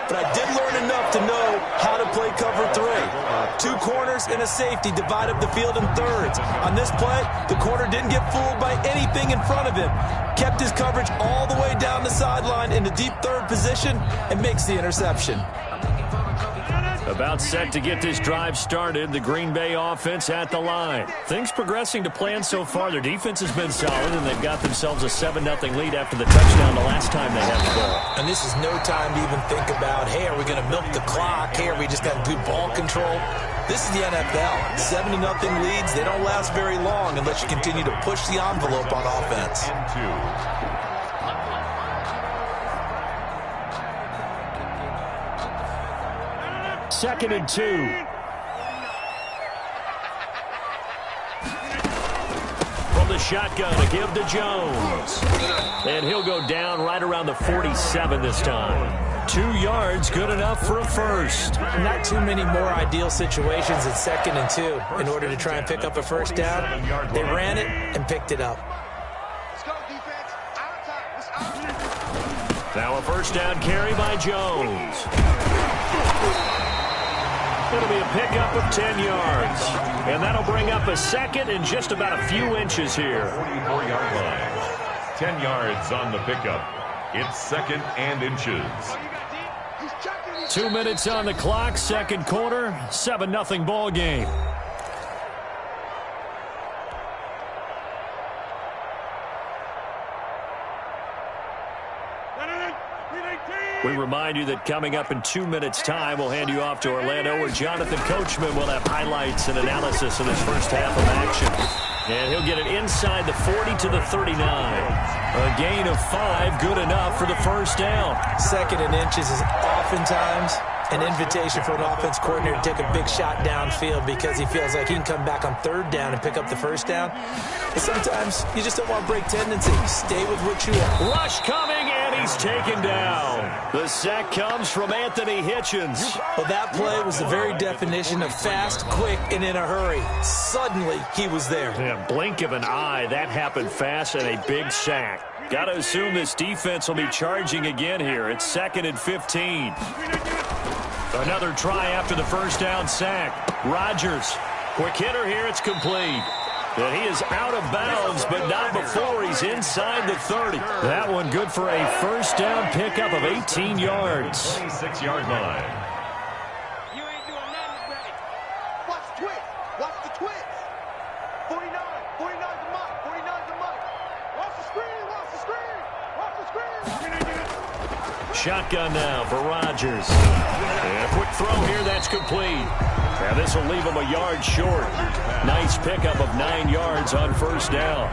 But I did learn enough to know how to play cover 3. 2 corners and a safety divide up the field in thirds. On this play, the corner didn't get fooled by anything in front of him. Kept his coverage all the way down the sideline in the deep third position and makes the interception. About set to get this drive started. The Green Bay offense at the line. Things progressing to plan so far. Their defense has been solid, and they've got themselves a 7-0 lead after the touchdown the last time they had the ball. And this is no time to even think about, hey, are we going to milk the clock? Hey, are we just got good ball control? This is the NFL. 7-0 leads, they don't last very long unless you continue to push the envelope on offense. Second and 2. From the shotgun to give to Jones. And he'll go down right around the 47 this time. 2 yards, good enough for a first. Not too many more ideal situations in 2nd and 2 in order to try and pick up a first down. They ran it and picked it up. Now a first down carry by Jones. It'll be a pickup of 10 yards. And that'll bring up a second and just about a few inches here. 44-yard line. 10 yards on the pickup. It's 2nd and inches. 2 minutes on the clock, second quarter, 7-0 ball game. We remind you that coming up in 2 minutes' time, we'll hand you off to Orlando, where Jonathan Coachman will have highlights and analysis of his first half of action. And he'll get it inside the 40 to the 39. A gain of 5, good enough for the first down. 2nd and inches is oftentimes an invitation for an offense coordinator to take a big shot downfield because he feels like he can come back on 3rd down and pick up the first down. But sometimes you just don't want to break tendency. Stay with what you are. Rush coming, and he's taken down. The sack comes from Anthony Hitchens. Well, that play was the very definition of fast, quick, and in a hurry. Suddenly, he was there. Yeah, blink of an eye, that happened fast, and a big sack. Got to assume this defense will be charging again here. It's 2nd and 15. Another try after the first down sack. Rodgers, quick hitter here, it's complete. And he is out of bounds, but not before he's inside the 30. That one good for a first down pickup of 18 yards. 26-yard line. You ain't doing nothing today. Watch the twist. Watch the twist. 49. 49's a muck. 49's a muck. Watch the screen. Watch the screen. Watch the screen. Shotgun now for Rodgers. And a quick throw here, that's complete. And this will leave him a yard short. Nice pickup of 9 yards on first down.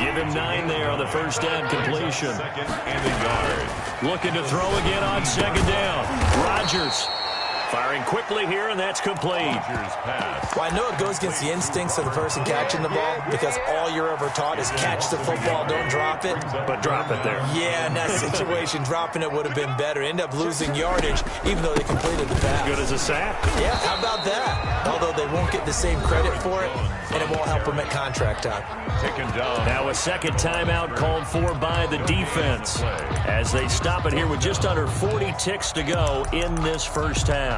Give him 9 there on the first down completion. 2nd and a yard. Looking to throw again on 2nd down. Rodgers firing quickly here, and that's complete. Well, I know it goes against the instincts of the person catching the ball because all you're ever taught is catch the football, don't drop it. But drop it there. Yeah, in that situation, dropping it would have been better. End up losing yardage, even though they completed the pass. Good as a sack. Yeah, how about that? Although they won't get the same credit for it, and it won't help them at contract time. Taken down. Now a second timeout called for by the defense as they stop it here with just under 40 ticks to go in this first half.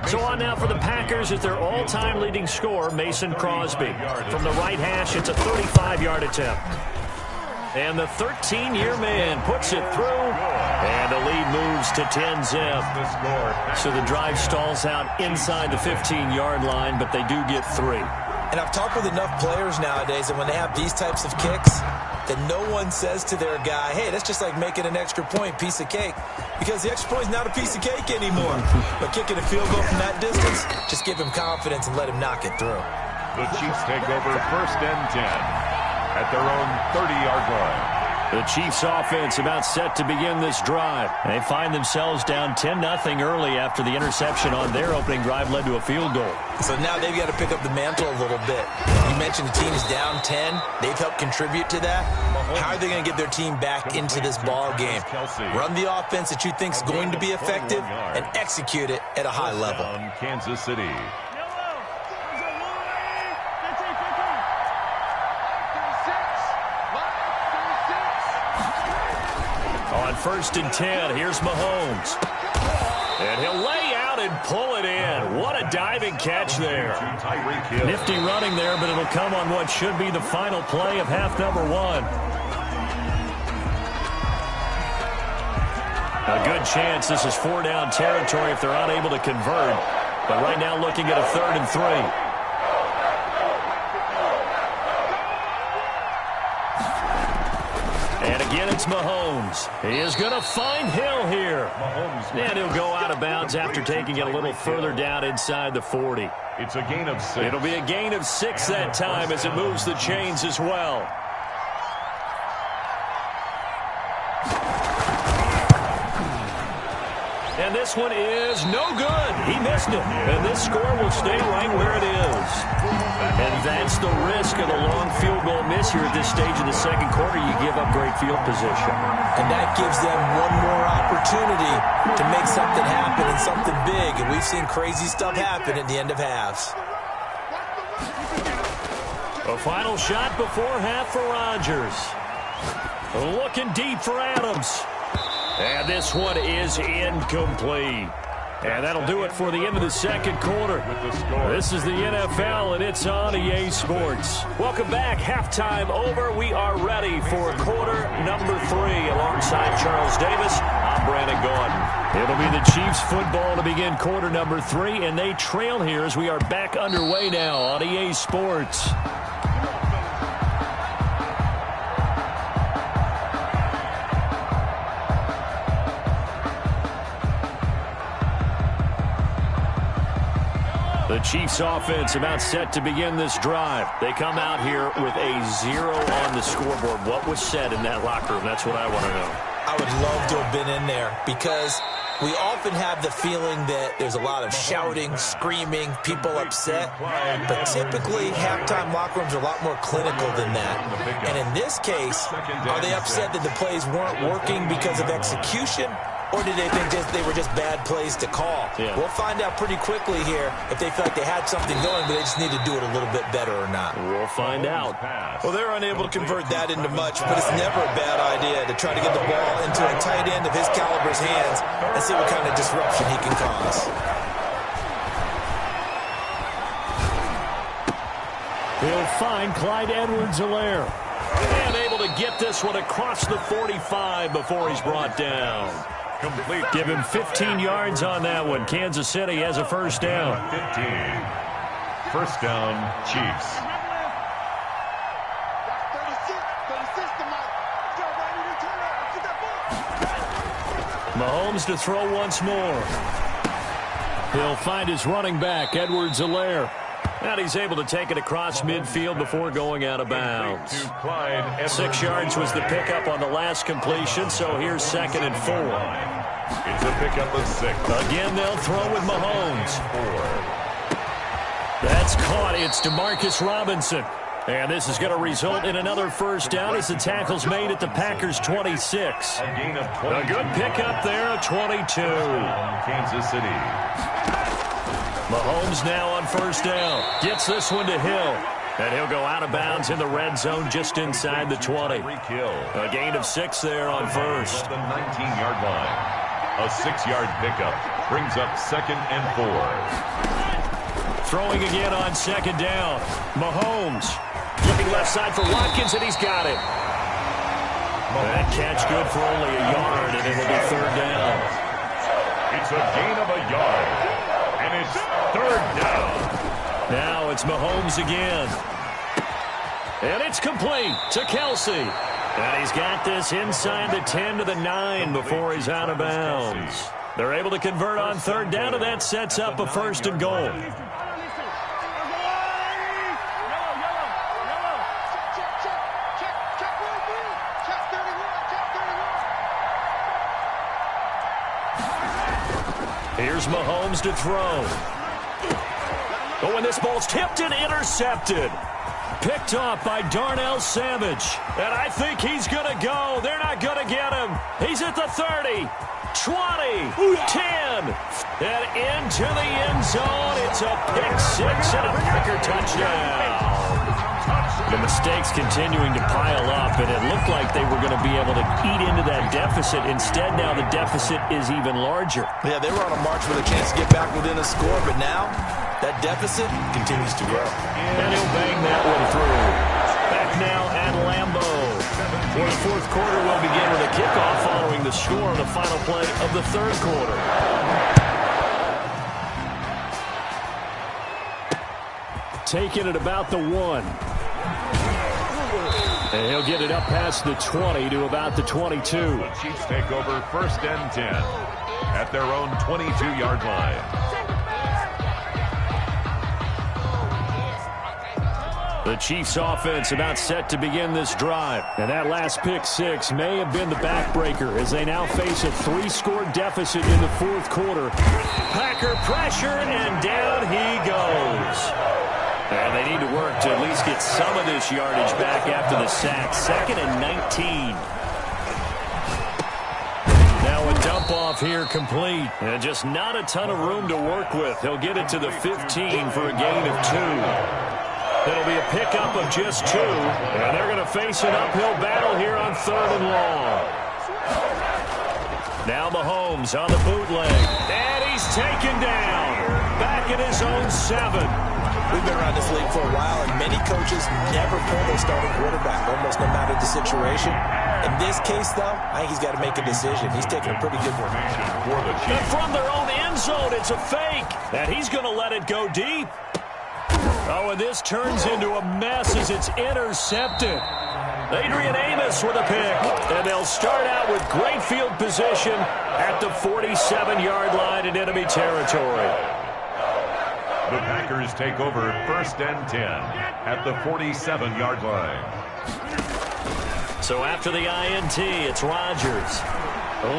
So on now for the Packers at their all-time leading scorer, Mason Crosby. From the right hash, it's a 35-yard attempt. And the 13-year man puts it through, and the lead moves to 10-zip. So the drive stalls out inside the 15-yard line, but they do get 3. And I've talked with enough players nowadays that when they have these types of kicks, that no one says to their guy, hey, that's just like making an extra point, piece of cake. Because the extra point is not a piece of cake anymore. But kicking a field goal from that distance, just give him confidence and let him knock it through. The Chiefs take over 1st and 10 at their own 30-yard line. The Chiefs offense about set to begin this drive. They find themselves down 10-0 early after the interception on their opening drive led to a field goal. So now they've got to pick up the mantle a little bit. You mentioned the team's down 10. They've helped contribute to that. How are they going to get their team back into this ball game? Run the offense that you think is going to be effective and execute it at a high level. Kansas City. On 1st and 10, here's Mahomes. And he'll lay out and pull it in. What a diving catch there. Nifty running there, but it'll come on what should be the final play of half number 1. A good chance this is 4-down territory if they're unable to convert. But right now looking at a 3rd and 3. And again, it's Mahomes. He is going to find Hill here. And he'll go out of bounds after taking it a little further down inside the 40. It's a gain of 6. It'll be a gain of 6 that time as it moves the chains as well. And this one is no good. He missed it. And this score will stay right where it is. And that's the risk of the long field goal miss here at this stage of the second quarter. You give up great field position. And that gives them one more opportunity to make something happen and something big. And we've seen crazy stuff happen at the end of halves. A final shot before half for Rodgers. Looking deep for Adams. And this one is incomplete. And that'll do it for the end of the second quarter. This is the NFL, and it's on EA Sports. Welcome back. Halftime over. We are ready for quarter number 3. Alongside Charles Davis, I'm Brandon Gaudin. It'll be the Chiefs football to begin quarter number 3, and they trail here as we are back underway now on EA Sports. The Chiefs offense about set to begin this drive. They come out here with a 0 on the scoreboard. What was said in that locker room? That's what I want to know. I would love to have been in there because we often have the feeling that there's a lot of shouting, screaming, people upset. But typically, halftime locker rooms are a lot more clinical than that. And in this case, are they upset that the plays weren't working because of execution? Or did they think they were just bad plays to call? Yeah. We'll find out pretty quickly here if they feel like they had something going, but they just need to do it a little bit better or not. We'll find out. Well, they're unable to convert that into much, but it's never a bad idea to try to get the ball into a tight end of his caliber's hands and see what kind of disruption he can cause. He'll find Clyde Edwards-Helaire. And able to get this one across the 45 before he's brought down. Complete. Give him 15 yards on that one. Kansas City has a first down. 15. First down, Chiefs. Mahomes to throw once more. He'll find his running back, Edwards-Helaire. And he's able to take it across midfield before going out of bounds. 6 yards was the pickup on the last completion, so here's 2nd and 4. It's a pickup of 6. Again, they'll throw with Mahomes. 4. That's caught. It's Demarcus Robinson. And this is going to result in another first down as the tackle's made at the Packers' 26. A good pickup there, a 22. Kansas City. Mahomes now on first down. Gets this one to Hill. And he'll go out of bounds in the red zone just inside the 20. A gain of 6 there on first. The 19-yard line. A 6-yard pickup brings up 2nd and 4. Throwing again on 2nd down. Mahomes looking left side for Watkins, and he's got it. That catch good for only a yard, and it'll be 3rd down. It's a gain of a yard. And it's 3rd down. Now it's Mahomes again. And it's complete to Kelsey. And he's got this inside the 10 to the 9 before he's out of bounds. They're able to convert on 3rd down, and that sets up a 1st and goal. Here's Mahomes to throw. Oh, and this ball's tipped and intercepted. Picked off by Darnell Savage. And I think he's going to go. They're not going to get him. He's at the 30, 20, 10, and into the end zone. It's a pick 6 and a Packer touchdown. The mistakes continuing to pile up, and it looked like they were going to be able to eat into that deficit. Instead, now the deficit is even larger. Yeah, they were on a march with a chance to get back within a score, but now that deficit continues to grow. And he'll bang that one through. Back now at Lambeau. For the 4th quarter, we'll begin with a kickoff following the score on the final play of the 3rd quarter. Taking it about the 1. And he'll get it up past the 20 to about the 22. The Chiefs take over 1st and 10 at their own 22-yard line. The Chiefs offense about set to begin this drive. And that last pick 6 may have been the backbreaker as they now face a 3-score deficit in the 4th quarter. Packer pressure, and down he goes. And they need to work to at least get some of this yardage back after the sack. 2nd and 19. Now a dump off here complete. And just not a ton of room to work with. He'll get it to the 15 for a gain of 2. It'll be a pickup of just 2. And they're going to face an uphill battle here on 3rd and long. Now Mahomes on the bootleg. And he's taken down. Back at his own 7. We've been around this league for a while, and many coaches never pull their starting quarterback, almost no matter the situation. In this case, though, I think he's got to make a decision. He's taking a pretty good one. And from their own end zone, it's a fake. And he's going to let it go deep. Oh, and this turns into a mess as it's intercepted. Adrian Amos with a pick. And they'll start out with great field position at the 47-yard line in enemy territory. The Packers take over 1st and 10 at the 47-yard line. So after the INT, it's Rodgers.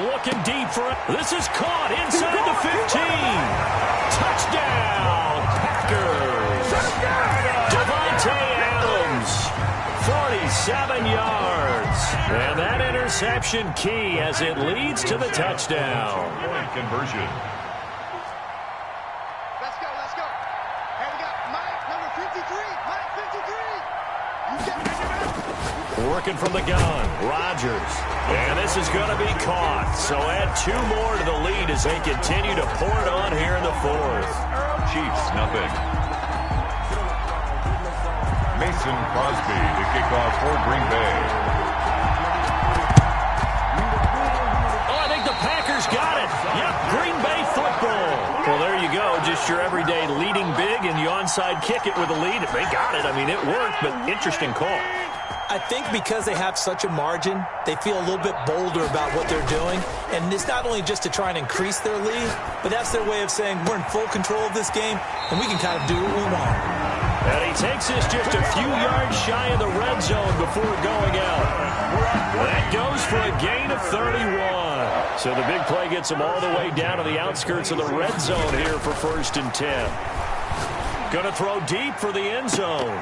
Looking deep for it. This is caught inside the 15. Touchdown, Packers. Devontae Adams, 47 yards. And that interception key as it leads to the touchdown. Point conversion. Let's go, let's go. And we got Mike, number 53. Mike, 53. You get it. Working from the gun, Rodgers. And this is going to be caught. So add 2 more to the lead as they continue to pour it on here in the 4th. Chiefs, nothing. Mason Crosby to kick off for Green Bay. Oh, I think the Packers got it. Yep, Green Bay football. Well, there you go. Just your everyday leading big, and you onside kick it with a lead. They got it. I mean, it worked, but interesting call. I think because they have such a margin, they feel a little bit bolder about what they're doing. And it's not only just to try and increase their lead, but that's their way of saying we're in full control of this game, and we can kind of do what we want. And he takes this just a few yards shy of the red zone before going out. That goes for a gain of 31. So the big play gets him all the way down to the outskirts of the red zone here for 1st and 10. Going to throw deep for the end zone.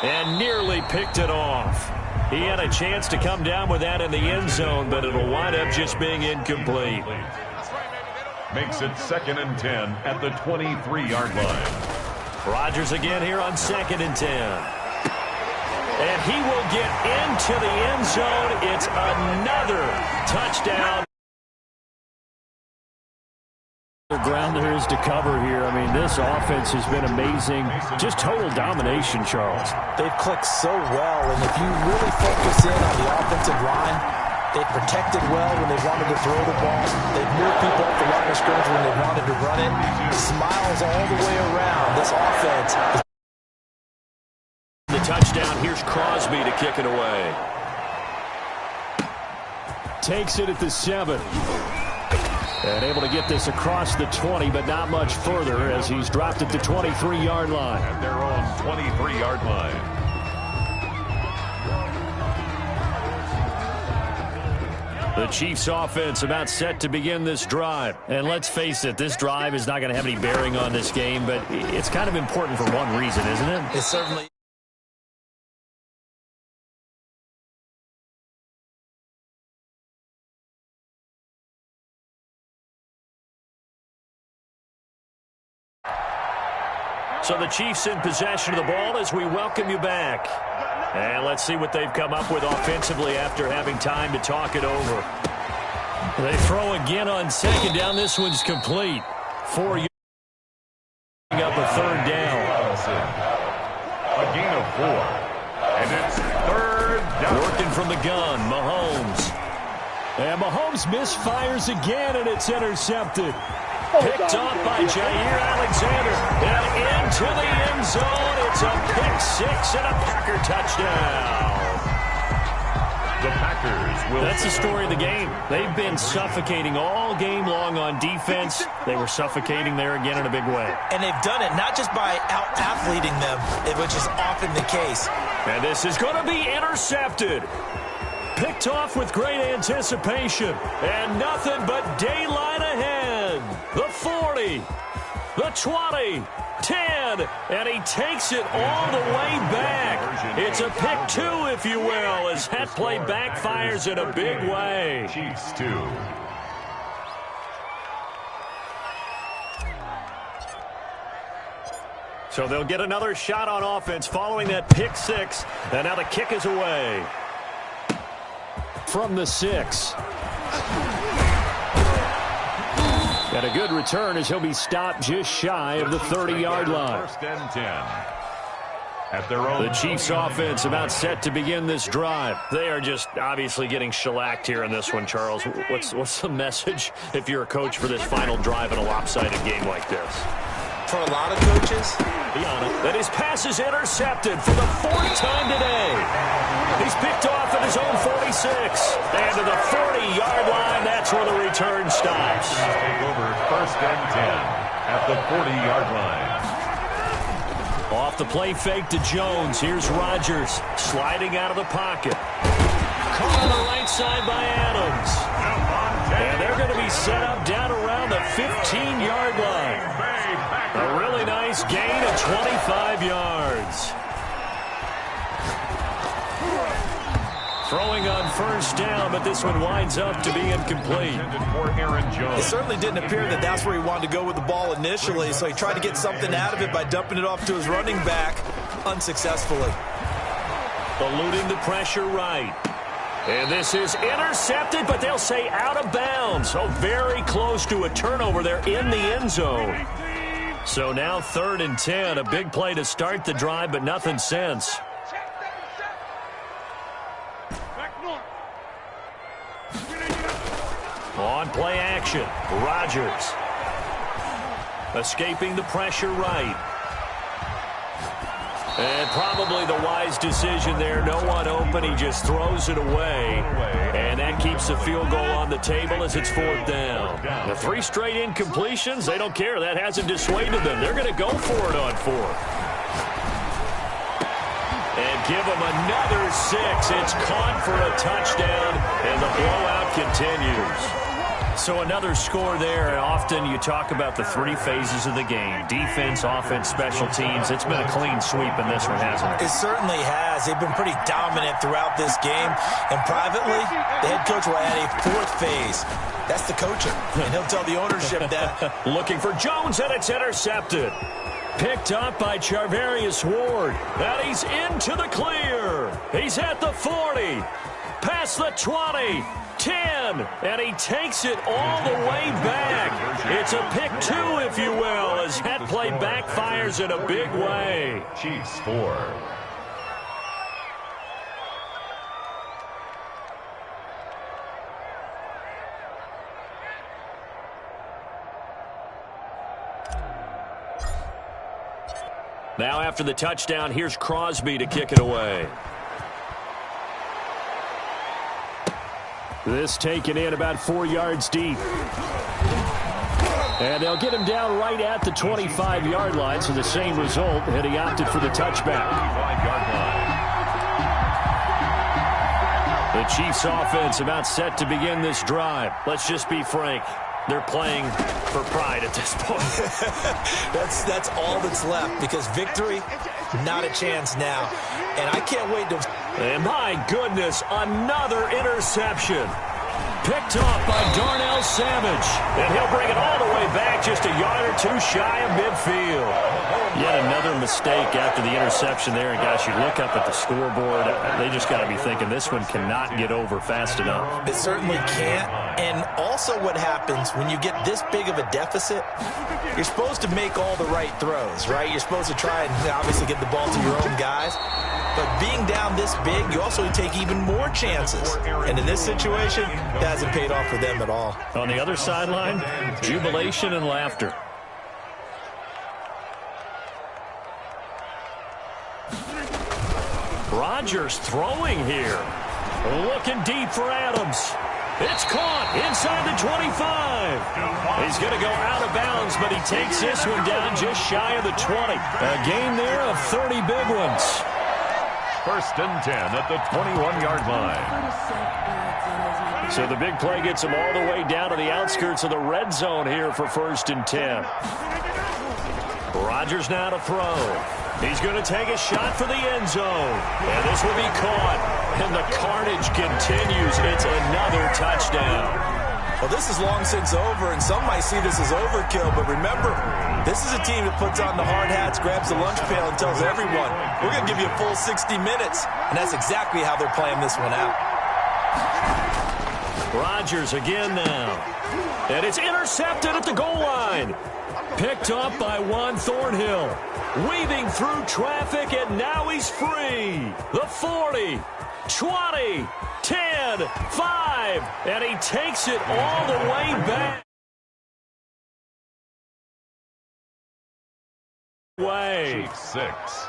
And nearly picked it off. He had a chance to come down with that in the end zone, but it'll wind up just being incomplete. Makes it 2nd and 10 at the 23-yard line. Rodgers again here on 2nd and 10. And he will get into the end zone. It's another touchdown. The ground there is to cover here. I mean, this offense has been amazing. Just total domination, Charles. They've clicked so well, and if you really focus in on the offensive line, they've protected well when they wanted to throw the ball. They've moved people off the line of scrimmage when they wanted to run it. Smiles all the way around. This offense is the touchdown. Here's Crosby to kick it away. Takes it at the 7. And able to get this across the 20, but not much further as he's dropped at the 23-yard line. At their own 23-yard line. The Chiefs offense about set to begin this drive. And let's face it, this drive is not going to have any bearing on this game, but it's kind of important for one reason, isn't it? It certainly. So the Chiefs in possession of the ball as we welcome you back. And let's see what they've come up with offensively after having time to talk it over. They throw again on 2nd down. This one's complete. 4 yards up a 3rd down. A gain of 4. And it's 3rd down. Working from the gun, Mahomes. And Mahomes misfires again, and it's intercepted. Picked off by Jair Alexander. And into the end zone. It's a pick 6 and a Packer touchdown. The Packers will. That's the story of the game. They've been suffocating all game long on defense. They were suffocating there again in a big way. And they've done it not just by out-athleting them, which is often the case. And this is going to be intercepted. Picked off with great anticipation. And nothing but daylight ahead. The 40, the 20, 10, and he takes it all the way back. It's a pick 2, if you will, as that play backfires in a big way. Chiefs 2. So they'll get another shot on offense following that pick 6, and now the kick is away. From the 6. And a good return as he'll be stopped just shy of the 30-yard line. 1st and 10. at their own. The Chiefs offense about set to begin this drive. They are just obviously getting shellacked here in this one, Charles. What's the message if you're a coach for this final drive in a lopsided game like this? For a lot of coaches, that his pass is intercepted for the 4th time today. He's picked off at his own 46. And to the 40-yard line, that's where the return stops. Take over 1st and 10 at the 40-yard line. Off the play fake to Jones. Here's Rodgers sliding out of the pocket. Caught on the right side by Adams. And they're going to be set up down around the 15-yard line. A really nice gain of 25 yards. Throwing on 1st down, but this one winds up to be incomplete. It certainly didn't appear that that's where he wanted to go with the ball initially, so he tried to get something out of it by dumping it off to his running back unsuccessfully. Eluding the pressure right. And this is intercepted, but they'll say out of bounds. So very close to a turnover there in the end zone. So now 3rd and 10, a big play to start the drive, but nothing since. On play action, Rodgers. Escaping the pressure right. And probably the wise decision there. No one open. He just throws it away. And that keeps the field goal on the table as it's 4th down. The 3 straight incompletions, they don't care. That hasn't dissuaded them. They're going to go for it on 4th. And give them another 6. It's caught for a touchdown, and the blowout continues. So another score there, and often you talk about the 3 phases of the game. Defense, offense, special teams. It's been a clean sweep in this one, hasn't it? It certainly has. They've been pretty dominant throughout this game. And privately, the head coach will add a 4th phase. That's the coaching, and he'll tell the ownership that. Looking for Jones, and it's intercepted. Picked up by Charvarius Ward. And he's into the clear. He's at the 40. Past the 20. 10, and he takes it all the way back. It's a pick 2, if you will, as that play backfires in a big way. Chiefs 4. Now after the touchdown, here's Crosby to kick it away. This taken in about 4 yards deep. And they'll get him down right at the 25-yard line, so the same result, and he opted for the touchback. 25-yard line. The Chiefs offense about set to begin this drive. Let's just be frank. They're playing for pride at this point. That's all that's left, because victory, not a chance now. And I can't wait to... And my goodness, another interception. Picked off by Darnell Savage. And he'll bring it all the way back just a yard or 2 shy of midfield. Yet another mistake after the interception there. And gosh, you look up at the scoreboard, they just got to be thinking this one cannot get over fast enough. It certainly can't. And also what happens when you get this big of a deficit, you're supposed to make all the right throws, right? You're supposed to try and obviously get the ball to your own guys. But being down this big, you also take even more chances. And in this situation, that hasn't paid off for them at all. On the other sideline, jubilation and laughter. Rodgers throwing here. Looking deep for Adams. It's caught inside the 25. He's going to go out of bounds, but he takes this one down just shy of the 20. A gain there of 30 big ones. 1st and 10 at the 21-yard line. So the big play gets him all the way down to the outskirts of the red zone here for 1st and 10. Rodgers now to throw. He's going to take a shot for the end zone. And this will be caught. And the carnage continues. It's another touchdown. Well, this is long since over, and some might see this as overkill. But remember, this is a team that puts on the hard hats, grabs the lunch pail, and tells everyone, we're going to give you a full 60 minutes. And that's exactly how they're playing this one out. Rodgers again now. And it's intercepted at the goal line. Picked off by Juan Thornhill. Weaving through traffic, and now he's free. The 40, 20, 10, 5, and he takes it all the way back. Way. 6.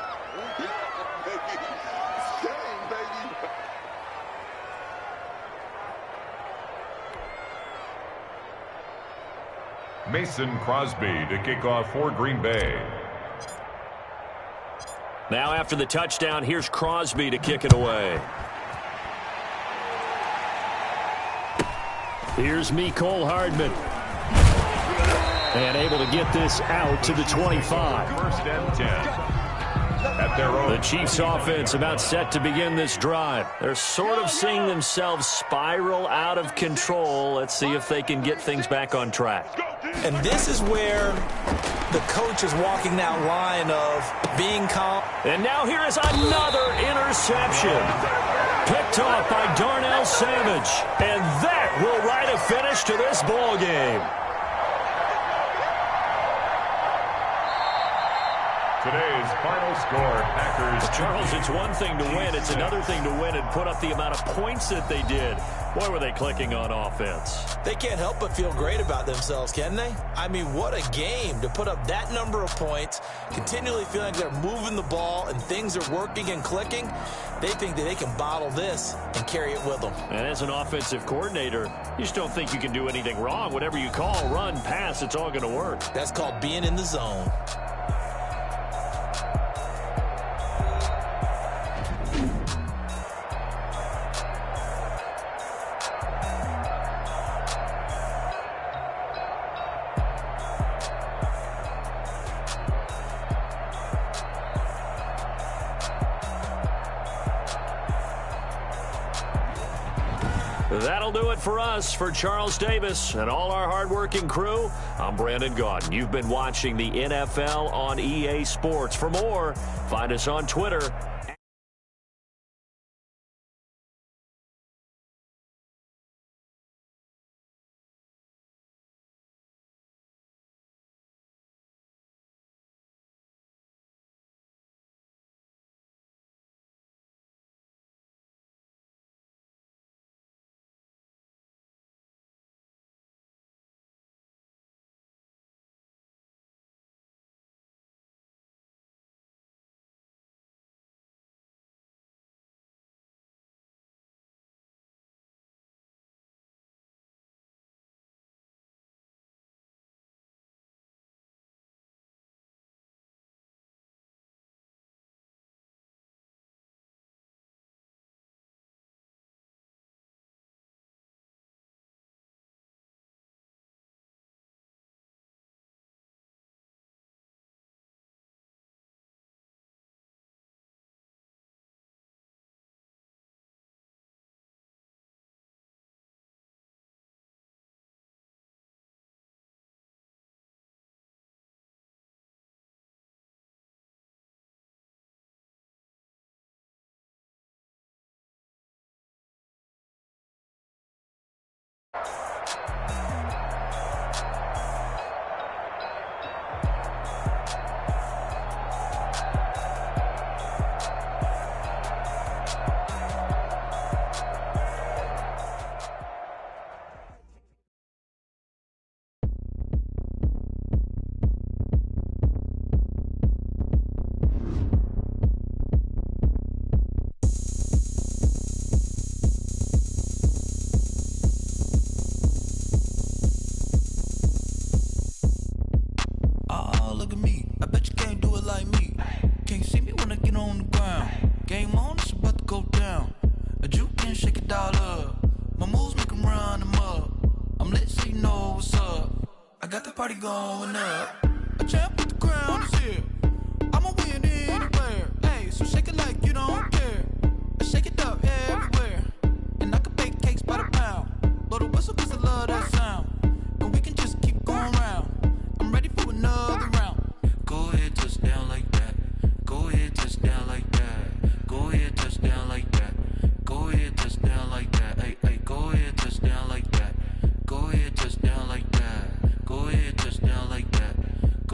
Mason Crosby to kick off for Green Bay. Now after the touchdown, here's Crosby to kick it away. Here's Mecole Hardman. And able to get this out to the 25. First and 10. At their own. The Chiefs offense about set to begin this drive. They're sort of seeing themselves spiral out of control. Let's see if they can get things back on track. And this is where the coach is walking that line of being calm. And now here is another interception. Picked off by Darnell Savage. And that will write a finish to this ball game. Today's final score, Packers. Charles, it's one thing to win. It's another thing to win and put up the amount of points that they did. Boy, were they clicking on offense. They can't help but feel great about themselves, can they? I mean, what a game to put up that number of points, continually feeling like they're moving the ball and things are working and clicking. They think that they can bottle this and carry it with them. And as an offensive coordinator, you just don't think you can do anything wrong. Whatever you call, run, pass, it's all going to work. That's called being in the zone. That'll do it for us. For Charles Davis and all our hardworking crew, I'm Brandon Gaudin. You've been watching the NFL on EA Sports. For more, find us on Twitter. Going up. A champ with the crown is here. I'ma win anywhere. Hey, so shake it like you don't care. Shake it up everywhere. And I can bake cakes by the pound. Blow the whistle cause I love that sound. And we can just keep going round. I'm ready for another round. Go ahead, touch down like that. Go ahead, touch down like that. Go ahead, touch down like that. Go ahead, touch down like that. Hey, hey, go ahead, touch down like that. Go ahead, touch down like that. Go ahead, touch down like that.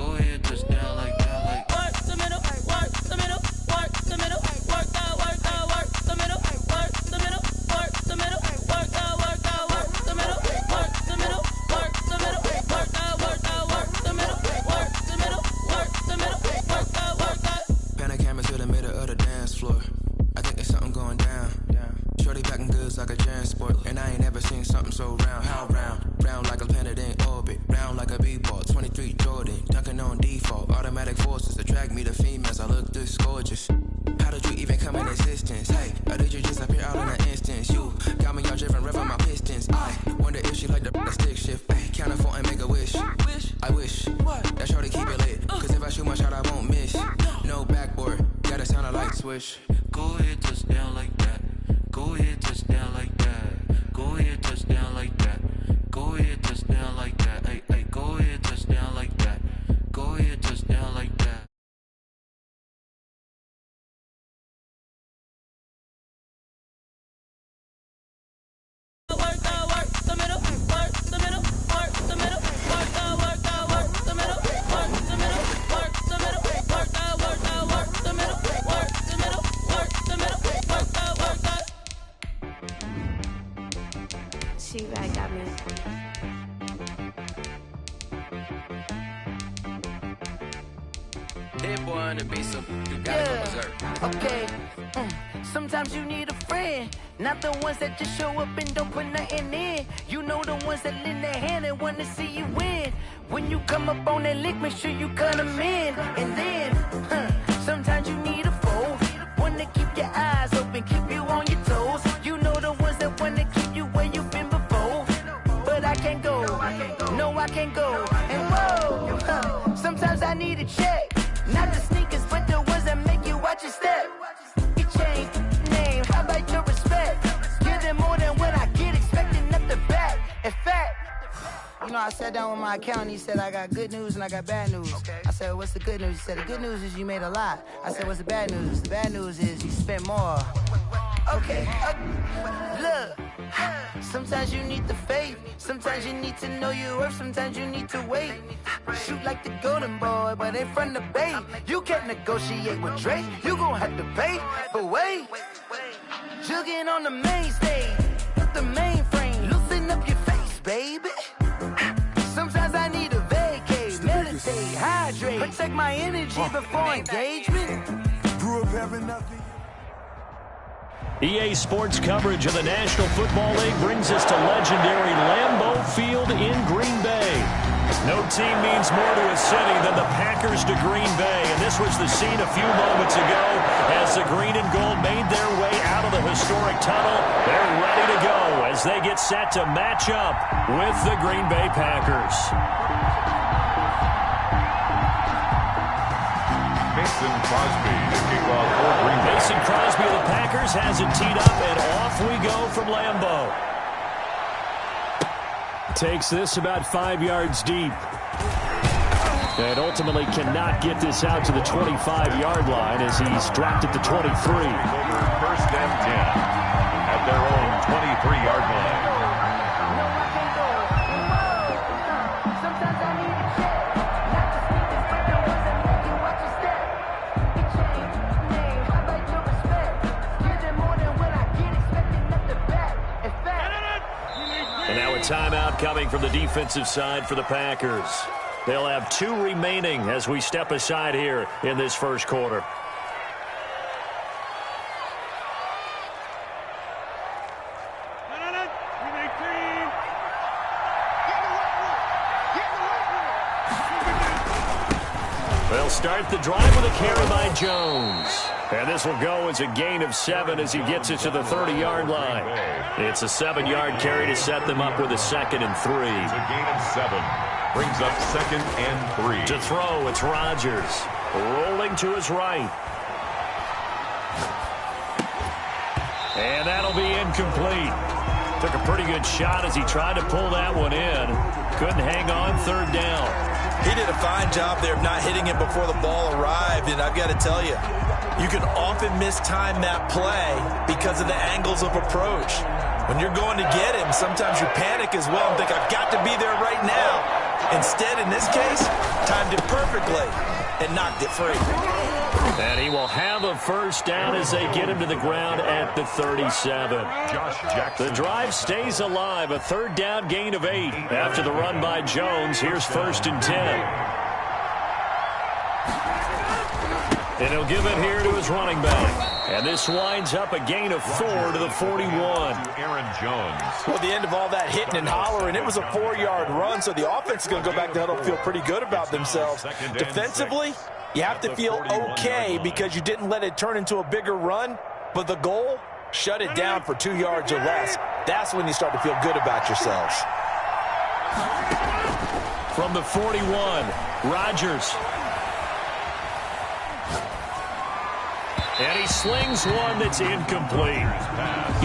Shorty packing goods like a transport. And I ain't never seen something so round. How round? Round like a planet in orbit. Round like a b-ball. 23 Jordan. Dunking on default. Automatic forces attract me to females. I look this gorgeous. How did you even come in existence? Hey, or did you just appear out in an instance? You got me all driven, revving my pistons. I wonder if she like the stick shift. Ay, count four and make a wish. I wish that shorty keep it lit. Cause if I shoot my shot, I won't miss. No backboard, gotta sound a light switch. Go ahead, touch down like that. Go ahead, touch down like that. Go ahead, touch down like that. Go ahead, touch down like that. Ay, ay, go ahead, touch down like that. Go ahead, touch down like that. T-Rag got me. That boy on the beat, so you gotta go berserk. Okay. Sometimes you need a friend, not the ones that just show up and don't put nothing in. You know the ones that lend their hand and want to see you win. When you come up on that lick, make sure you cut them in. And then, sometimes you need a foe, one to keep your eyes open, keep you on your toes. You know the ones that want to keep you where you've been before. But I can't go, no I can't go. And whoa, sometimes I need a check. Not the sneakers, but the ones that make you watch your step. You change name, how about your respect? Give them more than what I get, expecting nothing back. In fact, you know, I sat down with my accountant, he said I got good news and I got bad news. I said, what's the good news? He said, the good news is you made a lot. I said, what's the bad news? The bad news is you spent more. Okay, look, sometimes you need the faith, sometimes you need to know your worth, sometimes you need to wait. Shoot like the golden boy, but in front of the bay. You can't negotiate with Drake, you gon' have to pay. But wait, jugging on the main stage, the mainframe, loosen up your face, baby. Sometimes I need a vacate, meditate, hydrate, protect my energy before engagement. Grew up having nothing. EA Sports coverage of the National Football League brings us to legendary Lambeau Field in Green Bay. No team means more to a city than the Packers to Green Bay, and this was the scene a few moments ago as the green and gold made their way out of the historic tunnel. They're ready to go as they get set to match up with the Green Bay Packers. Mason Crosby to kick off for Green Bay. Mason Crosby of the Packers has it teed up, and off we go from Lambeau. Takes this about 5 yards deep. And ultimately cannot get this out to the 25-yard line as he's dropped at the 23. First and 10 at their own 23-yard line. And now a timeout coming from the defensive side for the Packers. They'll have 2 remaining as we step aside here in this first quarter. They'll start the drive with a carry by Jones. And this will go as a gain of 7 as he gets it to the 30-yard line. It's a 7-yard carry to set them up with a 2nd and 3. It's a gain of 7. Brings up 2nd and 3. To throw, it's Rodgers. Rolling to his right. And that'll be incomplete. Took a pretty good shot as he tried to pull that one in. Couldn't hang on, 3rd down. He did a fine job there of not hitting it before the ball arrived, and I've got to tell you, you can often mistime that play because of the angles of approach. When you're going to get him, sometimes you panic as well and think, I've got to be there right now. Instead, in this case, timed it perfectly and knocked it free. And he will have a first down as they get him to the ground at the 37. Josh Jackson. The drive stays alive. A 3rd down gain of 8. After the run by Jones, here's 1st and 10. And he'll give it here to his running back. And this winds up a gain of 4 to the 41. Aaron Jones. Well, the end of all that hitting and hollering, it was a 4-yard run, so the offense is going to go back to the huddle and feel pretty good about themselves. Defensively, you have to feel okay because you didn't let it turn into a bigger run, but the goal, shut it down for 2 yards or less. That's when you start to feel good about yourselves. From the 41, Rodgers. And he slings one that's incomplete.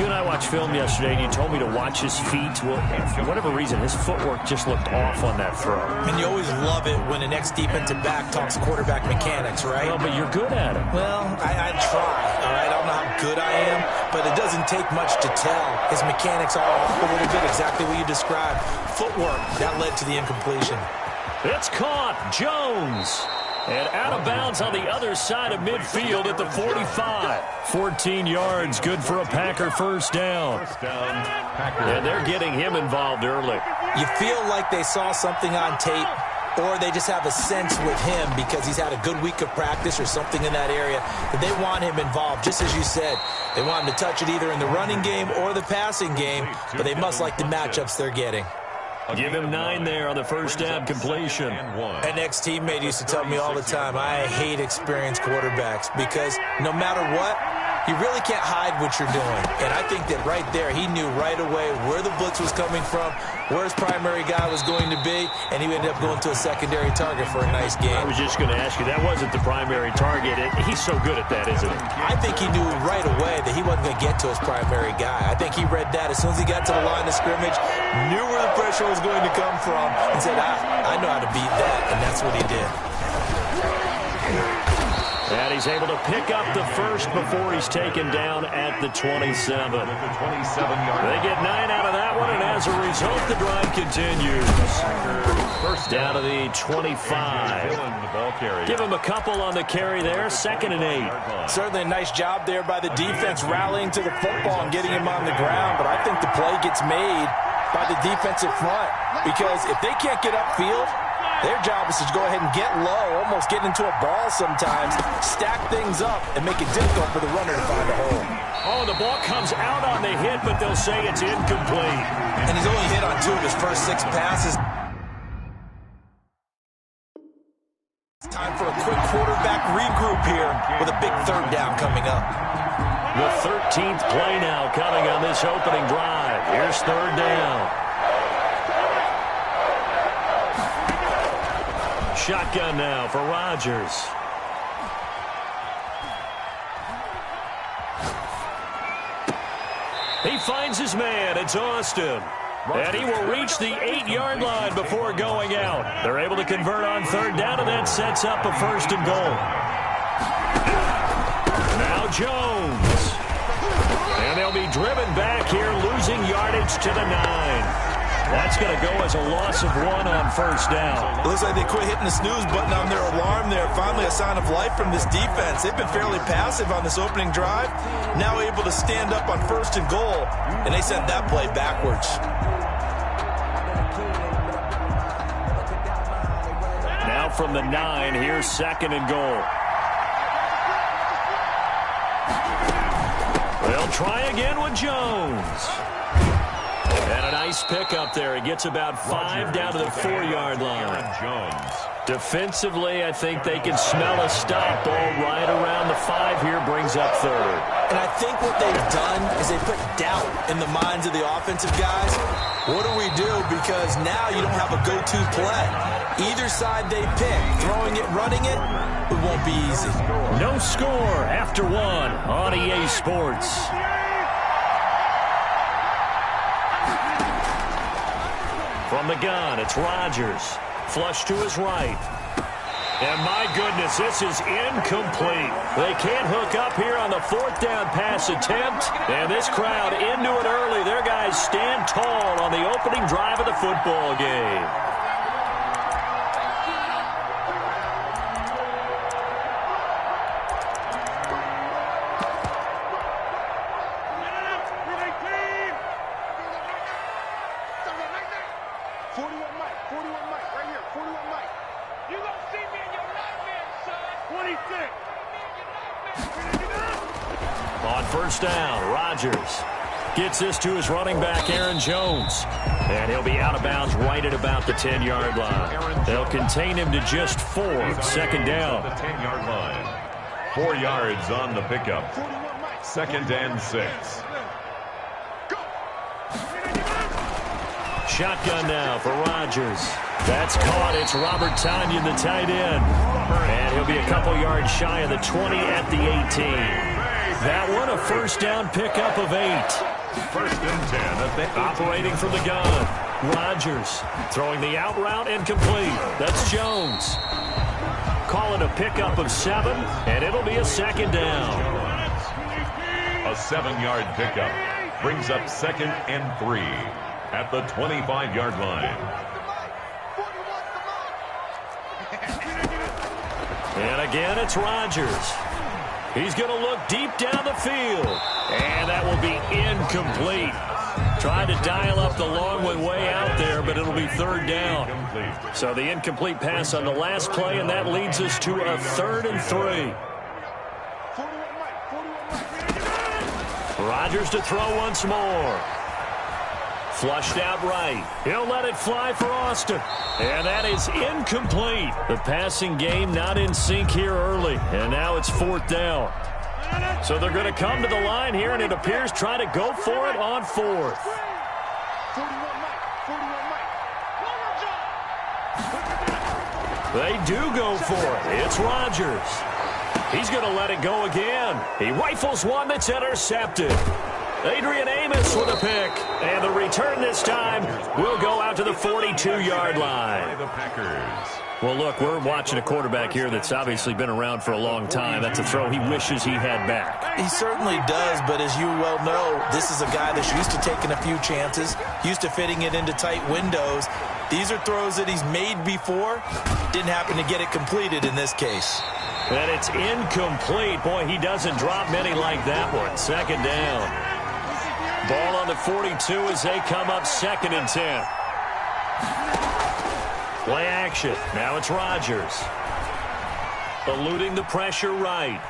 You and I watched film yesterday, and you told me to watch his feet. Well, for whatever reason, his footwork just looked off on that throw. And you always love it when the next defensive back talks quarterback mechanics, right? Well, but you're good at it. Well, I try, all right? I don't know how good I am, but it doesn't take much to tell. His mechanics are off a little bit, exactly what you described. Footwork, that led to the incompletion. It's caught. Jones. And out of bounds on the other side of midfield at the 45. 14 yards, good for a Packer first down. And they're getting him involved early. You feel like they saw something on tape, or they just have a sense with him because he's had a good week of practice or something in that area that they want him involved. Just as you said, they want him to touch it either in the running game or the passing game, but they must like the matchups they're getting. Give him 9 there on the first down completion. An ex-teammate used to tell me all the time, I hate experienced quarterbacks because no matter what, you really can't hide what you're doing. And I think that right there, he knew right away where the blitz was coming from, where his primary guy was going to be, and he ended up going to a secondary target for a nice game. I was just going to ask you, that wasn't the primary target. He's so good at that, isn't he? I think he knew right away that he wasn't going to get to his primary guy. I think he read that as soon as he got to the line of scrimmage, knew where the pressure was going to come from, and said, I know how to beat that, and that's what he did. And he's able to pick up the first before he's taken down at the 27. They get 9 out of that one, and as a result, the drive continues. First down to the 25. Give him a couple on the carry there, 2nd and 8. Certainly a nice job there by the defense rallying to the football and getting him on the ground, but I think the play gets made by the defensive front because if they can't get upfield, their job is to go ahead and get low, almost get into a ball sometimes, stack things up, and make it difficult for the runner to find a hole. Oh, the ball comes out on the hit, but they'll say it's incomplete. And he's only hit on 2 of his first 6 passes. It's time for a quick quarterback regroup here with a big 3rd down coming up. The 13th play now coming on this opening drive. Here's 3rd down. Shotgun now for Rodgers. He finds his man. It's Austin. And he will reach the 8-yard line before going out. They're able to convert on 3rd down, and that sets up a 1st and goal. Now Jones. And they'll be driven back here, losing yardage to the 9. That's going to go as a loss of 1 on 1st down. It looks like they quit hitting the snooze button on their alarm there. Finally a sign of life from this defense. They've been fairly passive on this opening drive. Now able to stand up on 1st and goal, and they sent that play backwards. Now from the 9, here's 2nd and goal. They'll try again with Jones. And a nice pickup there. He gets about 5 down to the 4-yard line. Defensively, I think they can smell a stop. Ball right around the 5 here, brings up 3rd. And I think what they've done is they put doubt in the minds of the offensive guys. What do we do? Because now you don't have a go-to play. Either side they pick, throwing it, running it, it won't be easy. No score after 1 on EA Sports. From the gun, it's Rodgers. Flush to his right. And my goodness, this is incomplete. They can't hook up here on the 4th down pass attempt. And this crowd into it early. Their guys stand tall on the opening drive of the football game. first down. Rodgers gets this to his running back, Aaron Jones. And he'll be out of bounds right at about the 10-yard line. They'll contain him to just 4. Second down. The 10-yard line. 4 yards on the pickup. 2nd and 6. Shotgun now for Rodgers. That's caught. It's Robert Tonyan, the tight end. And he'll be a couple yards shy of the 20 at the 18. That one, a first down pickup of 8. 1st and 10 at the 18. Operating from the gun. Rodgers throwing the out route incomplete. That's Jones. Call it a pickup of 7, and it'll be a second down. A 7-yard pickup brings up 2nd and 3 at the 25-yard line. And again, it's Rodgers. He's going to look deep down the field. And that will be incomplete. Tried to dial up the long one way out there, but it'll be 3rd down. So the incomplete pass on the last play, and that leads us to a 3rd and 3. Rodgers to throw once more. Flushed out right. He'll let it fly for Austin. And that is incomplete. The passing game not in sync here early. And now it's 4th down. So they're going to come to the line here, and it appears try to go for it on 4th. They do go for it. It's Rodgers. He's going to let it go again. He rifles one that's intercepted. Adrian Amos with a pick. And the return this time will go out to the 42-yard line. The Packers. Well, look, we're watching a quarterback here that's obviously been around for a long time. That's a throw he wishes he had back. He certainly does, but as you well know, this is a guy that's used to taking a few chances, used to fitting it into tight windows. These are throws that he's made before. Didn't happen to get it completed in this case. And it's incomplete. Boy, he doesn't drop many like that one. 2nd down. Ball on the 42 as they come up 2nd and 10. Play action. Now it's Rodgers. Eluding the pressure right.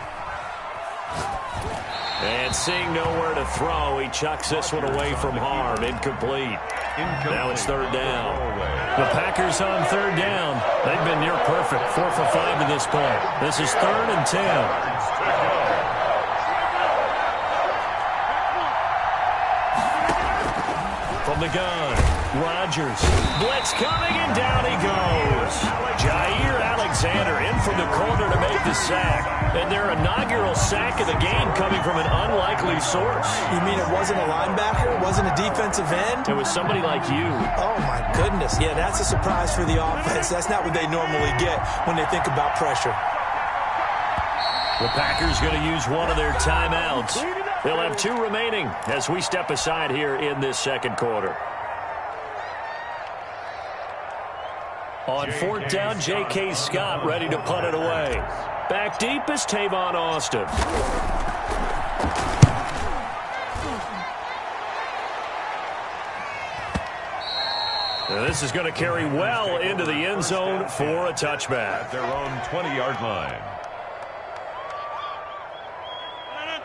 And seeing nowhere to throw, he chucks this one away from harm. Incomplete. Now it's 3rd down. The Packers on 3rd down. They've been near perfect. 4 for 5 in this play. This is 3rd and 10. From the gun, Rodgers. Blitz coming, and down he goes. Jair Alexander in from the corner to make the sack. And their inaugural sack of the game coming from an unlikely source. You mean it wasn't a linebacker? It wasn't a defensive end? It was somebody like you. Oh, my goodness. Yeah, that's a surprise for the offense. That's not what they normally get when they think about pressure. The Packers going to use one of their timeouts. They'll have 2 remaining as we step aside here in this 2nd quarter. On 4th down, J.K. Scott ready to punt it away. Back deep is Tavon Austin. Now this is going to carry well into the end zone for a touchback. At their own 20-yard line.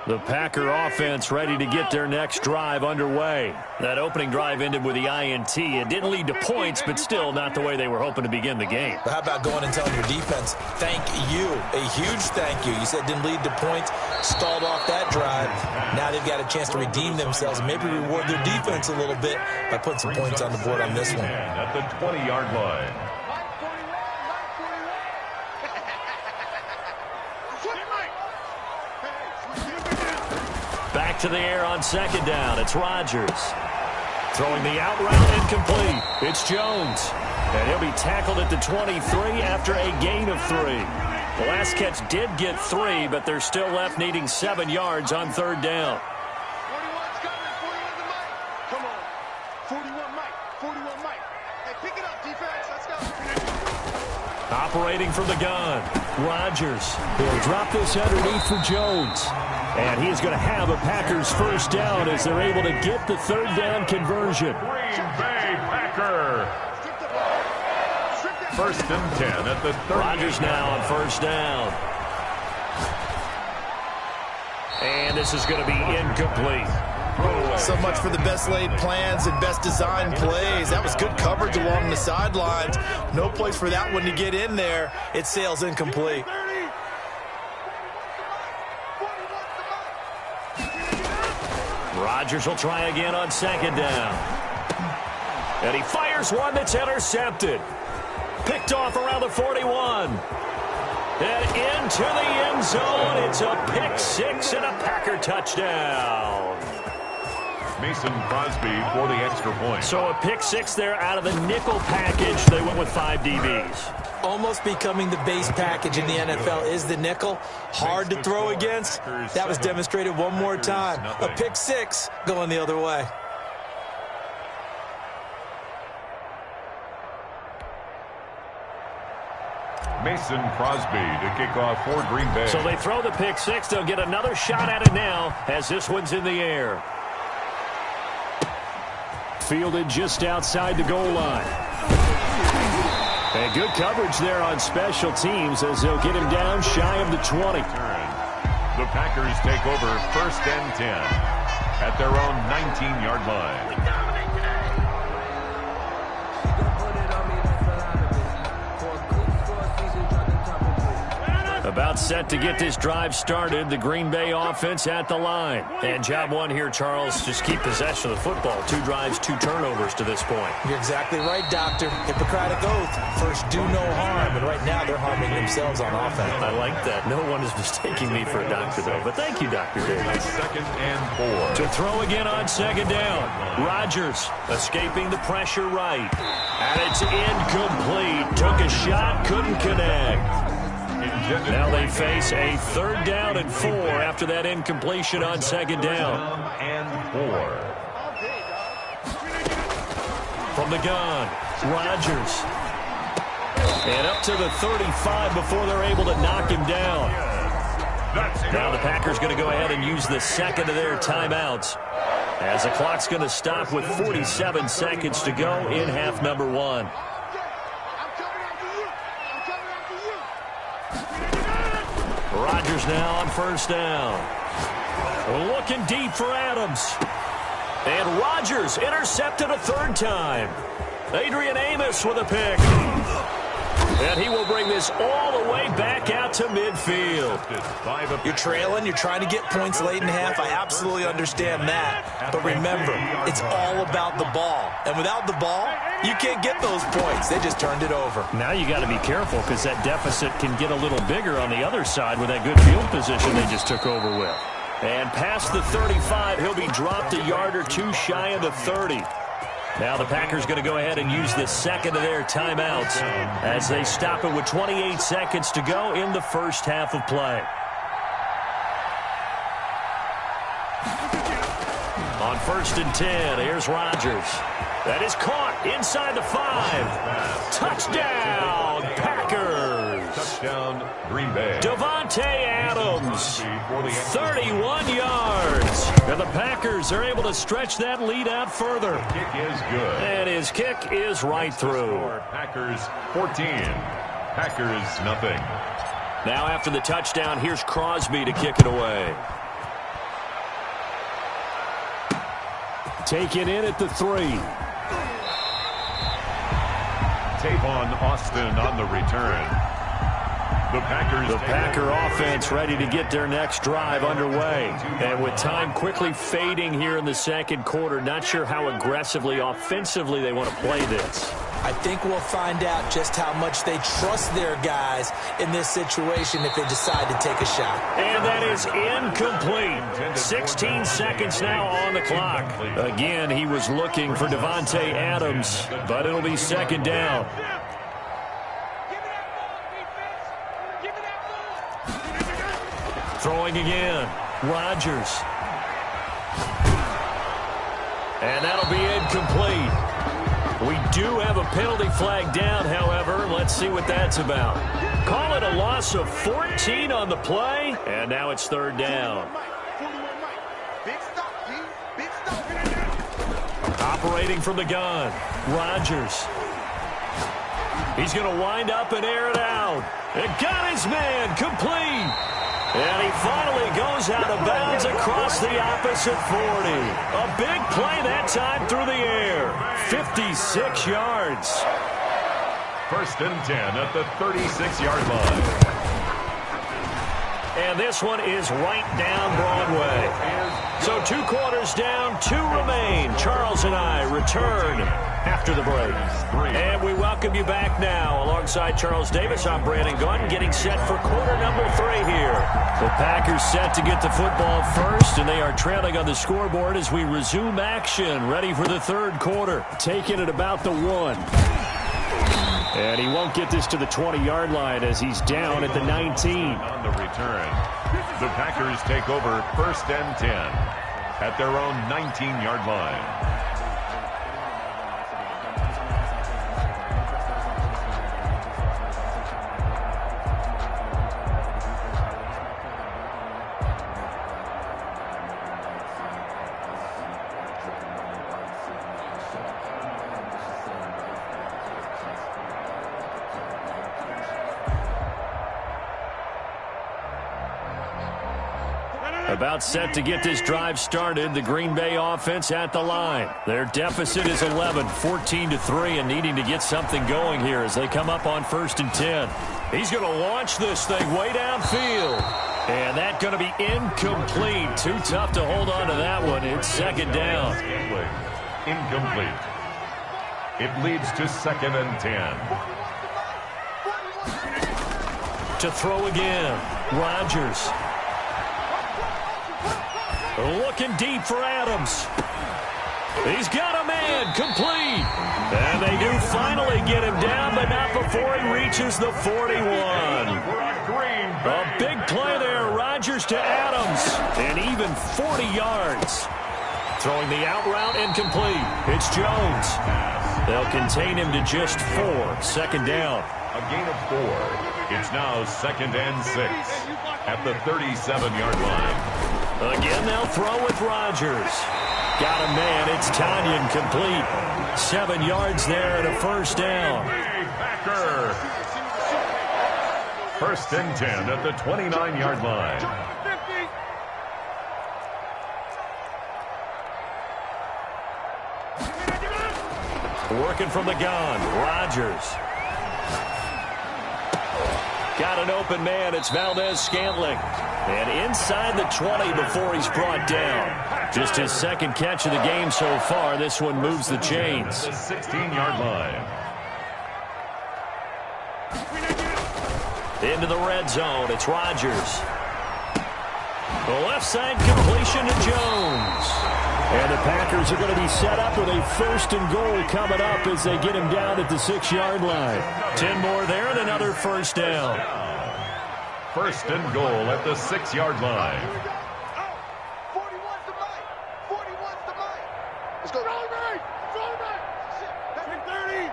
The Packer offense ready to get their next drive underway. That opening drive ended with the INT. It didn't lead to points, but still not the way they were hoping to begin the game. But how about going and telling your defense, thank you, a huge thank you. You said didn't lead to points, stalled off that drive. Now they've got a chance to redeem themselves and maybe reward their defense a little bit by putting some points on the board on this one. At the 20-yard line. Back to the air on 2nd down. It's Rodgers. Throwing the out route incomplete. It's Jones. And he'll be tackled at the 23 after a gain of 3. The last catch did get 3, but they're still left needing 7 yards on 3rd down. 41's coming. 41 to Mike. Come on. 41 Mike. 41 Mike. Hey, pick it up, defense. Let's go. Operating from the gun. Rodgers. He'll drop this underneath for Jones. And he is going to have a Packers first down as they're able to get the 3rd down conversion. Green Bay Packer. 1st and 10 at the 30. Rodgers now on 1st down. And this is going to be incomplete. So much for the best laid plans and best designed plays. That was good coverage along the sidelines. No place for that one to get in there. It sails incomplete. Rodgers will try again on second down. And he fires one that's intercepted. Picked off around the 41. And into the end zone. It's a pick six and a Packer touchdown. Mason Crosby for the extra point. So a pick six there out of the nickel package. They went with 5 DBs. Almost becoming the base package in the NFL is the nickel. Hard to throw against. That was demonstrated one more time. A pick six going the other way. Mason Crosby to kick off for Green Bay. So they throw the pick six. They'll get another shot at it now as this one's in the air. Fielded just outside the goal line. And good coverage there on special teams as they'll get him down shy of the 20. The Packers take over 1st and 10 at their own 19-yard line. About set to get this drive started. The Green Bay offense at the line. And job one here, Charles, just keep possession of the football. 2 drives, 2 turnovers to this point. You're exactly right, Doctor. Hippocratic oath. First, do no harm. And right now, they're harming themselves on offense. I like that. No one is mistaking me for a doctor, though. But thank you, Dr. Davis. 2nd and 4. To throw again on second down. Rodgers escaping the pressure right. And it's incomplete. Took a shot, couldn't connect. Now they face a 3rd down and 4 after that incompletion on second down. And 4. From the gun, Rodgers. And up to the 35 before they're able to knock him down. Now the Packers going to go ahead and use the second of their timeouts, as the clock's going to stop with 47 seconds to go in half number 1. Rodgers now on 1st down. Looking deep for Adams. And Rodgers intercepted a 3rd time. Adrian Amos with a pick. And he will bring this all the way back out to midfield. You're trailing. You're trying to get points late in half. I absolutely understand that. But remember, it's all about the ball. And without the ball, you can't get those points. They just turned it over. Now you got to be careful because that deficit can get a little bigger on the other side with that good field position they just took over with. And past the 35, he'll be dropped a yard or 2 shy of the 30. Now the Packers going to go ahead and use the second of their timeouts as they stop it with 28 seconds to go in the first half of play. On 1st and 10, here's Rodgers. That is caught inside the 5. Touchdown, Packers. Touchdown, Green Bay. Davante Adams, 31 yards. And the Packers are able to stretch that lead out further. Kick is good. And his kick is right through. Packers 14. Packers nothing. Now after the touchdown, here's Crosby to kick it away. Taken in at the 3. Tavon Austin on the return. The Packer offense ready to get their next drive underway. And with time quickly fading here in the second quarter, not sure how aggressively, offensively they want to play this. I think we'll find out just how much they trust their guys in this situation if they decide to take a shot. And that is incomplete. 16 seconds now on the clock. Again, he was looking for Davante Adams, but it'll be second down. Throwing again, Rodgers. And that'll be incomplete. We do have a penalty flag down, however. Let's see what that's about. Call it a loss of 14 on the play, and now it's 3rd down. Operating from the gun, Rodgers. He's going to wind up and air it out. And got his man complete. And he finally goes out of bounds across the opposite 40. A big play that time through the air. 56 yards. First and 10 at the 36-yard line. And this one is right down Broadway. So 2 quarters down, 2 remain. Charles and I return after the break. And we welcome you back now. Alongside Charles Davis, I'm Brandon Gunn, getting set for quarter number 3 here. The Packers set to get the football first, and they are trailing on the scoreboard as we resume action, ready for the third quarter. Taking it about the 1. And he won't get this to the 20-yard line as he's down at the 19. On the return, the Packers take over first and 10 at their own 19-yard line. About set to get this drive started, the Green Bay offense at the line. Their deficit is 11, 14-3, and needing to get something going here as they come up on first and 10. He's going to launch this thing way downfield. And that's going to be incomplete. Too tough to hold on to that one. It's second down. Incomplete. It leads to second and 10. To throw again, Rodgers. Looking deep for Adams. He's got a man, complete. And they do finally get him down, but not before he reaches the 41. A big play there, Rodgers to Adams, and even 40 yards. Throwing the out route incomplete. It's Jones. They'll contain him to just 4. Second down. A gain of 4. It's now second and 6 at the 37-yard line. Again, they'll throw with Rodgers. Got a man. It's Tanyan, complete. 7 yards there and a first down. Packer. First and 10 at the 29-yard line. Working from the gun, Rodgers. Got an open man. It's Valdez-Scantling. And inside the 20 before he's brought down. Just his second catch of the game so far. This one moves the chains. The 16-yard line. Into the red zone. It's Rodgers. The left side completion to Jones. And the Packers are going to be set up with a first and goal coming up as they get him down at the 6-yard line. 10 more there and another first down. First and goal at the 6-yard line. 41's the mic. 41's the mic. Let's go. Throw me. Throw me. Take 30.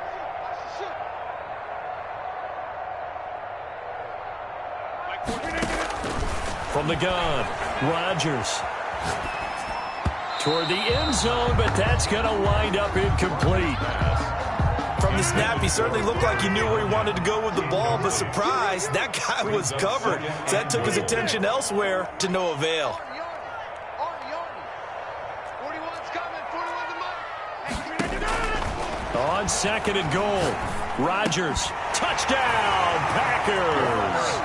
From the gun, Rodgers. Toward the end zone, but that's going to wind up incomplete. From the snap, he certainly looked like he knew where he wanted to go with the ball, but surprise, that guy was covered. So that took his attention elsewhere to no avail. On second and goal, Rodgers. Touchdown, Packers.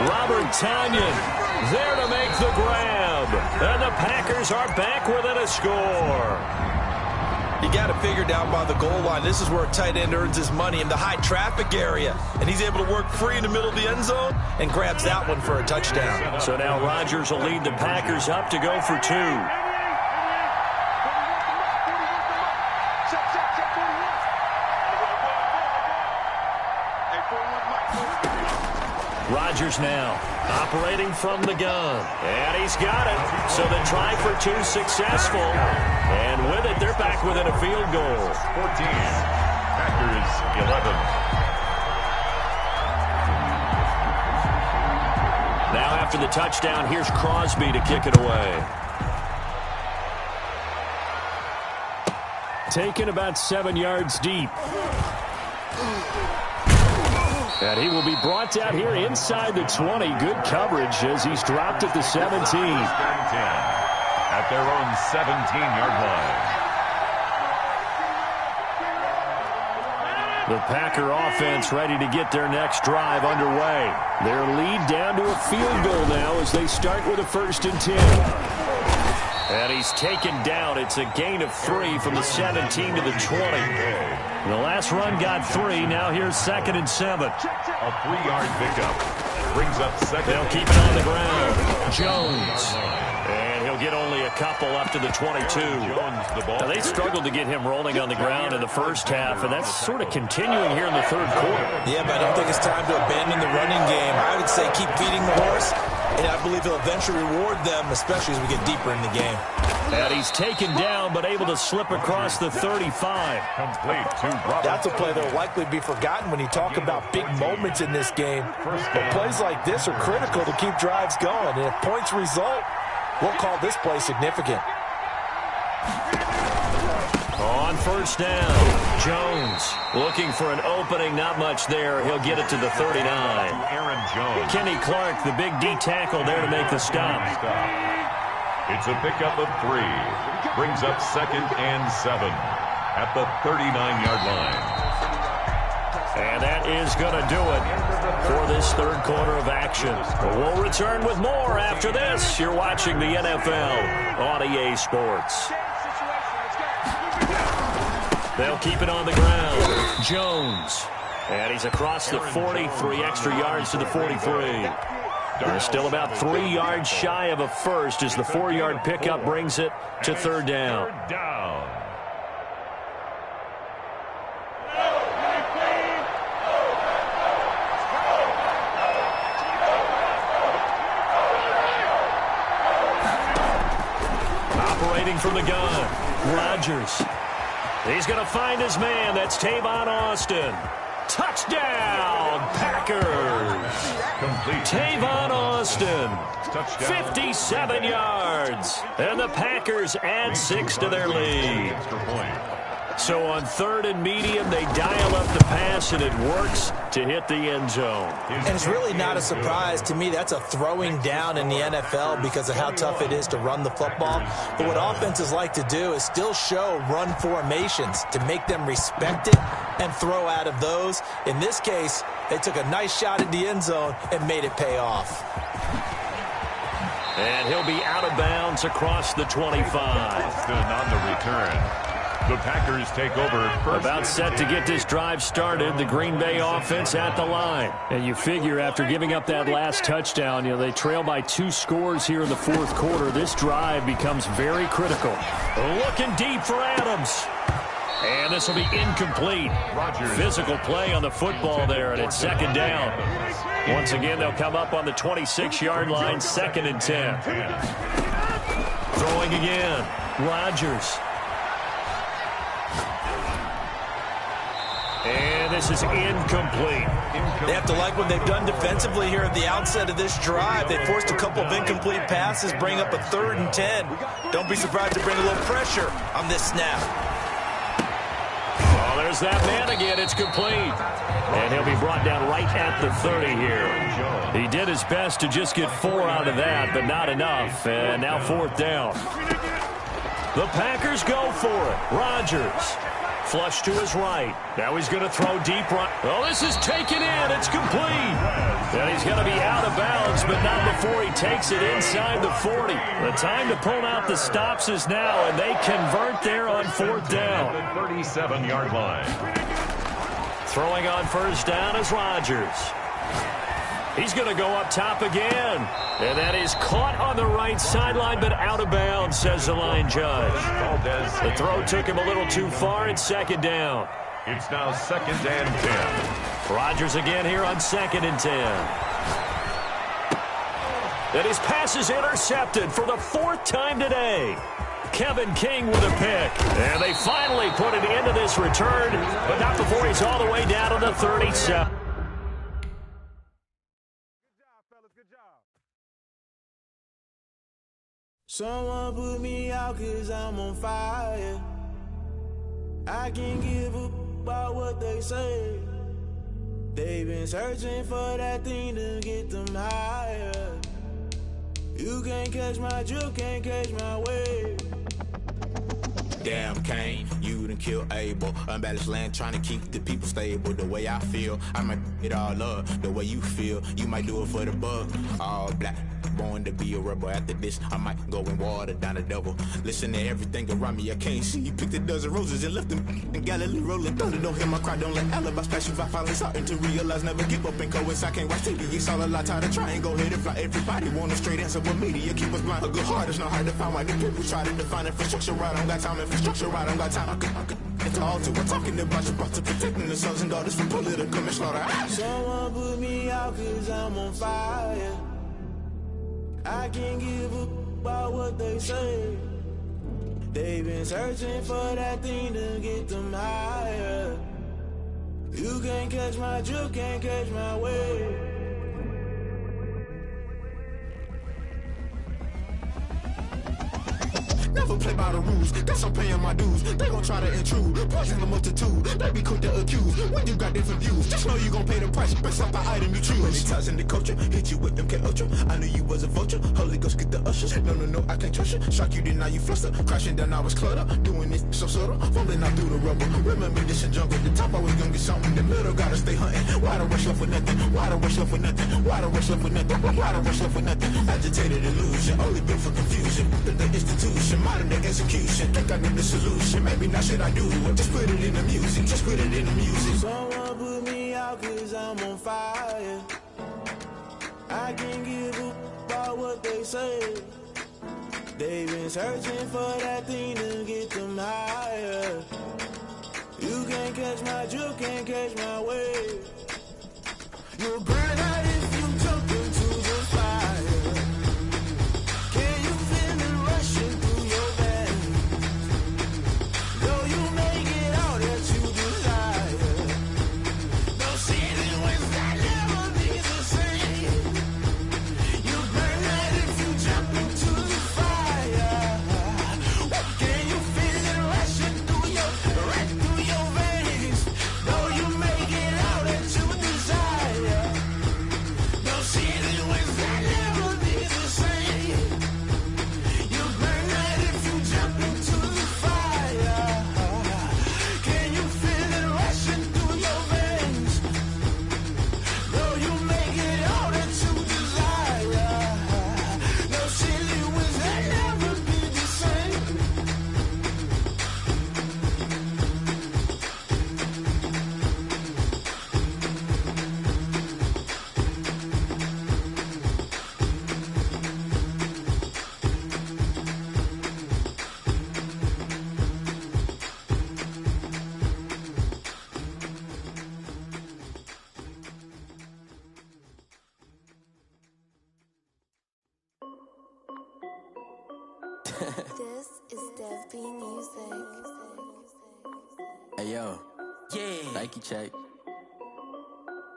Robert Tanyan there to make the grab. And the Packers are back within a score. You got to figure down by the goal line. This is where a tight end earns his money in the high traffic area. And he's able to work free in the middle of the end zone and grabs that one for a touchdown. So now Rodgers will lead the Packers up to go for 2. Rodgers now operating from the gun. And he's got it. So the try for 2 successful. And with it, they're back within a field goal. 14. Packers 11. Now after the touchdown, here's Crosby to kick it away. Taken about 7 yards deep. And he will be brought down here inside the 20. Good coverage as he's dropped at the 17. At their own 17-yard line. The Packer offense ready to get their next drive underway. Their lead down to a field goal now as they start with a 1st and 10. And he's taken down. It's a gain of 3 from the 17 to the 20. The last run got 3. Now here's 2nd and 7. A 3-yard pickup. Brings up 2nd. They'll keep it on the ground. Jones. And he'll get only a couple up to the 22. Now, they struggled to get him rolling on the ground in the first half, and that's sort of continuing here in the 3rd quarter. Yeah, but I don't think it's time to abandon the running game. I would say keep feeding the horse, and I believe he'll eventually reward them, especially as we get deeper in the game. And he's taken down, but able to slip across the 35. Complete to Robert. That's a play that will likely be forgotten when you talk about big moments in this game. But plays like this are critical to keep drives going, and if points result, we'll call this play significant. On 1st down, Jones looking for an opening. Not much there. He'll get it to the 39. Aaron Jones. Kenny Clark, the big D tackle there to make the stop. It's a pickup of 3. Brings up 2nd and 7 at the 39-yard line. And that is going to do it for this 3rd quarter of action. We'll return with more after this. You're watching the NFL on EA Sports. They'll keep it on the ground. Jones. And he's across the 40, 3 extra yards to the 43. They're still about 3 yards shy of a first as the 4-yard pickup brings it to 3rd down. Operating from the gun, Rodgers. He's going to find his man. That's Tavon Austin. Touchdown, Packers. Complete. Tavon Austin, Touchdown. 57 yards. And the Packers add 6 to their lead. So on 3rd and medium, they dial up the pass, and it works to hit the end zone. And it's really not a surprise to me. That's a throwing down in the NFL because of how tough it is to run the football. But what offenses like to do is still show run formations to make them respect it and throw out of those. In this case, they took a nice shot at the end zone and made it pay off. And he'll be out of bounds across the 25. Austin on the return. The Packers take over. About set to get this drive started. The Green Bay offense at the line. And you figure after giving up that last touchdown, they trail by 2 scores here in the 4th quarter. This drive becomes very critical. Looking deep for Adams. And this will be incomplete. Physical play on the football there, and it's 2nd down. Once again, they'll come up on the 26-yard line, 2nd and 10. Throwing again. Rodgers. And this is incomplete. They have to like what they've done defensively here at the outset of this drive. They forced a couple of incomplete passes, bring up a 3rd and 10. Don't be surprised to bring a little pressure on this snap. Oh, there's that man again. It's complete. And he'll be brought down right at the 30 here. He did his best to just get 4 out of that, but not enough. And now 4th down. The Packers go for it. Rodgers. Flush to his right. Now he's going to throw deep right. Oh, this is taken in. It's complete. And he's going to be out of bounds, but not before he takes it inside the 40. The time to pull out the stops is now, and they convert there on 4th down. 37-yard line. Throwing on 1st down is Rodgers. He's going to go up top again. And that is caught on the right sideline, but out of bounds, says the line judge. The throw took him a little too far. It's 2nd down. It's now 2nd and 10. Rodgers again here on 2nd and 10. And his pass is intercepted for the 4th time today. Kevin King with a pick. And they finally put an end to this return, but not before he's all the way down to the 37. Someone put me out 'cause I'm on fire. I can't give up about what they say. They've been searching for that thing to get them higher. You can't catch my drift, can't catch my wave. Damn, Kane, you done killed Abel. Unbalanced land, trying to keep the people stable. The way I feel, I might it all up. The way you feel, you might do it for the buck. All black, born to be a rebel. After this, I might go and water down the devil. Listen to everything around me, I can't see. You picked a dozen roses and left them in Galilee rolling thunder. Don't hear my cry, don't let alibis pass you by. Finally starting to realize, never give up and coincide. Can't watch TV, it's all a lot. Tired of trying, go ahead and fly. Everybody want a straight answer, but media keep us blind. A good heart is not hard to find. Why the people try to define infrastructure right? I don't got time, infrastructure right, I don't got time. It's all to we're talking about you, brought to protecting the sons and daughters from political manslaughter. Someone put me out cause I'm on fire. I can't give a about what they say. They've been searching for that thing to get them higher. You can't catch my drift, can't catch my wave. Never play by the rules, guess I'm paying my dues. They gon' try to intrude, poison the multitude. They be quick to accuse, when you got different views. Just know you gon' pay the price, based off the item you choose. Many times in the culture, hit you with them K-Ultra. I knew you was a vulture, Holy Ghost get the ushers. No, I can't trust you. Shock you, then now you fluster. Crashing down, I was cluttered. Doing this so subtle, fumbling out through the rubble. Remember this in jungle, the top always gonna get something. The middle gotta stay hunting. Why the rush left with nothing? Why the rush left with nothing? Why the rush left with nothing? Why the rush left with nothing? Agitated illusion, only built for confusion. The institution, modern day execution. Think I need the solution. Maybe not should I do it? Just put it in the music. Just put it in the music. Someone put me out cause I'm on fire. I can't give a about what they say. They've been searching for that thing to get them higher. You can't catch my drift, can't catch my wave. You'll burn out if you jump into the fire. Can you feel it rushing through your veins? Though you may get all that you desire, no city was that never be the same. You burn out if you jump into the fire. Can you feel it rushing through your veins? Though you may get all that you desire, no city was that never be the same. You burn out if you jump into the fire. Can you feel it rushing through your veins? Though you may get all that you desire, no city was that never be the same. This is Dev B Music. Hey yo, Nike check.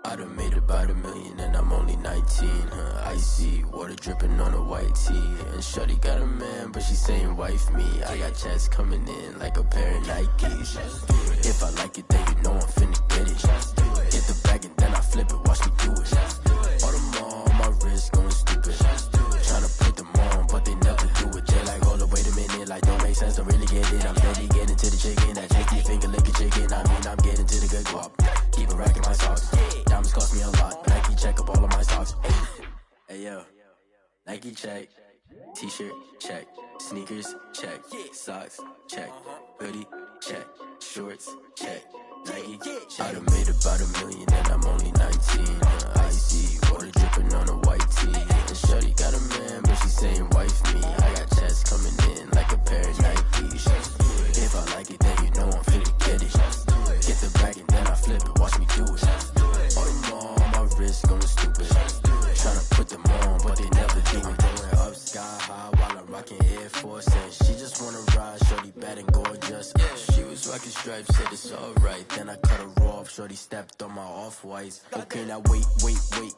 I done made about $1 million and I'm only 19, icy, water dripping on a white tee. And shorty got a man, but she saying wife me. I got checks coming in like a pair of Nikes. If I like it, then you know I'm finna get it. Get the bag and then I flip it, watch me do it. All them on my wrist going stupid. Tryna put them on, but they never do it. They like, hold up, wait a minute, like don't make sense, don't really get it. I'm steady getting to the chicken, that cheeky finger licking chicken. I mean, I'm getting to the good guap. Keep a rack in my socks. Diamonds cost me a lot. Nike check up all of my socks. Hey yo, Nike check. T-shirt check. Sneakers check. Socks check. Hoodie check. Shorts check. Nike check. I done made about $1 million and I'm only 19. Icy, water dripping on a white tee. And shorty got a man, but she saying wife me. I got checks coming in like a pair of Nikes. If I like it, then you know I'm finna get it. Get the bag and then I flip it, watch me do it. All them on my wrist going stupid. Tryna put them on, but they never do it. Going up sky high while I'm rocking Air Force. And she just wanna ride, shorty bad and gorgeous. She was rocking stripes, said it's alright. Then I cut her off, shorty stepped on my off-whites. Okay, now wait.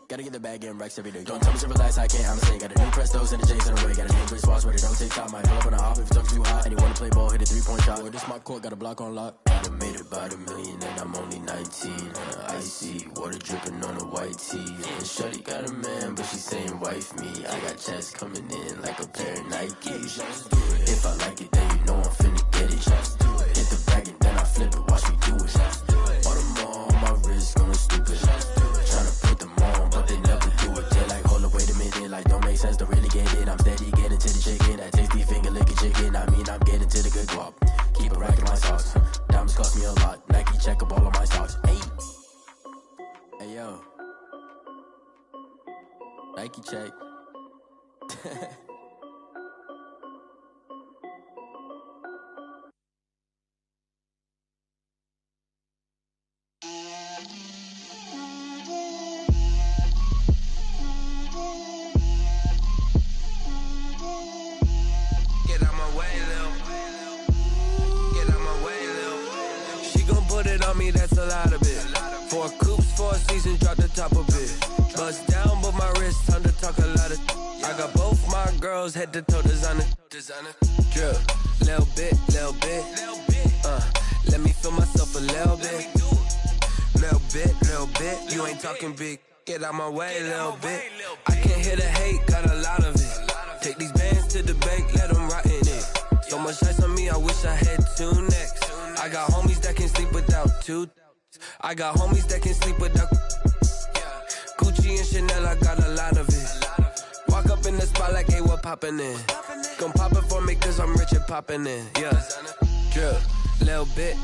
Gotta get the bag and racks every day. Don't tell me to relax, I can't, I'm saying. Got a new Prestos and a J's in the way. Got a new wristwatch, but it don't take time. Might pull up on a hop if it's too hot. And you wanna play play ball, hit a three-point shot. Boy, this my court, got a block on lock. I done made it by the million and I'm only 19. Icy, water dripping on a white tee. And shorty got a man, but she saying wife me. I got checks coming in like a pair of Nikes. If I like it, then you know I'm finna get it. Hit the bag and then I flip it, watch me do it. All them on my wrist going stupid. Tryna put them on, but they never do it. They're like, hold up, wait a minute, like don't make sense to really get it. I'm steady getting to the chicken, that tasty finger licking chicken. I mean, I'm getting to the good guap. Keep a rack in my socks. Diamonds cost me a lot. Nike check up all of my stocks. Hey, hey yo, Nike check. That's a lot of it. 4 coops, 4 seasons, drop the top of it. Bust down, but my wrist, time to talk a lot of. I got both my girls head to toe designer. Drip, little bit. Let me feel myself a little bit. Little bit. You ain't talking big. Get out my way, little bit. I can't hear the hate, got a lot of it. Take these bands to the bank, let them rot in it. So much ice on me, I wish I had 2 necks. I got homies that can sleep without 2. I got homies that can sleep without Gucci and Chanel, I got a lot of it. Walk up in the spot like, hey, what poppin' in? Gon' pop it for me cause I'm rich and poppin' in. Yeah, drip, little bit.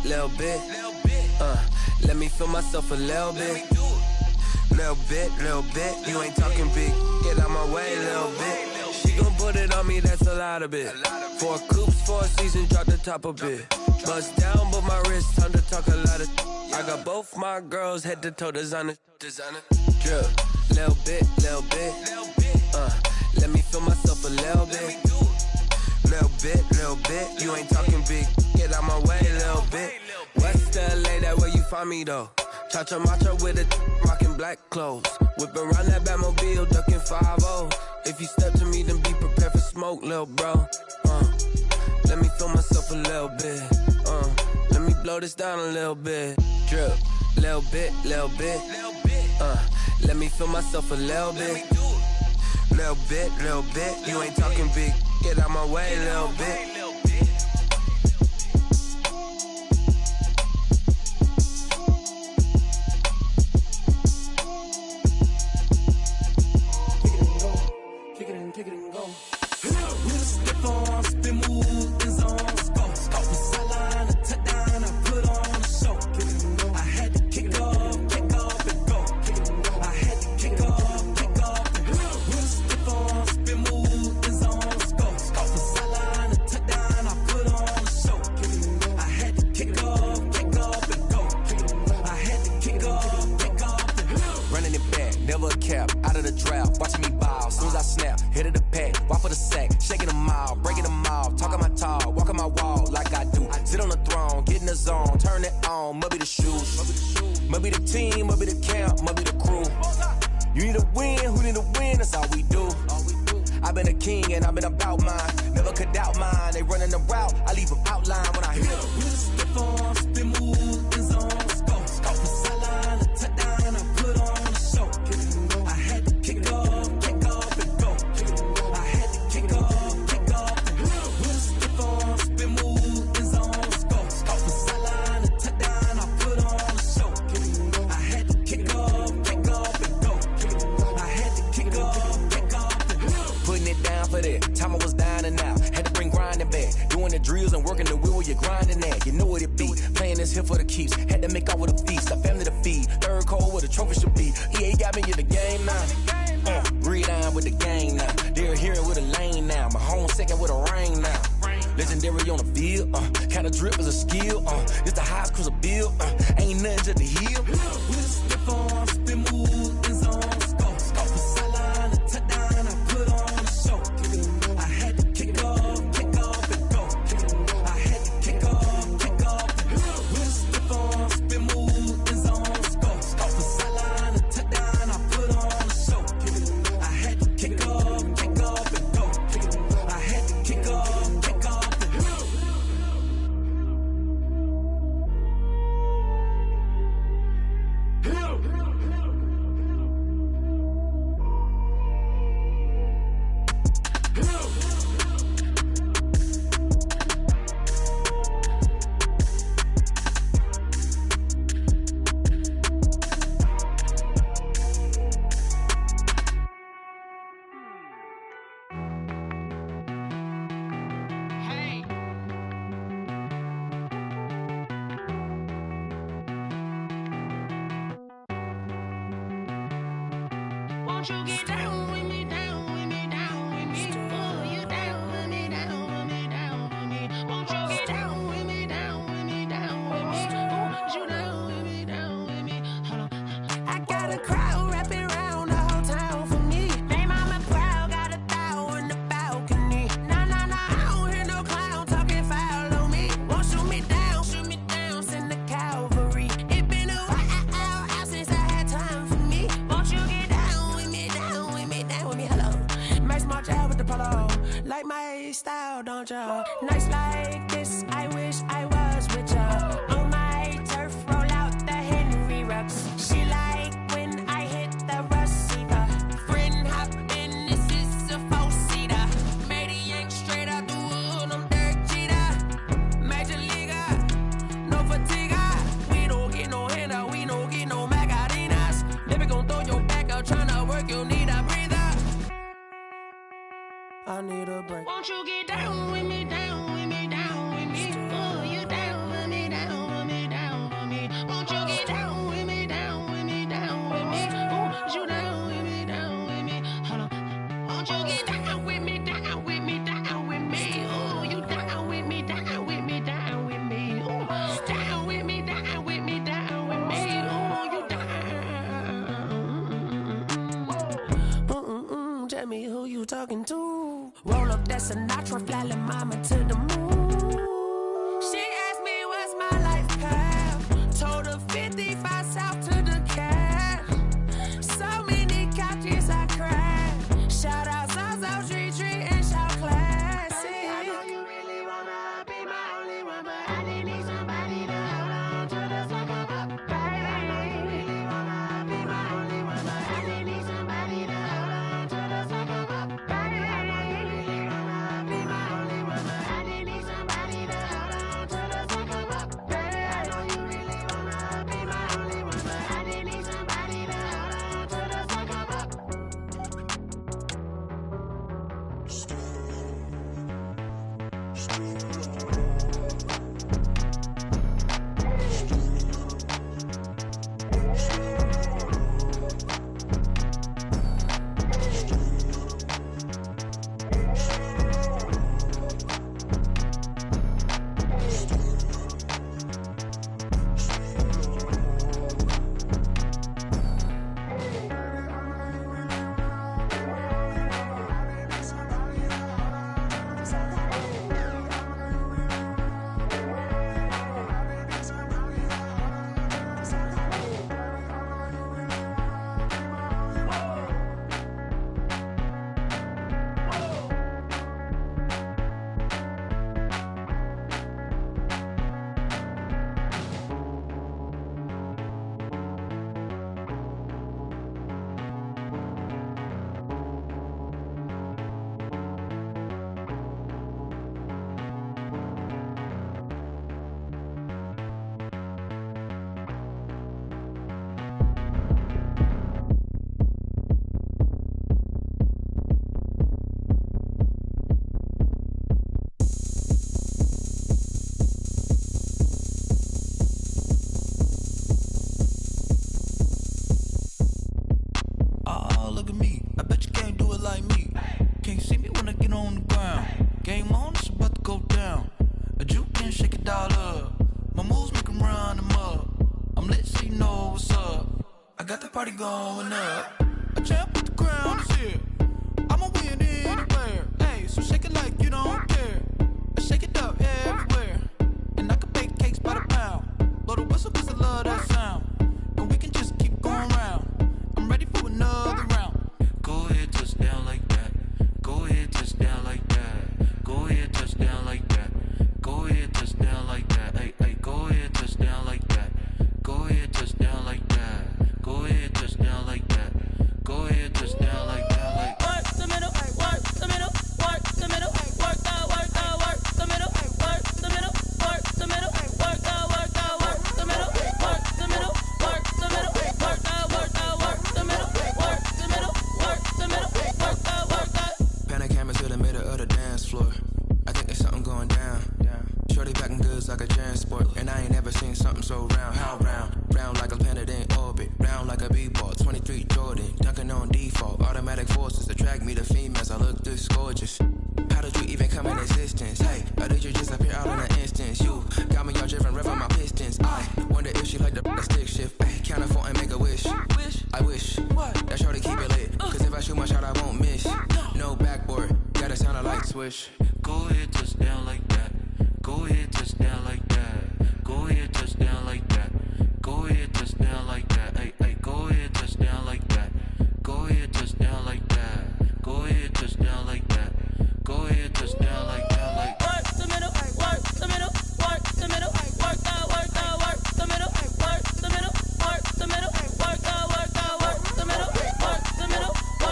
Let me feel myself a little bit. Little bit. You ain't talking big. Get out my way, little bit. She gon' put it on me, that's a lot of it. 4 coops, 4 seasons, drop the top of it. Bust down, but my wrist, time to talk a lot of. I got both my girls head to toe designer. Drip, little bit. Let me feel myself a little bit. Little bit. You ain't talking big. Get out my way, little bit. West LA, that where you find me though. Cha-cha matcha with a rockin' black clothes. Whip around that Batmobile, ducking 5-0. If you step to me, then be prepared for smoke, lil' bro. Let me feel myself a little bit. Let me blow this down a little bit. Drip, little bit. Let me feel myself a little bit. Little bit. You ain't talking big. Get out my way, little bit. Won't you get down with me, down with me, down with me? Oh, you down with me, down with me, down with me. Won't you get down with me, down with me, down with me? Oh, you down with me, down with me? Hold on. I got a crowd wrapping around the whole town for me. They mama proud, got a thou in the balcony. Nah, nah, nah, I don't hear no clown talking foul on me. Won't shoot me down, send the cavalry. It been a while since I had time for me. Won't you get down with me, down with me, down with me? Hello. Max March out with the polo. Like my style, don't ya? Nights like this, I wish I was with ya. On my turf, roll out the Henry Rux. She like when I hit the receiver. Friend hop in, this is a four-seater. Made a yank straight out the wood, I'm Derek Jeter. Major leaguer, no fatigue. We don't get no handout, we don't get no Macarinas. Never gon' throw your back out, tryna work, you need a breather. I need a break. Won't you get down with me, down with me, down with me? Oh, you down with me, down with me, down with me? Won't you get down with me, down with me, down with me? Oh, you down with me, down with me? Hold on. Won't you get down with me, down with me, down with me? Oh, you down with me, down with me, down with me? Oh, down with me, down with me, down with me? Oh, you down. Tell me who you talking to. Roll up that Sinatra, fly la mama to the moon. She asked me what's my life path. Told her 55 south to the cash. So many couches I crashed. Shout out Zazo, Tree, and shout classic. I know you really wanna be my only one, but I didn't need somebody to hold on to the sucker up. Baby, I know you really wanna be my only one, but I didn't need somebody to hold on to the sucker up. Baby, I know you really wanna be my only one, but I didn't need somebody to hold on to the sucker up. Baby, I know you really wanna be my only one, but I didn't need somebody to hold on to the sucker up. Oh, look at me. I bet you can't do it like me. Can't see me when I get on the ground. Game on, it's about to go down. A juke can shake it all up. My moves make 'em run them up. I'm lit so you know what's up. I got the party going up. A champ with the crown is here. I'ma win anywhere. Hey, so shake it like you don't care. I shake it up everywhere. And I can bake cakes by the pound. Blow the whistle 'cause I love that sound. And we can just keep going round. I'm ready for another round. Go ahead, touch down like that. Go ahead, touch down like that. Go ahead, touch down like that. Go ahead, touch down like that. Hey, hey, go ahead, touch down like that. Go ahead, touch down like that. Go ahead, touch down like that. Go ahead, touch down like that. Like work the middle, work the middle, work the middle, work the like a transport. And I ain't never seen something so round. How round? Round like a planet in orbit. Round like a b-ball. 23 Jordan. Dunking on default. Automatic forces attract me to females. I look this gorgeous. How did you even come in existence? Hey, or did you just appear out in an instance? You got me all driven, revving my pistons. I wonder if she like the stick shift. Hey, count a 4 and make a wish. I wish that shorty keep it lit. Cause if I shoot my shot, I won't miss. No backboard, gotta sound a light switch. Go ahead, touch down like that. Go ahead, touch down like that. Go ahead, touch down like that. Go ahead, touch down like that. Hey, hey, go ahead, touch down like that. Go ahead, touch down like that. Go ahead, touch down like that. Go ahead, touch down like that. Like work the middle, work the middle, work the middle, work the middle, work the middle, work the middle, work the middle, work the middle, work the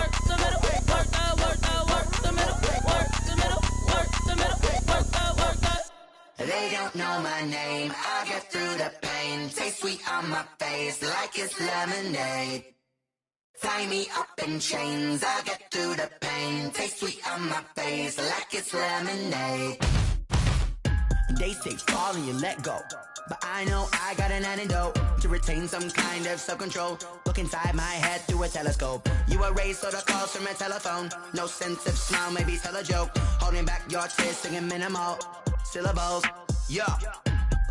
middle, work the middle, work the middle, work the middle, work the. They don't know my name. I get through the pain. Taste sweet on my face like it's lemonade. Tie me up in chains, I get through the pain. Taste sweet on my face like it's lemonade. They say fall and you let go, but I know I got an antidote to retain some kind of self-control. Look inside my head through a telescope. You erase all the calls from a telephone. No sense of smile, maybe tell a joke. Holding back your tears, singing minimal syllables. Yeah.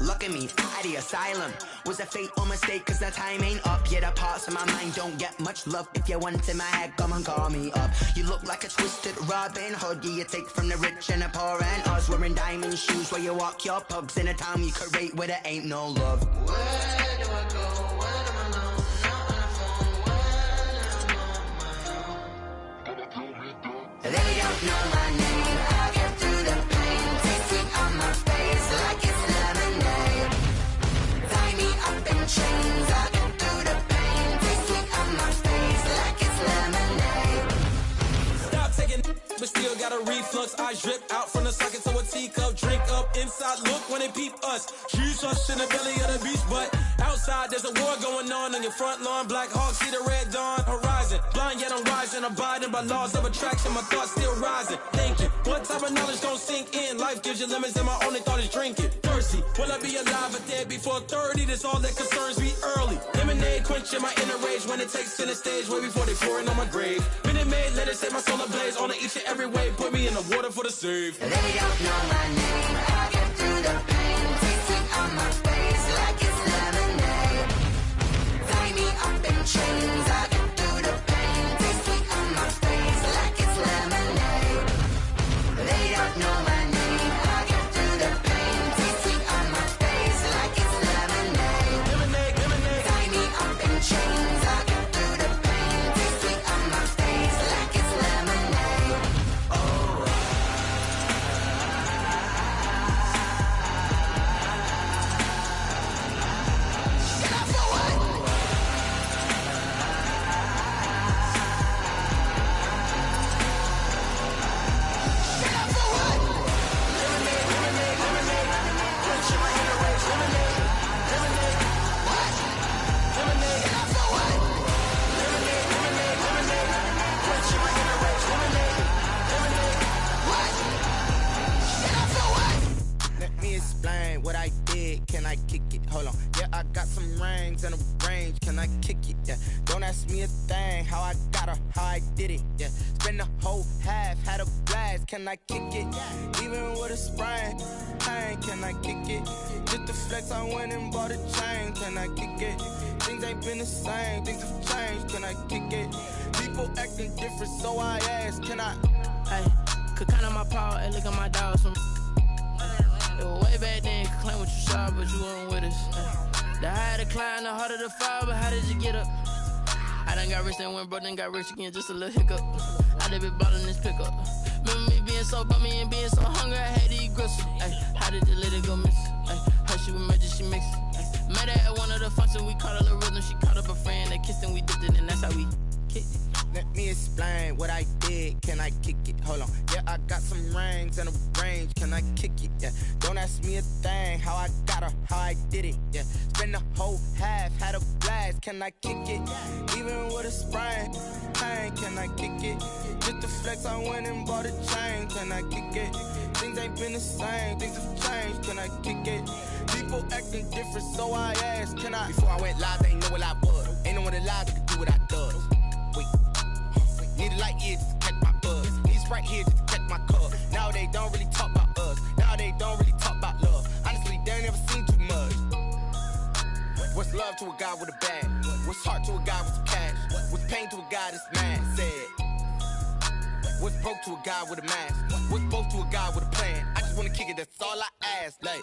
Look at me, at the asylum. Was a fate or mistake, cause the time ain't up. Yet the parts of my mind don't get much love. If you want in my head, come and call me up. You look like a twisted Robin Hood. Yeah, you take from the rich and the poor and us. Wearing diamond shoes where you walk your pugs. In a town you create where there ain't no love. Where do I go? When I'm alone? Not on the phone. When I'm on my own. They don't know my name. I get through the pain. Taste sweet on my face like it's lemonade. Tie me up in chains. I get through the pain. Taste sweet on my face like it's lemonade. Stop taking, but still got a reflux. I drip out from the socket to a teacup. Drink up inside, look when they peep us. Shoes us in the belly of the beach, but outside there's a war going on your front lawn. Black Hawk see the red dawn horizon. Blind yet I'm rising, abiding by laws of attraction. My thoughts still rising, thinking what type of knowledge don't sink in. Life gives you limits and my only thought is drinking. Thirsty, will I be alive or dead before 30? That's all that concerns me early. Lemonade quenching my inner rage when it takes center stage way before they pour it on my grave. Minute Maid, let it set my soul ablaze on each and every way. Put me in the water for the save. They don't know my name. I get through the pain. Taste sweet on my face like it's lemonade. Tie me up in chains. I get through the pain. Taste sweet on my face like it's lemonade. They don't know my name. I get through the pain. Taste sweet on my face like it's lemonade. Lemonade, lemonade. Tie me up in chains. I get through the pain. Taste sweet on my face like it's lemonade. Oh. Let me explain what I did. Can I kick it? Hold on. Yeah, I got some rings and a range. Can I kick it? Yeah. Don't ask me a thing. How I got her, how I did it. Yeah. Spend the whole half, had a blast. Can I kick it? Even with a sprain. Hey, can I kick it? Just the flex, I went and bought a chain. Can I kick it? Things ain't been the same. Things have changed. Can I kick it? People acting different, so I ask. Can I? Hey, could count on my power and look at my dogs from. It was way back then, could claim what you saw, but you weren't with us. The higher the climb, the harder the fall, but how did you get up? I done got rich, then went broke, then got rich again, just a little hiccup. I done been ballin' this pickup. Remember me being so bummy and being so hungry, I had to eat gristle. Ay, how did the lady go miss? Ay, her she was emergency mix. Met her at one of the functions, we caught a little rhythm, she caught up a friend, they kissed and we dipped it, and that's how we Let me explain what I did. Can I kick it? Hold on. Yeah, I got some rings and a range. Can I kick it? Yeah. Don't ask me a thing. How I got her, how I did it. Yeah. Spend the whole half, had a blast. Can I kick it? Even with a sprain, pain. Can I kick it? Just to flex, I went and bought a chain. Can I kick it? Things ain't been the same. Things have changed. Can I kick it? People acting different, so I asked. Can I? Before I went live, they ain't know what I was. Ain't no one alive that could do what I does. Wait. Need a light year just to catch my buzz. Need Sprite here just to catch my cup. Now they don't really talk about us. Now they don't really talk about love. Honestly, they ain't never seen too much. What's love to a guy with a bag? What's heart to a guy with some cash? What's pain to a guy that's mad? Said. What's broke to a guy with a mask? What's both to a guy with a plan? I just wanna kick it, that's all I ask. Like,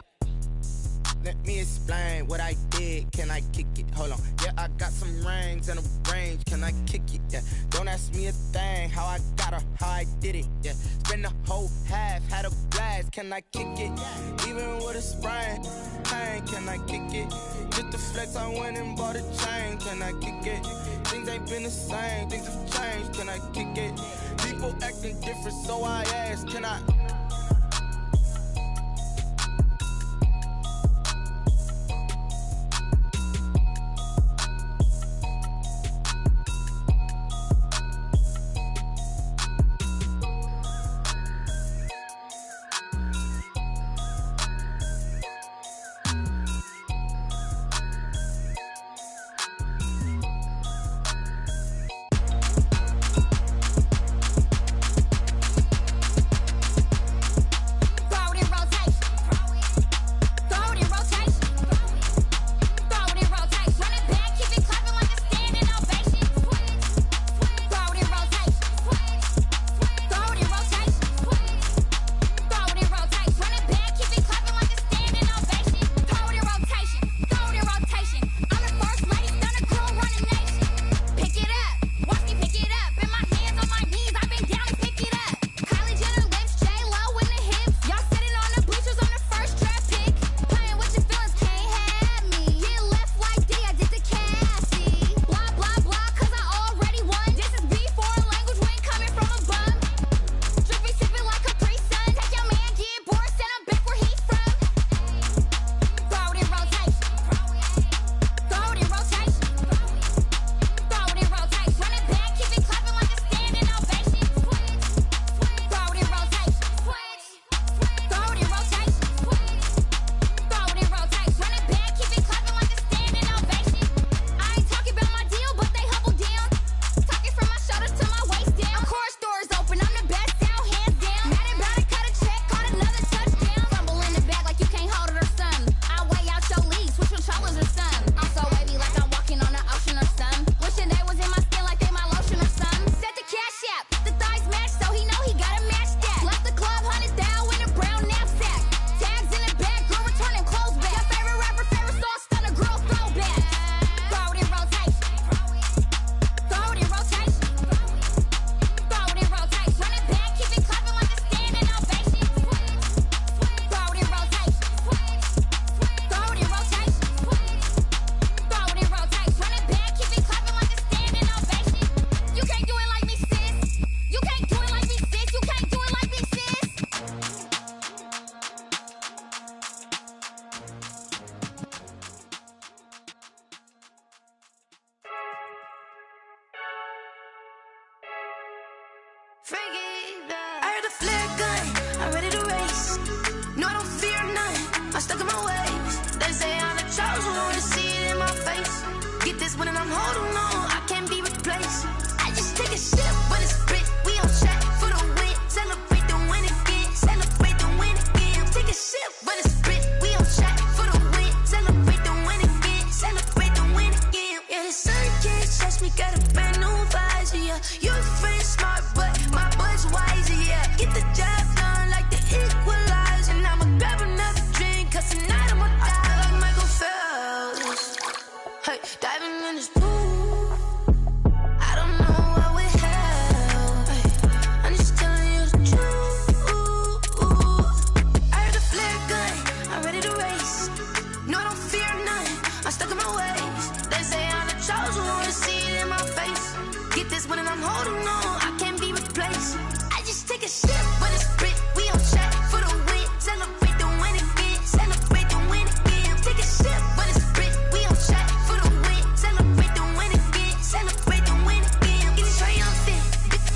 let me explain what I did. Can I kick it? Hold on. Yeah, I got some rings and a range. Can I kick it? Yeah. Don't ask me a thing. How I got her, how I did it. Yeah. Spend the whole half, had a blast. Can I kick it? Even with a sprain, pain. Can I kick it? Just to flex, I went and bought a chain. Can I kick it? Things ain't been the same. Things have changed. Can I kick it? People acting different, so I asked. Can I? I heard the flare gun, I'm ready to race. No, I don't fear none, I'm stuck in my ways. They say I'm the chosen one, see it in my face. Get this one and I'm holding on, I can't be replaced. I just take a sip, but it's spit, we on track for the win. Celebrate the win again, celebrate the win again. Take a sip, but it's spit, we on track for the win. Celebrate the win again, celebrate the win again. Yeah, the sun can't touch me, got a brand new visor, yeah. Your friend smart, but my boy's wiser, yeah. Get the job done like the equalizer. And I'ma grab another drink, cause tonight I'ma die like Michael Phelps. Hey, diving in this pool. I'm holding on, I can't be replaced. I just take a sip, but it's spit. We on track for the win. Celebrate the win again. Celebrate the win again. Take a sip, but it's spit. We on track for the win. Celebrate the win again. Celebrate the win again. Get it triumphant.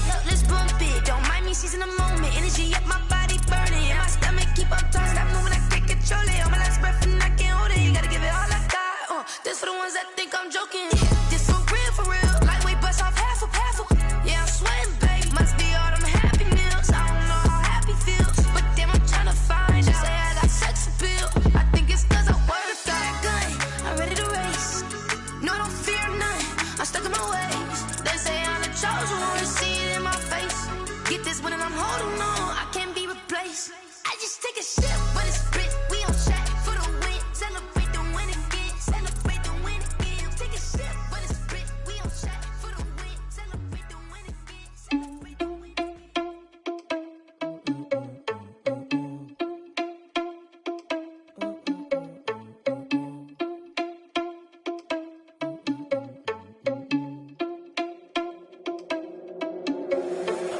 Look, let's bump it. Don't mind me seizing the moment. Energy up my body burning. And my stomach keep up tossed. Stop moving, I can't control it. On my last breath and I can't hold it. You gotta give it all I got. This for the ones that think I'm joking. This for real, for real. Lightweight bust off half of. Yeah, I'm sweating, babe. Must be all them happy meals. I don't know how happy feels, but damn, I'm tryna find out. Say I got sex appeal. I think it's cause I work. Got a gun, I'm ready to race. No, I don't fear none. I'm stuck in my ways. They say I'm the chosen one. See it in my face. Get this one and I'm holding on. I can't be replaced. I just take a sip, but it's spit. We on track for the win. Celebrate the win again. Celebrate the win again. Take a sip, but it's spit. We on track for the win. Celebrate the win again. Celebrate the win again.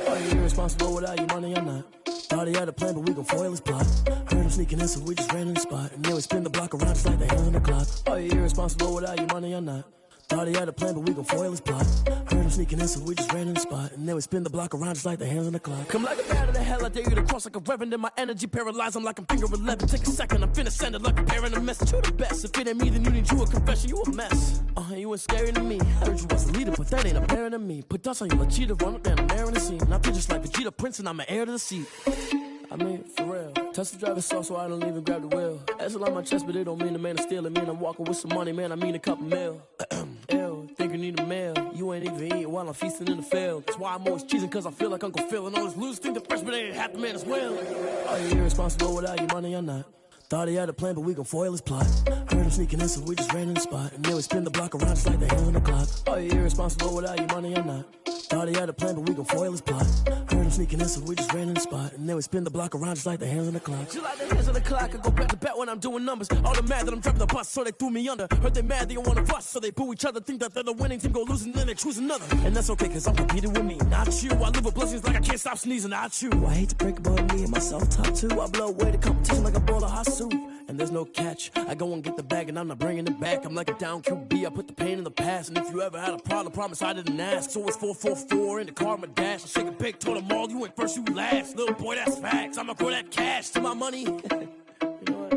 Are you irresponsible without your money or not? Thought he had a plan, but we gon' foil his plot. Heard him sneaking in, so we just ran in the spot. And then we spin the block around just like the hands on the clock. Are you irresponsible without your money or not? Thought he had a plan, but we gon' foil his plot. Heard him sneaking in, so we just ran in the spot. And then we spin the block around just like the hands on the clock. Come like a bat of the hell, I dare you to cross like a reverend. In my energy paralyzed, I'm like I'm finger 11. Take a second, I'm finna send it like a parent a message. You the best, if it ain't me, then you need you a confession. You a mess, you ain't scary to me. Heard you was a leader, but that ain't apparent to me. Put dust on you like cheetah, run up down the air in the scene. I feel just like Vegeta Prince, and I'm an heir to the seat. I mean, for real. Tesla driver soft, so I don't even grab the wheel. That's on my chest, but it don't mean the man is stealing. Mean I'm walking with some money, man, I mean a couple mil. Ew, think you need a meal. You ain't even eating while I'm feasting in the field. That's why I'm always cheesing, cause I feel like Uncle Phil. And all this loose think the freshman ain't half the man as well. Are you irresponsible without your money or not? Thought he had a plan, but we gon' foil his plot. Heard him sneaking in, so we just ran in the spot. And then we spin the block around just like the hands on the clock. Are you irresponsible without your money or not? Thought he had a plan, but we gon' foil his plot. Heard him sneaking in, so we just ran in the spot. And then we spin the block around just like the hands on the clock. Just like the hands on the clock, I go back to back when I'm doing numbers. All the mad that I'm driving the bus, so they threw me under. Heard they mad, they don't wanna bust, so they boo each other. Think that they're the winning team, go losing, then they choose another. And that's okay, cause I'm competing with me, not you. I live with blessings like I can't stop sneezing, not you. I hate to break about me and my self-talk too. I blow away the competition like a bowl of hot soup. And there's no catch. I go and get the bag and I'm not bringing it back. I'm like a down QB, I put the pain in the past. And if you ever had a problem, promise I didn't ask. So it's 444 in the car, my dash. I shake a big, told them all, you ain't first, you last. Little boy, that's facts. I'ma grow that cash to my money. You know what?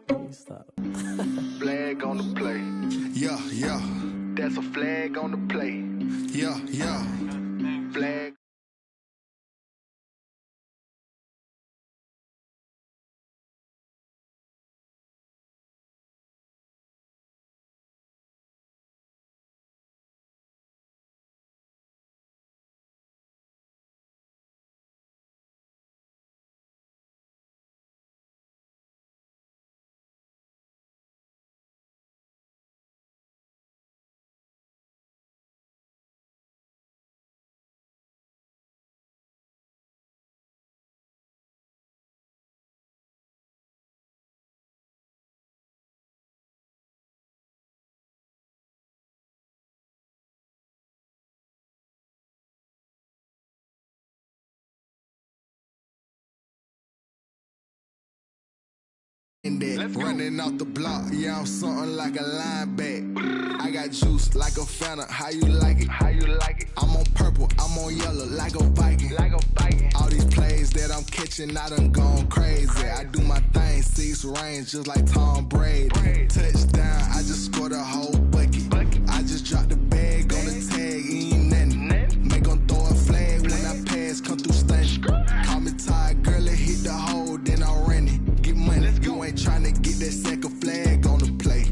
Let me stop. Flag on the play. Yeah, yeah. That's a flag on the play. Yeah, yeah. Flag. Running off the block, yeah, I'm something like a linebacker. I got juice like a Fanta, how you like it? How you like it? I'm on purple, I'm on yellow, like a Viking. Like a Viking. All these plays that I'm catching, I done gone crazy. I do my thing, 6 range, just like Tom Brady. Touchdown, I just scored a whole bucket. I just dropped the bag on the tag, ain't nothing. Make them throw a flag when I pass, come through stunning. Call me tired, girl, it hit the hole, then I ran it. Get money, you ain't tryna get that second flag on the play.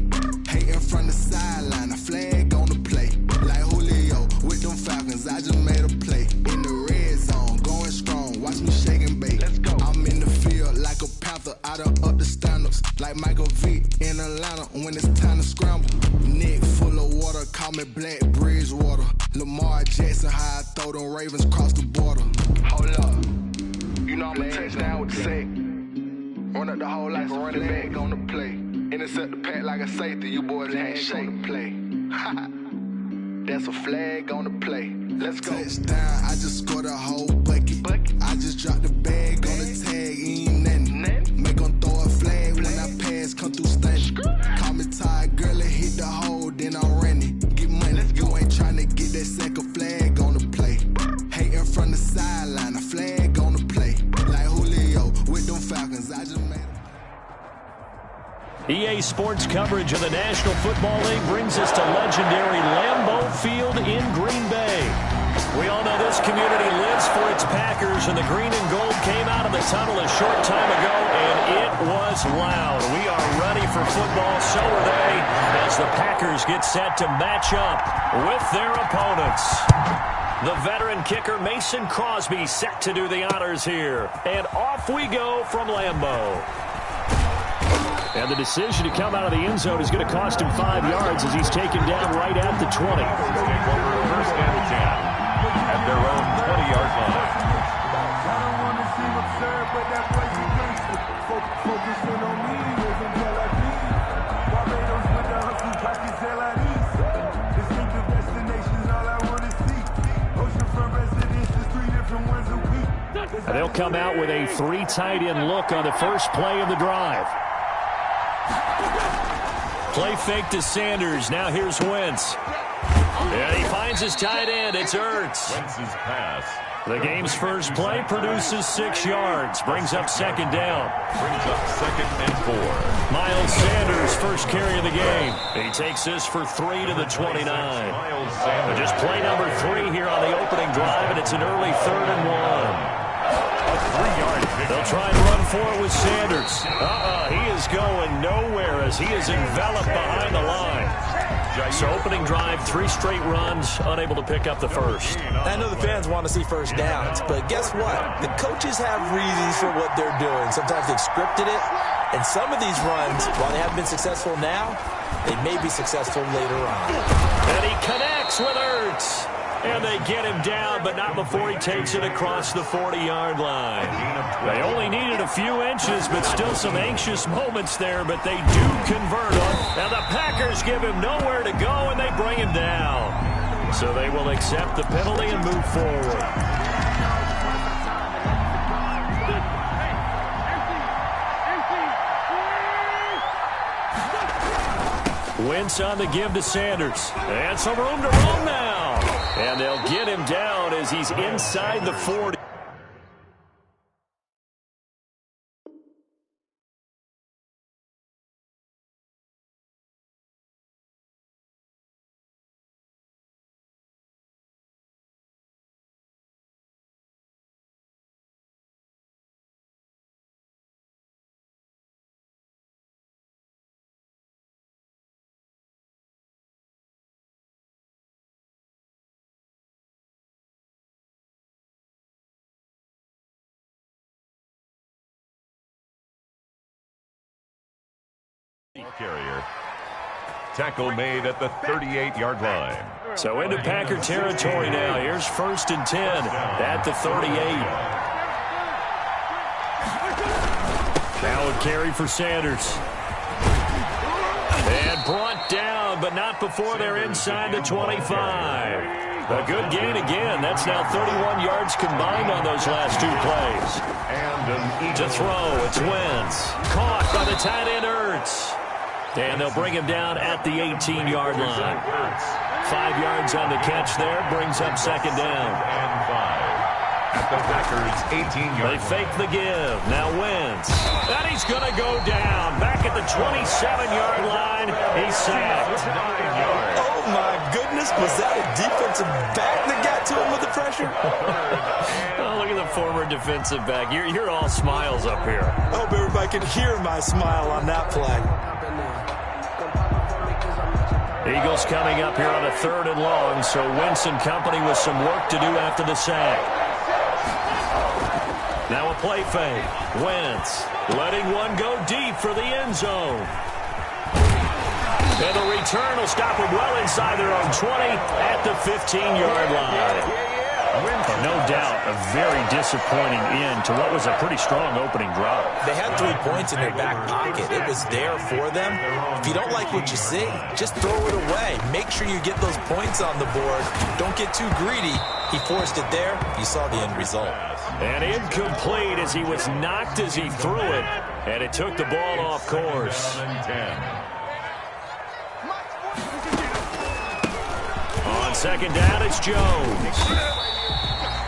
Hating from the sideline, a flag on the play. Like Julio with them Falcons, I just made a play. In the red zone, going strong, watch me shake and bake. Let's go. I'm in the field like a panther, I done up the standards. Like Michael Vick in Atlanta when it's time to scramble. Neck full of water, call me Black Bridgewater. Lamar Jackson, how I throw them Ravens across the border. Hold up. You know I'm a touchdown with the sack. Run up the whole like a running back on the play. Intercept the pack like a safety. You boys can't shake the play. That's a flag on the play. Let's go. Touchdown, I just scored a whole bucket. I just dropped the bag on the tag, ain't nothing. Make 'em throw a flag when I pass, come through stunning. Call me tired, girl, it hit the hole, then I'm running. Get money, you ain't tryna get that second flag on the play. Hating from the sideline, a flag on the play. Like Julio with them Falcons, I just made them. EA Sports coverage of the National Football League brings us to legendary Lambeau Field in Green Bay. We all know this community lives for its Packers, and the green and gold came out of the tunnel a short time ago, and it was loud. We are ready for football, so are they, as the Packers get set to match up with their opponents. The veteran kicker Mason Crosby set to do the honors here, and off we go from Lambeau. And the decision to come out of the end zone is going to cost him 5 yards as he's taken down right at the 20. Take over first and 10 at their own 20-yard line. I don't want to seem absurd, but that boy's a gangster. Focusing on me, living Tel Aviv. Barbados with the hustle, pockets LIDs. Distinctive destinations, all I want to see. Oceanfront residences, 3 different ones a week. And they'll come out with a 3 tight end look on the first play of the drive. Play fake to Sanders. Now here's Wentz. And he finds his tight end. It's Ertz. Wentz's pass. The game's first play produces 6 yards. Brings up second down. Brings up second and 4. Miles Sanders, first carry of the game. He takes this for 3 to the 29. Miles Sanders. Just play number 3 here on the opening drive, and it's an early 3rd and 1. They'll try and run for it with Sanders. He is going nowhere as he is enveloped behind the line. So opening drive, 3 straight runs, unable to pick up the first. I know the fans want to see first downs, but guess what? The coaches have reasons for what they're doing. Sometimes they've scripted it, and some of these runs, while they haven't been successful now, they may be successful later on. And he connects with Ertz. And they get him down, but not before he takes it across the 40-yard line. They only needed a few inches, but still some anxious moments there, but they do convert them. And the Packers give him nowhere to go, and they bring him down. So they will accept the penalty and move forward. Wentz on the give to Sanders. And some room to roam now. And they'll get him down as he's inside the 40. Carrier. Tackle made at the 38-yard line. So into Packer territory now. Here's 1st and 10 at the 38. Now a carry for Sanders. And brought down, but not before they're inside the 25. A good gain again. That's now 31 yards combined on those last 2 plays. And to throw, it's Wentz. Caught by the tight end Ertz. And they'll bring him down at the 18-yard line. 5 yards on the catch there. Brings up second down. And 5 at the Packers' 18-yard line. They fake the give. Now Wentz. And he's going to go down. Back at the 27-yard line. He's sacked. 9 yards. Oh, my goodness. Was that a defensive back that got to him with the pressure? Oh, look at the former defensive back. You're all smiles up here. I hope everybody can hear my smile on that play. Eagles coming up here on a 3rd and long, so Wentz and company with some work to do after the sack. Now a play fake. Wentz letting one go deep for the end zone. And the return will stop them well inside their own 20 at the 15-yard line. And no doubt a very disappointing end to what was a pretty strong opening drive. They had 3 points in their back pocket. It was there for them. If you don't like what you see, just throw it away. Make sure you get those points on the board. Don't get too greedy. He forced it there. You saw the end result. And incomplete as he was knocked as he threw it, and it took the ball off course. On second down, it's Jones.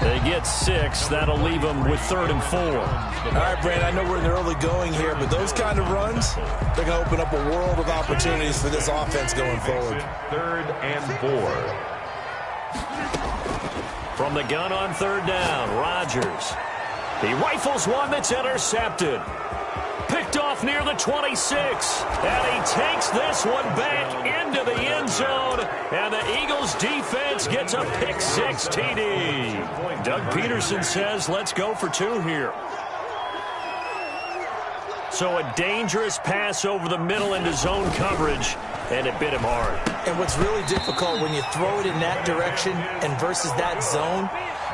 They get 6. That'll leave them with 3rd and 4. All right, Brandon, I know we're in the early going here, but those kind of runs, they're going to open up a world of opportunities for this offense going forward. 3rd and 4. From the gun on 3rd down, Rodgers. He rifles one that's intercepted. Picked off near the 26. And he takes this one back into the end zone. And the Eagles defense gets a pick-6 TD. Doug Peterson says, let's go for 2 here. So a dangerous pass over the middle into zone coverage, and it bit him hard. And what's really difficult when you throw it in that direction and versus that zone,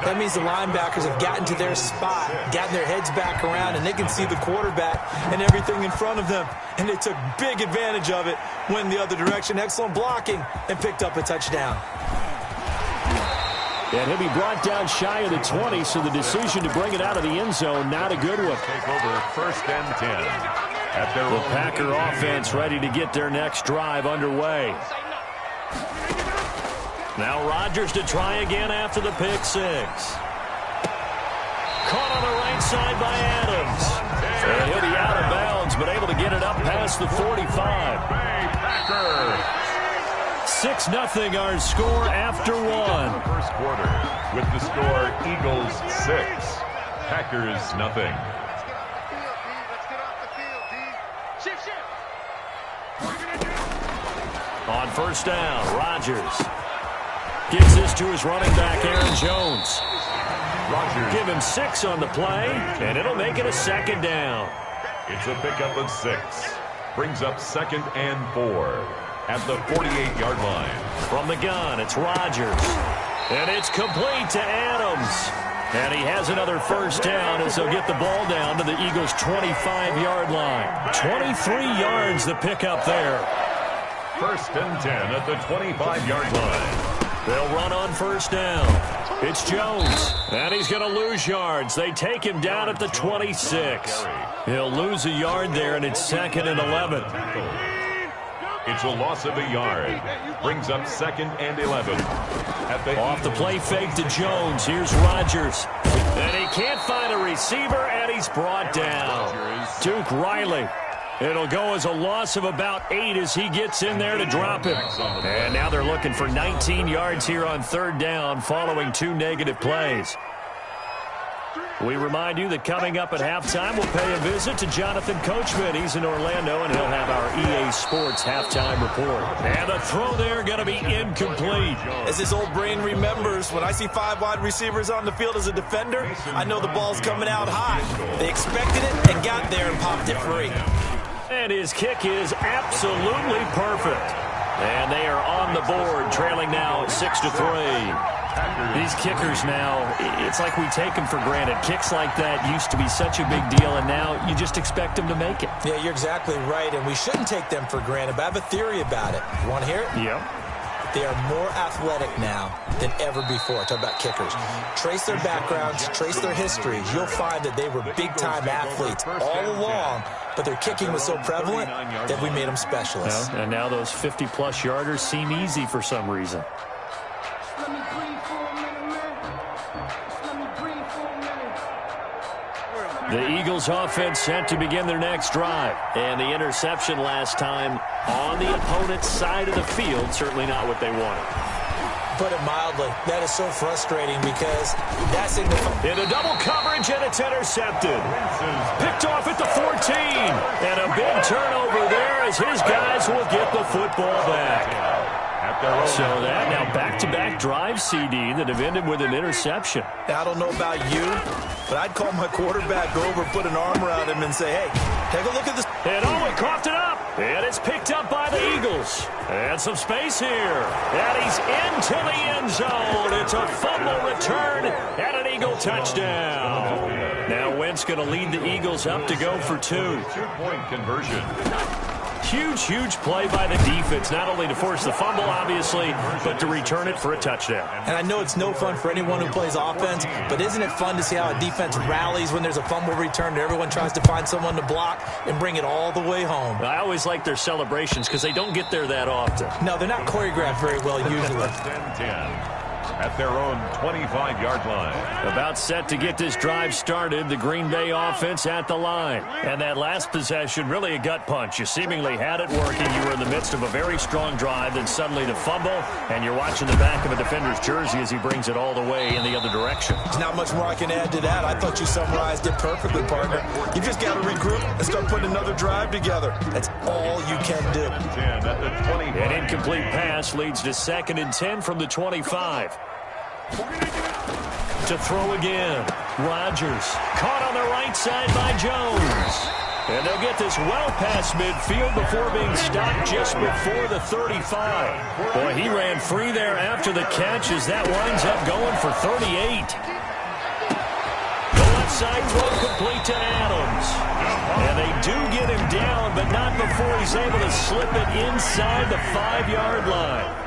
that means the linebackers have gotten to their spot, gotten their heads back around, and they can see the quarterback and everything in front of them. And they took big advantage of it, went the other direction, excellent blocking, and picked up a touchdown. And he'll be brought down shy of the 20, so the decision to bring it out of the end zone, not a good one. Take over 1st and 10. At their the Packer offense ready to get their next drive underway. Now Rodgers to try again after the pick-6. Caught on the right side by Adams. And he'll be out of bounds, but able to get it up past the 45. 6-0 our score after 1. First quarter with the score Eagles 6, Packers nothing. On 1st down, Rodgers gives this to his running back, Aaron Jones. Rodgers. Give him 6 on the play, and it'll make it a 2nd down. It's a pickup of 6. Brings up 2nd and 4 at the 48-yard line. From the gun, it's Rodgers. And it's complete to Adams. And he has another 1st down as they'll get the ball down to the Eagles' 25-yard line. 23 yards the pickup there. 1st and 10 at the 25-yard line. They'll run on 1st down. It's Jones. And he's going to lose yards. They take him down at the 26. He'll lose a yard there, and it's 2nd and 11. It's a loss of a yard. Brings up 2nd and 11. Off the play fake to Jones. Here's Rodgers. And he can't find a receiver, and he's brought down. Duke Riley. It'll go as a loss of about 8 as he gets in there to drop him. And now they're looking for 19 yards here on 3rd down following 2 negative plays. We remind you that coming up at halftime, we'll pay a visit to Jonathan Coachman. He's in Orlando, and he'll have our EA Sports halftime report. And the throw there going to be incomplete. As his old brain remembers, when I see 5 wide receivers on the field as a defender, I know the ball's coming out high. They expected it and got there and popped it free. And his kick is absolutely perfect. And they are on the board, trailing now 6-3. These kickers now, it's like we take them for granted. Kicks like that used to be such a big deal, and now you just expect them to make it. Yeah, you're exactly right, and we shouldn't take them for granted, but I have a theory about it. You want to hear it? Yep. They are more athletic now than ever before. Talk about kickers. Trace their backgrounds, trace their histories. You'll find that they were big-time athletes all along, but their kicking was so prevalent that we made them specialists. Well, and now those 50-plus yarders seem easy for some reason. The Eagles offense set to begin their next drive. And the interception last time on the opponent's side of the field, certainly not what they wanted. Put it mildly, that is so frustrating because that's in the double coverage, and it's intercepted. Picked off at the 14. And a big turnover there as his guys will get the football back. So that now back-to-back drive, CD, that have ended with an interception. Now, I don't know about you, but I'd call my quarterback over, put an arm around him, and say, hey, take a look at this. And he coughed it up. And it's picked up by by the Eagles. And some space here. And he's into the end zone. It's a fumble return and an Eagle touchdown. Now Wentz going to lead the Eagles up to go for 2. 2-point conversion. Huge play by the defense, not only to force the fumble, obviously, but to return it for a touchdown. And I know it's no fun for anyone who plays offense, but isn't it fun to see how a defense rallies when there's a fumble return and everyone tries to find someone to block and bring it all the way home? I always like their celebrations because they don't get there that often. No, they're not choreographed very well usually. 10 at their own 25-yard line. About set to get this drive started, the Green Bay offense at the line. And that last possession, really a gut punch. You seemingly had it working. You were in the midst of a very strong drive, then suddenly the fumble, and you're watching the back of a defender's jersey as he brings it all the way in the other direction. There's not much more I can add to that. I thought you summarized it perfectly, partner. You just got to regroup and start putting another drive together. That's all you can do. 10 at the 25. An incomplete pass leads to 2nd and 10 from the 25. To throw again. Rodgers caught on the right side by Jones. And they'll get this well past midfield before being stopped just before the 35. Boy, he ran free there after the catch as that winds up going for 38. The left side throw complete to Adams. And they do get him down, but not before he's able to slip it inside the 5-yard line.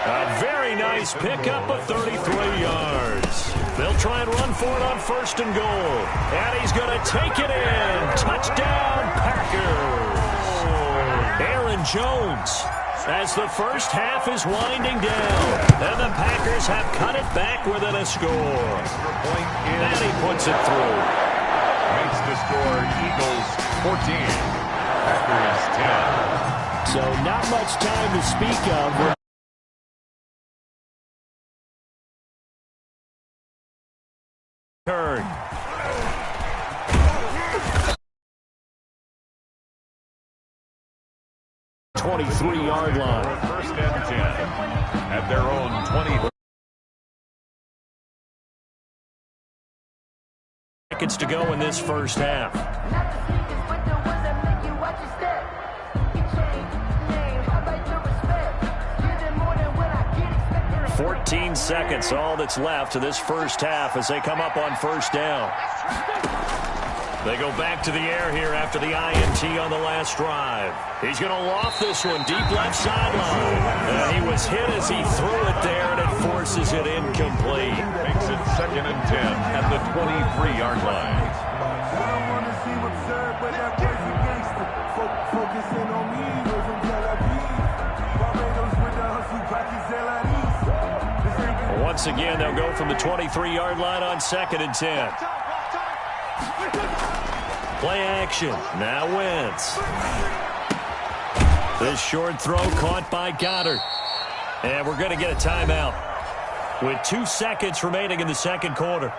A very nice pickup of 33 yards. They'll try and run for it on 1st and goal. And he's going to take it in. Touchdown, Packers. Aaron Jones as the first half is winding down. And the Packers have cut it back within a score. And he puts it through. Makes the score Eagles 14. Packers 10. So not much time to speak of. Turn. .23-yard line. 1st and 10 at their own 20. Seconds to go in this first half. 14 seconds, all that's left to this first half as they come up on 1st down. They go back to the air here after the INT on the last drive. He's going to loft this one deep left sideline. He was hit as he threw it there, and it forces it incomplete. Makes it 2nd and 10 at the 23-yard line. I don't want to seem absurd, but that boy's a gangster. Focusing on me, we're from Tel Aviv. Barbados with the hustle, Pakistan. Once again, they'll go from the 23-yard line on 2nd and 10. Play action. Now Wentz. This short throw caught by Goddard. And we're going to get a timeout with 2 seconds remaining in the second quarter.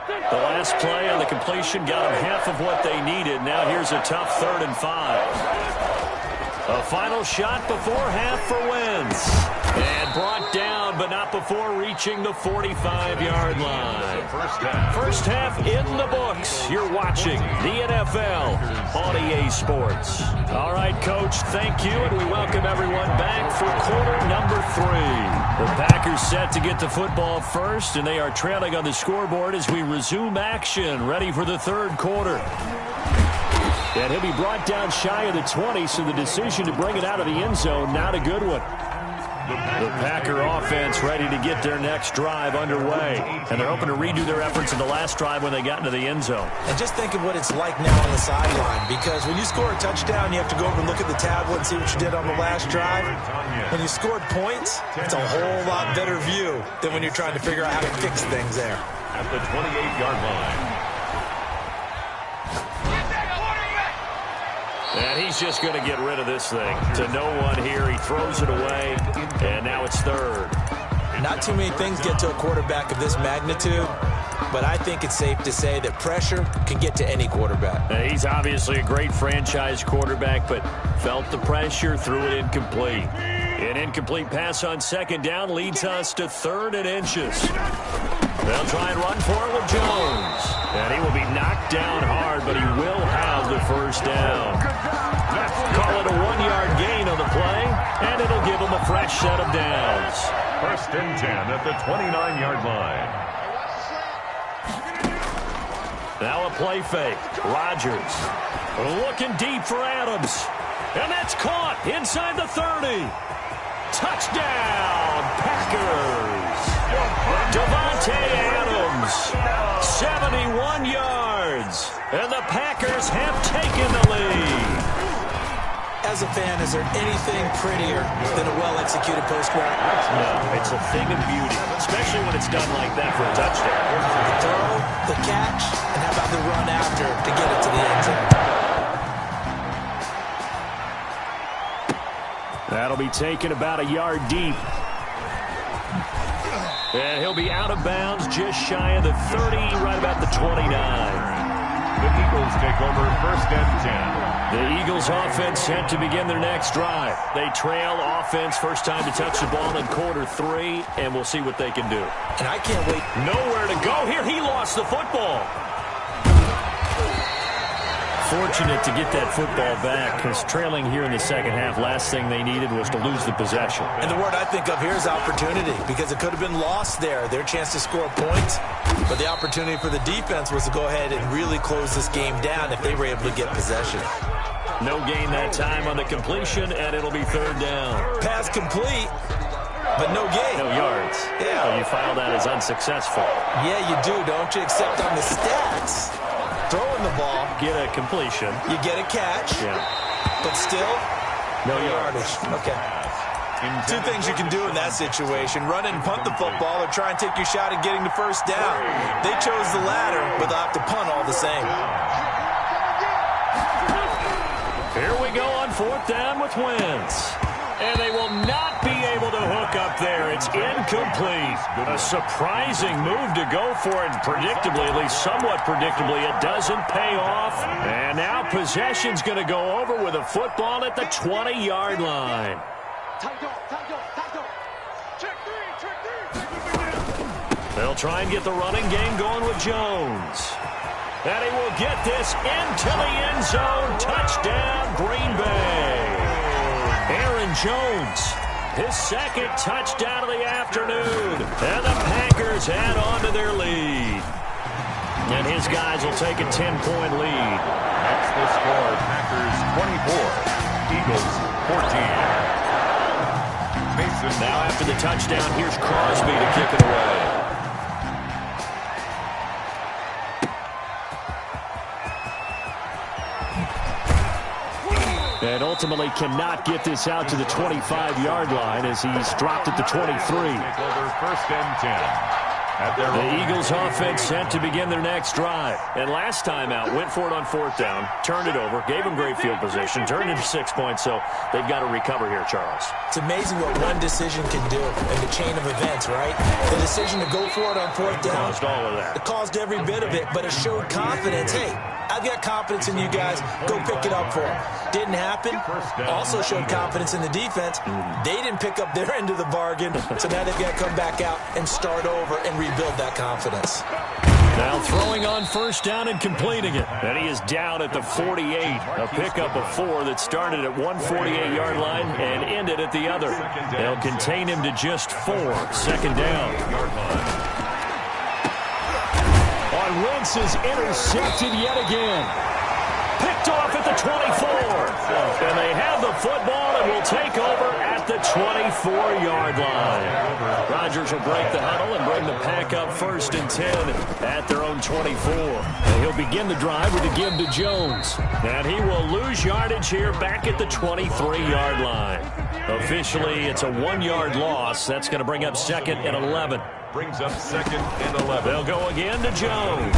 The last play on the completion got them half of what they needed. Now here's a tough 3rd and 5. A final shot before half for Wentz. And brought down, but not before reaching the 45-yard line. First half in the books. You're watching the NFL on EA Sports. All right, Coach, thank you, and we welcome everyone back for quarter number 3. The Packers set to get the football first, and they are trailing on the scoreboard as we resume action, ready for the 3rd quarter. And he'll be brought down shy of the 20, so the decision to bring it out of the end zone, not a good one. The Packer offense ready to get their next drive underway. And they're hoping to redo their efforts in the last drive when they got into the end zone. And just think of what it's like now on the sideline. Because when you score a touchdown, you have to go over and look at the tablet and see what you did on the last drive. When you scored points, it's a whole lot better view than when you're trying to figure out how to fix things there. At the 28-yard line. And he's just going to get rid of this thing. To no one here. He throws it away, and now it's 3rd. Not too many things get to a quarterback of this magnitude, but I think it's safe to say that pressure can get to any quarterback. He's obviously a great franchise quarterback, but felt the pressure, threw it incomplete. An incomplete pass on 2nd down leads us to 3rd and inches. They'll try and run for it with Jones. And he will be knocked down hard, but he will have the first down. Call it a 1-yard gain on the play, and it'll give them a fresh set of downs. First and 10 at the 29-yard line. Now a play fake. Rodgers looking deep for Adams. And that's caught inside the 30. Touchdown, Packers. Davante Adams, 71 yards. And the Packers have taken the lead. As a fan, is there anything prettier than a well-executed post route? No, it's a thing of beauty, especially when it's done like that for a touchdown. The throw, the catch, and how about the run after to get it to the end zone? That'll be taken about a yard deep. And he'll be out of bounds just shy of the 30, right about the 29. The Eagles take over first and 10. The Eagles offense set to begin their next drive. They trail offense, first time to touch the ball in quarter 3, and we'll see what they can do. And I can't wait. Nowhere to go here. He lost the football. Fortunate to get that football back, because trailing here in the second half, last thing they needed was to lose the possession. And the word I think of here is opportunity, because it could have been lost there. Their chance to score points, but the opportunity for the defense was to go ahead and really close this game down if they were able to get possession. No gain that time on the completion, and it'll be third down. Pass complete, but no gain. No yards. Yeah. So you file that as unsuccessful. Yeah, you do, don't you? Except on the stats. Throwing the ball. Get a completion. You get a catch. Yeah. But still, no yardage. Okay. Two things you can do in that situation. Run and punt the football or try and take your shot at getting the first down. They chose the latter, but they'll have to punt all the same. Here we go on fourth down with Wentz. And they will not be able to hook up there. It's incomplete. A surprising move to go for it. Predictably, at least somewhat predictably, it doesn't pay off. And now possession's going to go over with a football at the 20-yard line. They'll try and get the running game going with Jones. And he will get this into the end zone. Touchdown, Green Bay. Aaron Jones, his second touchdown of the afternoon. And the Packers add on to their lead. And his guys will take a 10-point lead. That's the score. Packers 24, Eagles 14. Mason. Now after the touchdown, here's Crosby to kick it away. And ultimately cannot get this out to the 25-yard line as he's dropped at the 23. First and 10. The Eagles offense set to begin their next drive. And last time out, went for it on fourth down, turned it over, gave them great field position, turned into 6 points, so they've got to recover here, Charles. It's amazing what one decision can do in the chain of events, right? The decision to go for it on fourth down. Caused all of that. It caused every bit of it, but it showed confidence. Hey, I've got confidence in you guys. Go pick it up for them. Didn't happen. Also showed confidence in the defense. They didn't pick up their end of the bargain, so now they've got to come back out and start over and rebuild that confidence. Now throwing on first down and completing it. And he is down at the 48. A pickup of 4 that started at 148-yard line and ended at the other. They'll contain him to just 4. Second down. On Wentz is intercepted yet again. Picked off at the 24. And they have the football and will take over at the 24-yard line. Rodgers will break the huddle and bring the pack up first and 10 at their own 24. And he'll begin the drive with a give to Jones. And he will lose yardage here back at the 23-yard line. Officially, it's a 1-yard loss. That's going to bring up second and 11. Brings up second and 11. They'll go again to Jones.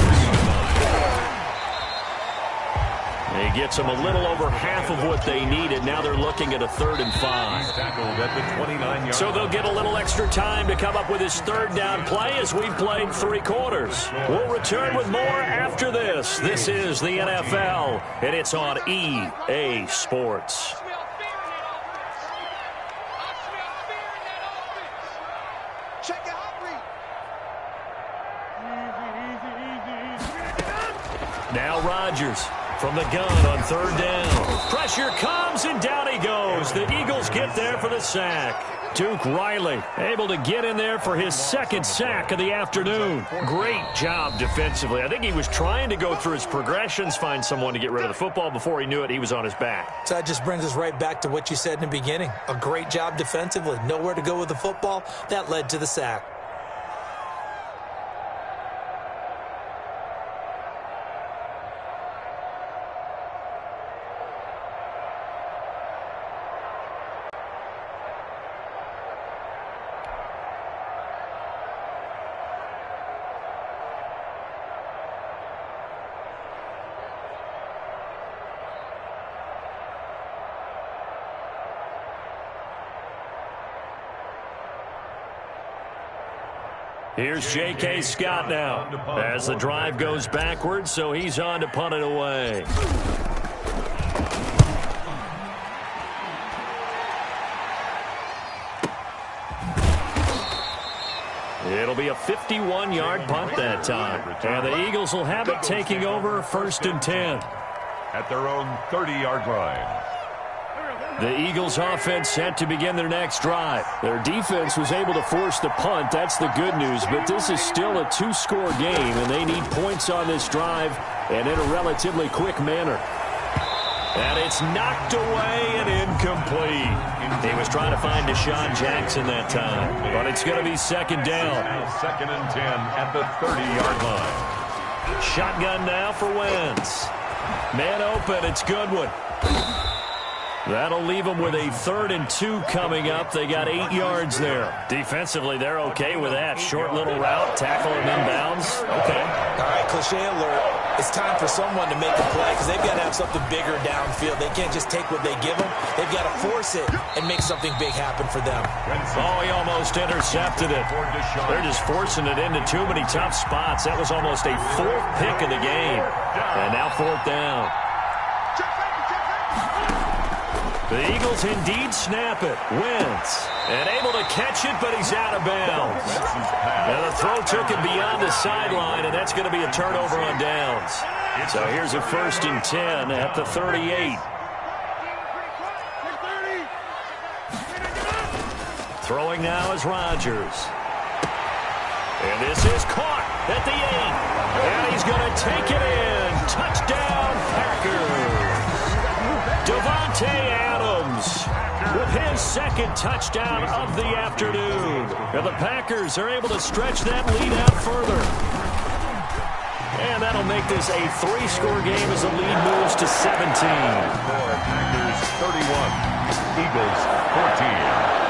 He gets them a little over half of what they needed. Now they're looking at a 3rd and 5. Tackled at the 29-yard. So they'll get a little extra time to come up with his third down play as we've played 3 quarters. We'll return with more after this. This is the NFL, and it's on EA Sports. Now Rodgers From the gun on third down. Pressure comes, and down he goes. The Eagles get there for the sack. Duke Riley able to get in there for his second sack of the afternoon. Great job defensively. I think he was trying to go through his progressions, find someone to get rid of the football. Before he knew it, he was on his back. So that just brings us right back to what you said in the beginning. A great job defensively. Nowhere to go with the football. That led to the sack. Here's J.K. Scott now as the drive goes backwards, so he's on to punt it away. It'll be a 51-yard punt that time. And the Eagles will have it taking over 1st and 10. At their own 30-yard line. The Eagles offense set to begin their next drive. Their defense was able to force the punt. That's the good news. But this is still a 2-score game, and they need points on this drive and in a relatively quick manner. And it's knocked away and incomplete. He was trying to find Deshaun Jackson that time. But it's going to be second down. Now 2nd and 10 at the 30-yard line. Shotgun now for Wentz. Man open. It's Goodwin. That'll leave them with a 3rd and 2 coming up. They got 8 yards there. Defensively, they're okay with that. Short little route, tackle him inbounds. Okay. All right, cliche alert. It's time for someone to make a play because they've got to have something bigger downfield. They can't just take what they give them. They've got to force it and make something big happen for them. Oh, he almost intercepted it. They're just forcing it into too many tough spots. That was almost a 4th pick of the game. And now 4th down. The Eagles indeed snap it. Wentz. And able to catch it, but he's out of bounds. And the throw took him beyond the sideline, and that's going to be a turnover on downs. So here's a 1st and 10 at the 38. Throwing now is Rodgers. And this is caught at the 8. And he's going to take it in. Touchdown, Packers. Devontae Adams with his 2nd touchdown of the afternoon. And the Packers are able to stretch that lead out further. And that'll make this a 3-score game as the lead moves to 17. Packers 31, Eagles 14.